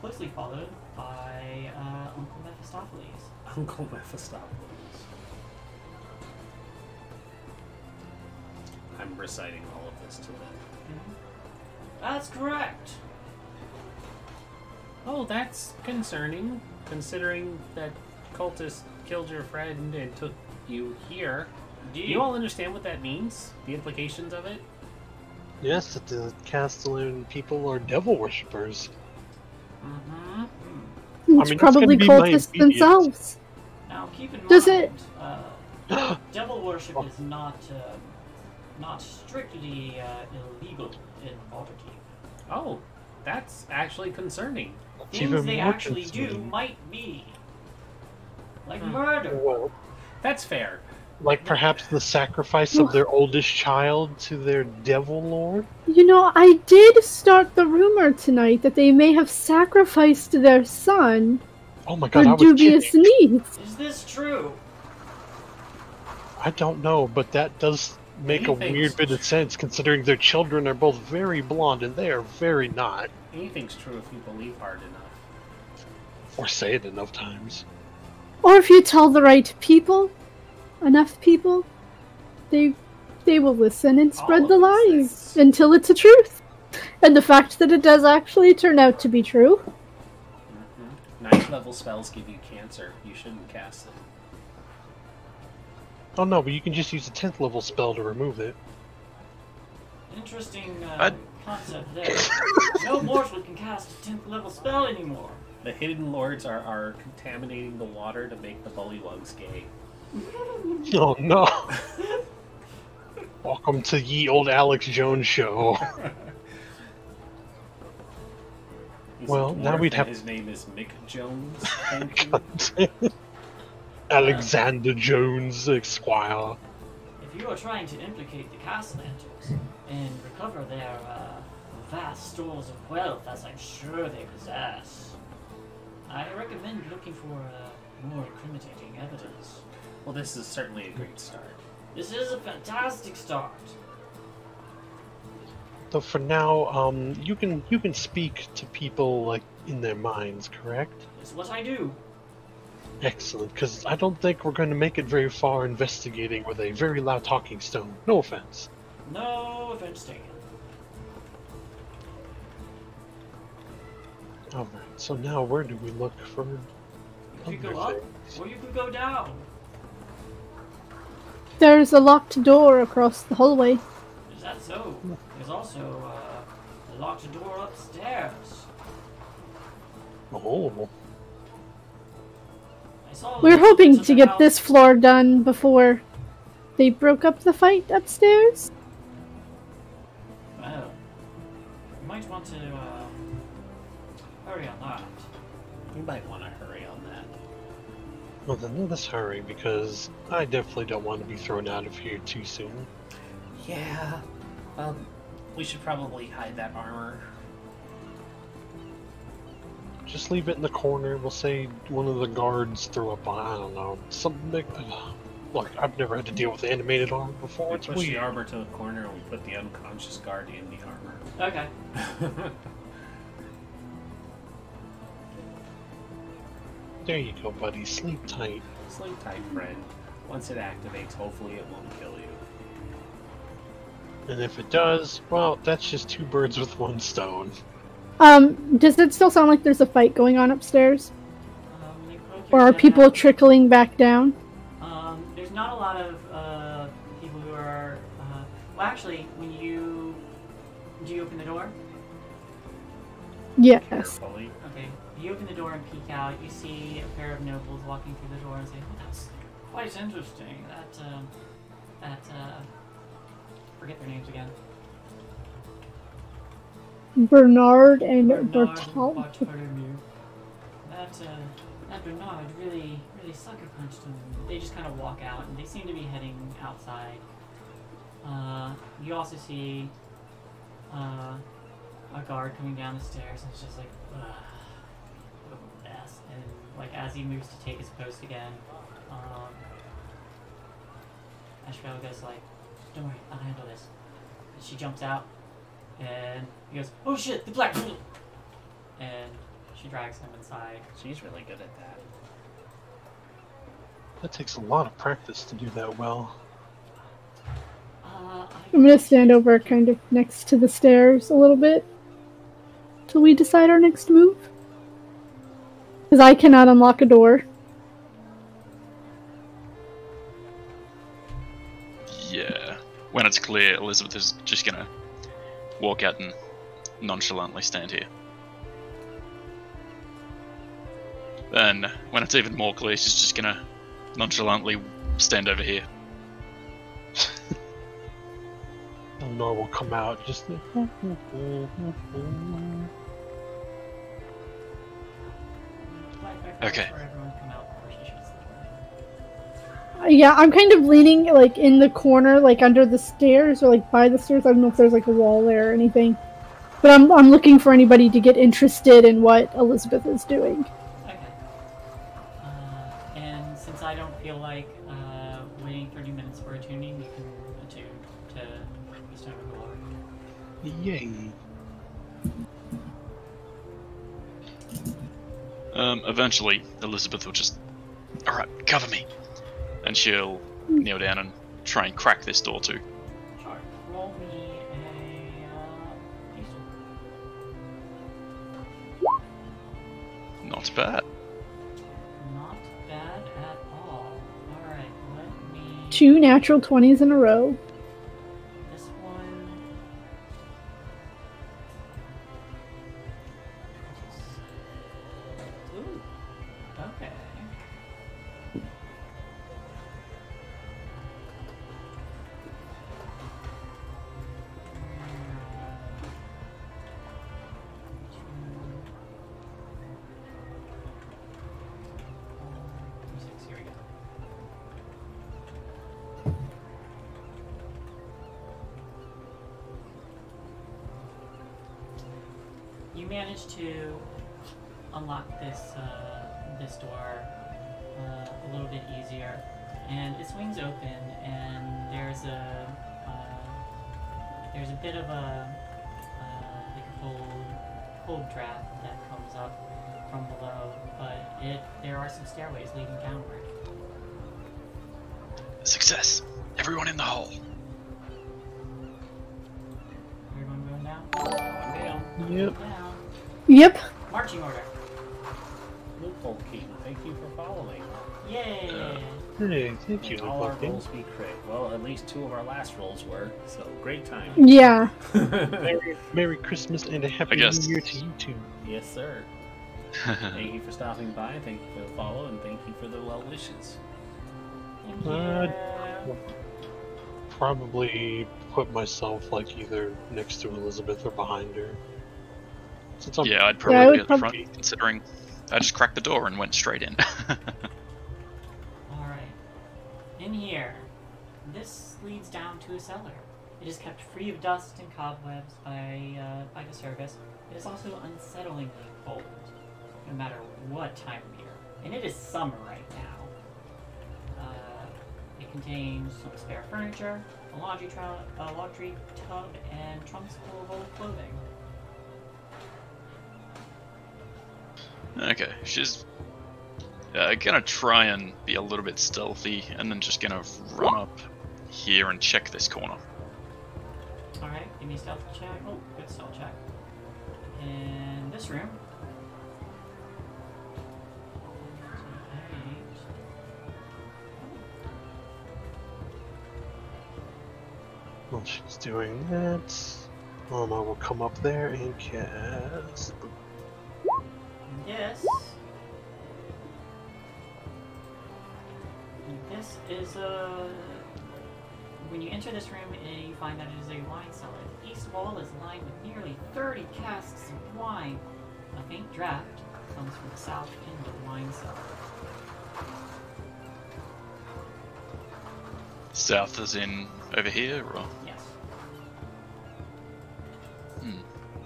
closely followed by Uncle Mephistopheles. Uncle Mephistopheles. I'm reciting all of this to them. That's correct. Oh, that's concerning, considering that cultists killed your friend and took you here. Do you all understand what that means? The implications of it? Yes, that the Castellan people are devil worshippers. Mm-hmm. It's I mean, that's probably gonna be my cultists immediate- themselves. Now, keep in Does mind, devil worship is not strictly illegal in Waterdeep. Oh, that's actually concerning. It's Things even they more actually do concerning. might be, like Hmm. murder. Well, That's fair. Like perhaps the sacrifice of their oldest child to their devil lord? You know, I did start the rumor tonight that they may have sacrificed their son Oh my for god, I was dubious kidding. needs. Is this true? I don't know, but that does make a Anything's weird bit of sense considering their children are both very blonde and they are very not. Anything's true if you believe hard enough. Or say it enough times. Or if you tell the right people, enough people, they will listen and spread All the of these lies things. until it's a truth. And the fact that it does actually turn out to be true. Mm-hmm. 9th level spells give you cancer. You shouldn't cast them. Oh no, but you can just use a 10th level spell to remove it. Interesting I- concept there. No mortal can cast a 10th level spell anymore. The hidden lords are contaminating the water to make the bullywugs gay. Oh no! Welcome to ye old Alex Jones show. He's Well, a now dwarf we'd and have- His name is Mick Jones. Thank you. Alexander Jones, Esquire. If you are trying to implicate the Castellanters and recover their vast stores of wealth, as I'm sure they possess, I recommend looking for more incriminating evidence. Well, this is certainly a great start. This is a fantastic start. So for now, you can speak to people like in their minds, correct? It's what I do. Excellent, because I don't think we're going to make it very far investigating with a very loud talking stone. No offense. No offense taken. Alright, so now where do we look for You could other go up, things? or you could go down. There's a locked door across the hallway. Is that so? There's also a locked door upstairs. Oh, I saw We're the hoping entrance to of the get this house. floor done before they broke up the fight upstairs. Well, you might want to hurry on that. You might want to hurry on that. well then let us hurry, because I definitely don't want to be thrown out of here too soon. Yeah. We should probably hide that armor. Just leave it in the corner. We'll say one of the guards threw up on, I don't know, something big. Look, I've never had to deal with animated armor before. We It's push the weird. armor to the corner and we put the unconscious guard in the armor. Okay. There you go, buddy. Sleep tight. Sleep tight, friend. Once it activates, hopefully it won't kill you. And if it does, well, that's just two birds with one stone. Does it still sound like there's a fight going on upstairs? You put Or your are head people out. trickling back down? There's not a lot of people who are. Well, actually, when you do you open the door? Yes. Carefully. Okay. You open the door and peek out. You see a pair of nobles walking through the door and say, "Oh, that's quite interesting. That forget their names again. Bernard and Bernard Bertal. Bartholomew. That Bernard really sucker punched him. They just kind of walk out, and they seem to be heading outside. You also see a guard coming down the stairs, and it's just like, ugh, what a mess. And like as he moves to take his post again, Ashbel goes like, "Don't worry, I'll handle this." And she jumps out, and he goes, "Oh shit, the black!" And she drags him inside. She's really good at that. That takes a lot of practice to do that well. I'm gonna stand over kind of next to the stairs a little bit till we decide our next move. Because I cannot unlock a door. Yeah. When it's clear, Elizabeth is just gonna walk out and nonchalantly stand here. And when it's even more clear, she's just gonna nonchalantly stand over here. Eleanor will come out just. Okay. For everyone to come out before she shuts the door. Yeah, I'm kind of leaning like in the corner, like under the stairs or like by the stairs. I don't know if there's like a wall there or anything. But I'm looking for anybody to get interested in what Elizabeth is doing. Okay. And since I don't feel like waiting 30 minutes for attuning, you can attune to the Stone of Glory. Yay. Eventually, Elizabeth will just, alright, cover me. And she'll kneel down and try and crack this door too. Sure. Roll me a diesel. Not bad. Not bad at all. Alright, let me... 2 natural 20s in a row. This one... Ooh. Okay. Here we go. You managed to unlock this this door a little bit easier, and it swings open, and there's a bit of a like a cold draft that comes up from below, but there are some stairways leading downward. Success! Everyone in the hole. Everyone going down? Down. Yep. Down. Yep. Marching order. Loophole key. Thank you for following. Yay! Hey, thank you, All our Loophole rolls be crit. Well, at least 2 of our last rolls were, so great time. Yeah. Merry Christmas and a Happy I guess. New Year to you too. Yes, sir. Thank you for stopping by, thank you for the follow, and thank you for the well wishes. Thank you. Probably put myself like either next to Elizabeth or behind her. Since I'm Yeah, I'd I probably would be at the prob- front, considering I just cracked the door and went straight in. Alright. In here, this leads down to a cellar. It is kept free of dust and cobwebs by the service. It is also unsettlingly cold, no matter what time of year. And it is summer right now. It contains some spare furniture, a laundry tub, and trunks full of old clothing. Okay, she's gonna try and be a little bit stealthy, and then just gonna run up here and check this corner. Alright, give me a stealth check. Oh, good stealth check. In this room. While she's doing that, I will come up there and cast. This is a... When you enter this room, you find that it is a wine cellar. The east wall is lined with nearly 30 casks of wine. A faint draft comes from the south end of the wine cellar. South is in over here, or? Yes.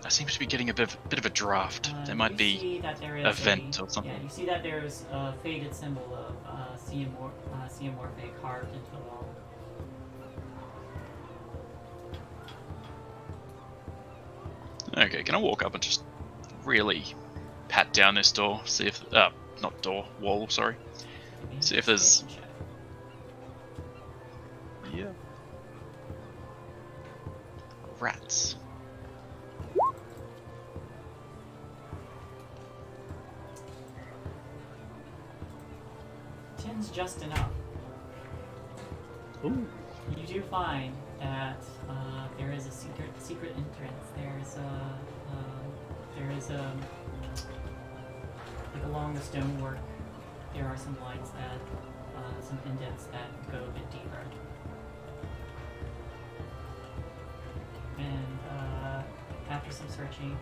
I seem to be getting a bit of a draft. There might You be see that there is a vent or something. Yeah, you see that there's a faded symbol of Ciamorphe carved into the wall. Okay, can I walk up and just really pat down this door, see if not door, wall, sorry. See if there's rats. Tin's just enough. Ooh. You do find that there is a secret entrance. Like along the stonework, there are some lights that, some indents that go a bit deeper. And after some searching,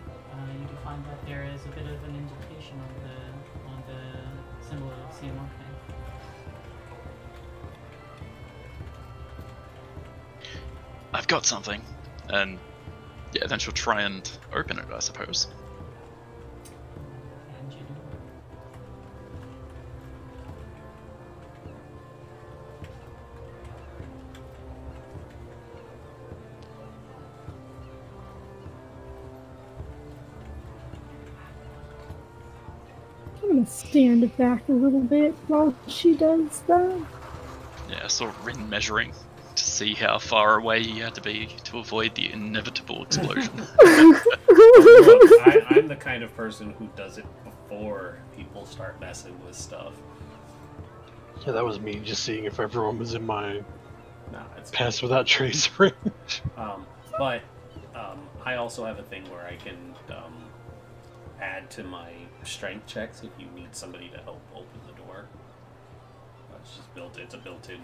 you do find that there is a bit of an indentation on the symbol of Ciamorphe. I've got something, and yeah, then she'll try and open it, I suppose. And you do. I'm gonna stand back a little bit while she does that. Yeah, sort of rin measuring to see how far away you had to be to avoid the inevitable explosion. Look, I'm the kind of person who does it before people start messing with stuff. Yeah, that was me just seeing if everyone was in my Nah, it's pass without trace range. But I also have a thing where I can add to my strength checks if you need somebody to help open the door. It's just it's a built-in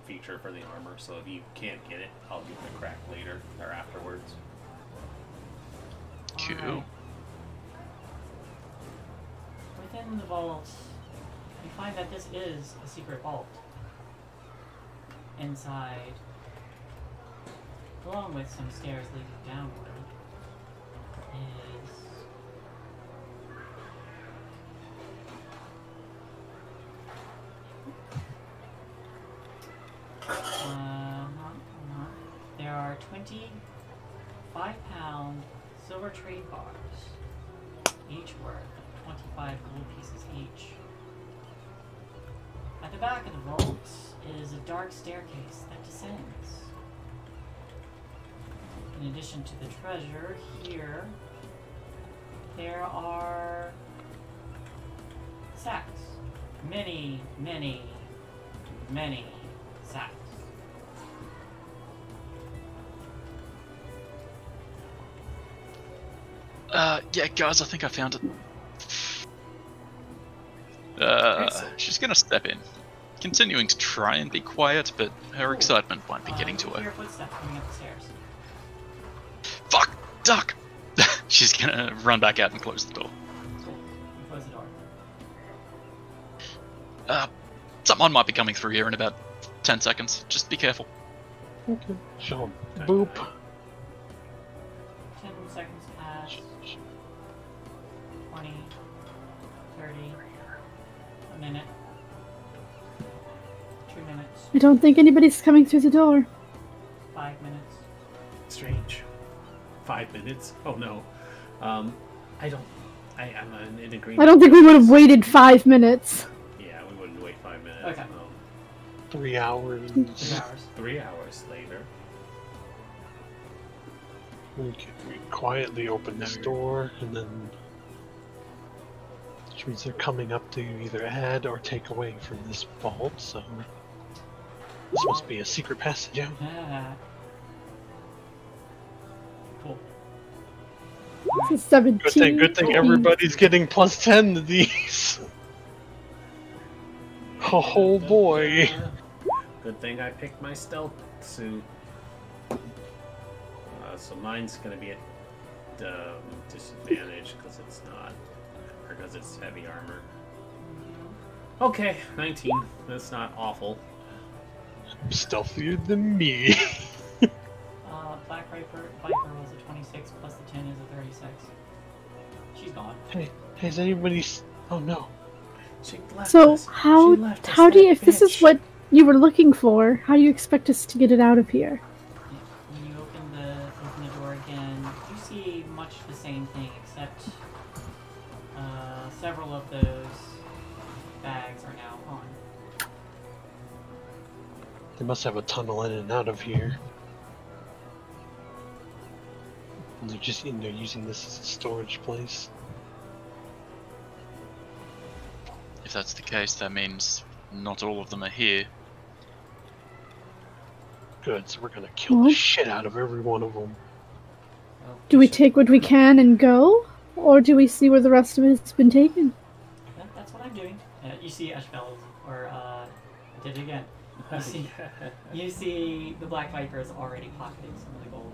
feature for the armor, so if you can't get it, I'll give it a crack later or afterwards. Cool. Alright. Within the vault, you find that this is a secret vault. Inside, along with some stairs leading downward, is there are 25-pound silver trade bars, each worth 25 gold pieces each. At the back of the vault is a dark staircase that descends. In addition to the treasure, here there are sacks. Many, many, many sacks. Yeah, guys, I think I found it. She's gonna step in, continuing to try and be quiet, but her excitement might be getting to Hear her. footsteps coming up the stairs. Fuck! Duck! She's gonna run back out and close the door. Cool. You close the door. Someone might be coming through here in about 10 seconds. Just be careful. Okay. Show 'em. Boop. 10 seconds pass. 20, 30, a minute, 2 minutes, I don't think anybody's coming through the door. 5 minutes. Strange. 5 minutes? Oh no. I'm in agreement. I don't think we would have waited 5 minutes. Yeah, we wouldn't wait 5 minutes. Okay. 3 hours. 3 hours. 3 hours later. Okay, we quietly open this door, and then... Which means they're coming up to either add or take away from this vault, so... This must be a secret passage out. Ah. Cool. It's 17. Good thing everybody's getting plus 10 to these. Oh boy. Good thing I picked my stealth suit. So mine's gonna be at disadvantage because it's not, or because it's heavy armor. Okay, 19. That's not awful. Stealthier than me. Black Viper rolls a 26 plus the 10 is a 36. She's gone. Hey, has anybody... Oh no. She left So us. how She left us, do you, that if this is bitch. what you were looking for, how do you expect us to get it out of here? When you open the door again, you see much the same thing, except several of those bags are now on. They must have a tunnel in and out of here. And they're just they're using this as a storage place. If that's the case, that means not all of them are here. Good, so we're gonna kill the shit out of every one of them. Do we take what we can and go? Or do we see where the rest of it has been taken? That's what I'm doing. You see Ashbel, or I did it again. You see the Black Viper is already pocketing some of the gold.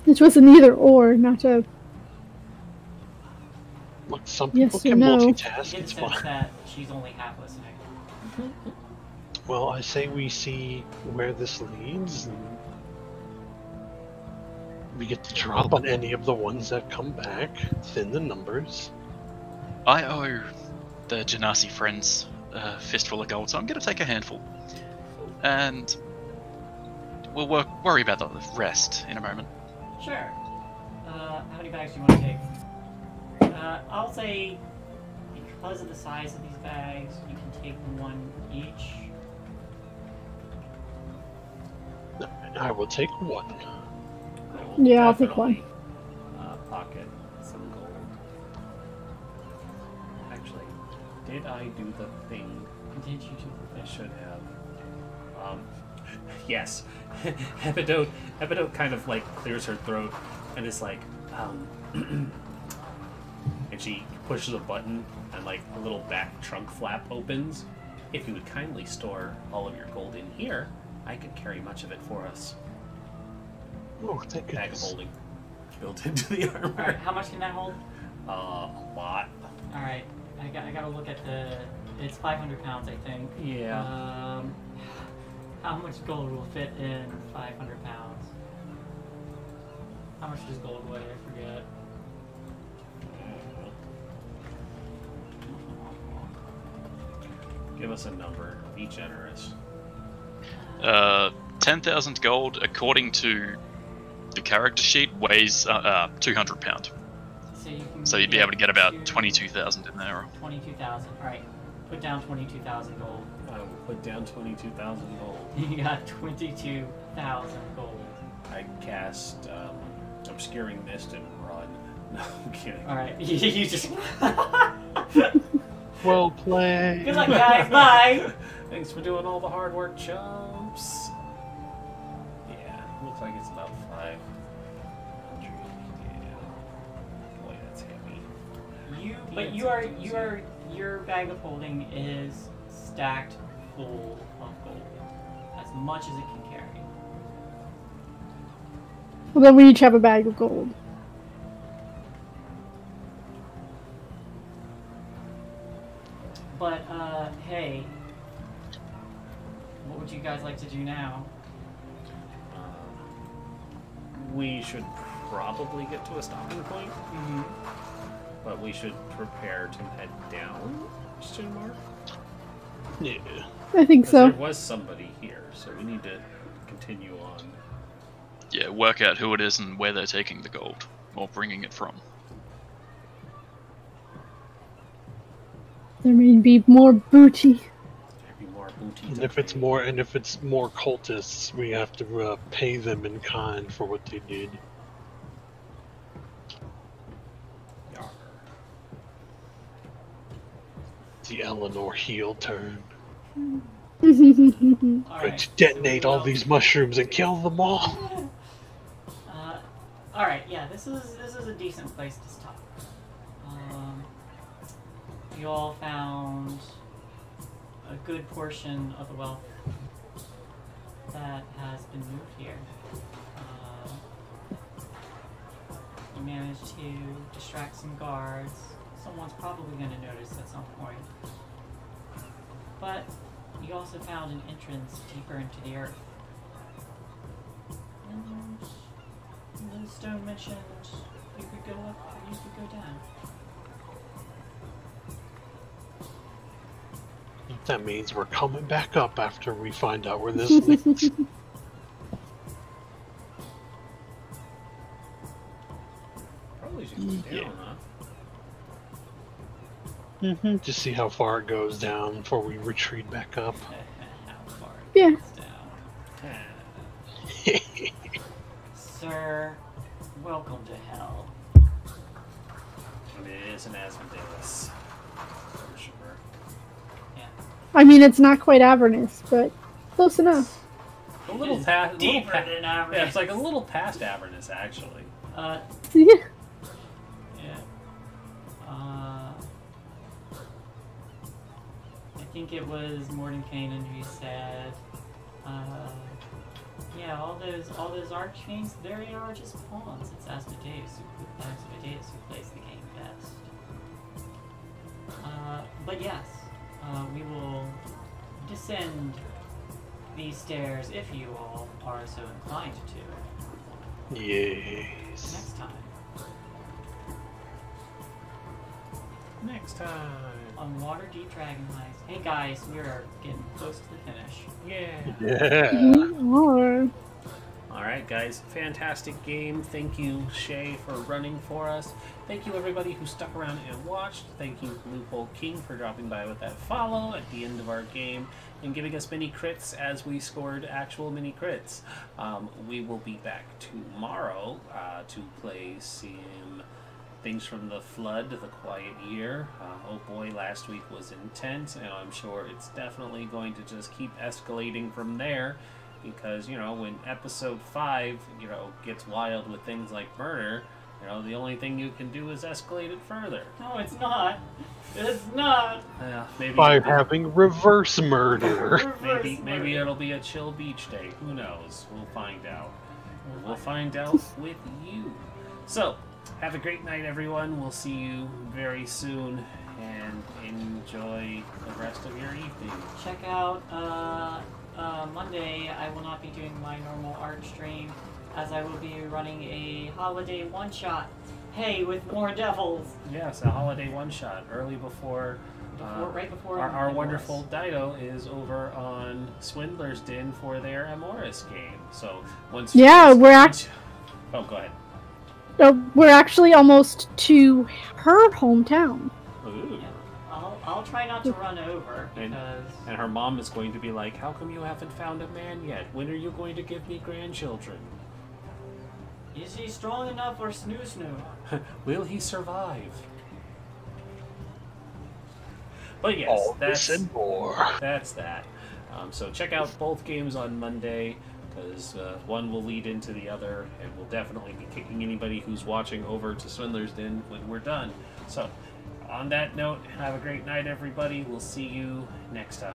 Which was an either or, not a... Look, some Yes people or can no? multitask, You get it's the sense fine. that she's only half listening. Well, I say we see where this leads, and we get to drop on any of the ones that come back, thin the numbers. I owe the Genasi friends a fistful of gold, so I'm going to take a handful. And we'll worry about the rest in a moment. Sure. How many bags do you want to take? I'll say, because of the size of these bags, you can take one each. I will take one. Yeah, I'll take one. Pocket some gold. Actually, did I do the thing? Did you do the I should have. Yes. Epidote kind of like clears her throat and is like, and she pushes a button and like a little back trunk flap opens. If you would kindly store all of your gold in here, I could carry much of it for us. Oh, thank Bag of goodness. holding built into the armor. Alright, how much can that hold? A lot. Alright, I gotta look at the... It's 500 pounds, I think. Yeah. How much gold will fit in 500 pounds? How much does gold weigh? I forget. Give us a number. Be generous. 10,000 gold, according to the character sheet, weighs 200 pounds. So you'd be able to get about 22,000 in there. 22,000. Alright, put down 22,000 gold. I will put down 22,000 gold. You got 22,000 gold. I cast Obscuring Mist and run. No, I'm kidding. Alright, you just... Well played. Good luck, guys. Bye. Thanks for doing all the hard work, chumps. Yeah, looks like it's about 500. Yeah. Boy, that's heavy. Your bag of holding is stacked full of gold, as much as it can carry. Well, then we each have a bag of gold. But, hey, what would you guys like to do now? We should probably get to a stopping point, but we should prepare to head down. Question mark? Yeah. I think 'Cause so. there was somebody here, so we need to continue on. Yeah, work out who it is and where they're taking the gold, or bringing it from. There may be more booty. There'd be more booty. And to if it's pay. more cultists, we have to pay them in kind for what they did. Yarr. The Eleanor heel turn. All Right, to detonate all these mushrooms and kill them all. All right, yeah, this is a decent place to stop. You all found a good portion of the wealth that has been moved here. You managed to distract some guards. Someone's probably going to notice at some point. But you also found an entrance deeper into the earth. And the stone mentioned you could go up or you could go down. That means we're coming back up after we find out where this leads. Probably should go Yeah. down, huh? Just see how far it goes down before we retreat back up. How far Yeah. it goes down. Sir, welcome to hell. I mean, it is an Asmodeus. For sure. Yeah. I mean, it's not quite Avernus, but close enough. A little It's past. deeper than Avernus. Yeah, it's like a little past Avernus, actually. Yeah. Yeah. I think it was Mordenkainen who said, yeah, all those archfiends, they are just pawns. It's Asmodeus who plays the game best. But yes, we will descend these stairs if you all are so inclined to. Yes. Next time Next time. on Waterdeep Dragon Heist. Hey guys, we are getting close to the finish. Yeah. Yeah. Or Alright guys, fantastic game. Thank you, Shay, for running for us. Thank you everybody who stuck around and watched. Thank you, Loophole King, for dropping by with that follow at the end of our game and giving us mini crits as we scored actual mini crits. We will be back tomorrow to play some things from the Flood, the Quiet Year. Oh boy, last week was intense, and I'm sure it's definitely going to just keep escalating from there. Because, you know, when episode 5, you know, gets wild with things like murder, you know, the only thing you can do is escalate it further. No, it's not. It's not. Maybe By having reverse murder. maybe it'll be a chill beach day. Who knows? We'll find out. We'll find out with you. So, have a great night, everyone. We'll see you very soon, and enjoy the rest of your evening. Check out Monday. I will not be doing my normal art stream, as I will be running a holiday one-shot. Hey, with more devils. Yes, a holiday one-shot early before. Right before our wonderful Dido is over on Swindler's Den for their Amoris game. So once Yeah, oh, go ahead. we're actually almost to her hometown. Ooh. Yeah. I'll try not to run over And because her mom is going to be like, "How come you haven't found a man yet? When are you going to give me grandchildren? is he strong enough for snoo snoo? Will he survive?" But yes, All this and more. that's that. So check out both games on Monday, because one will lead into the other, and we'll definitely be kicking anybody who's watching over to Swindler's Den when we're done. So, on that note, have a great night, everybody. We'll see you next time.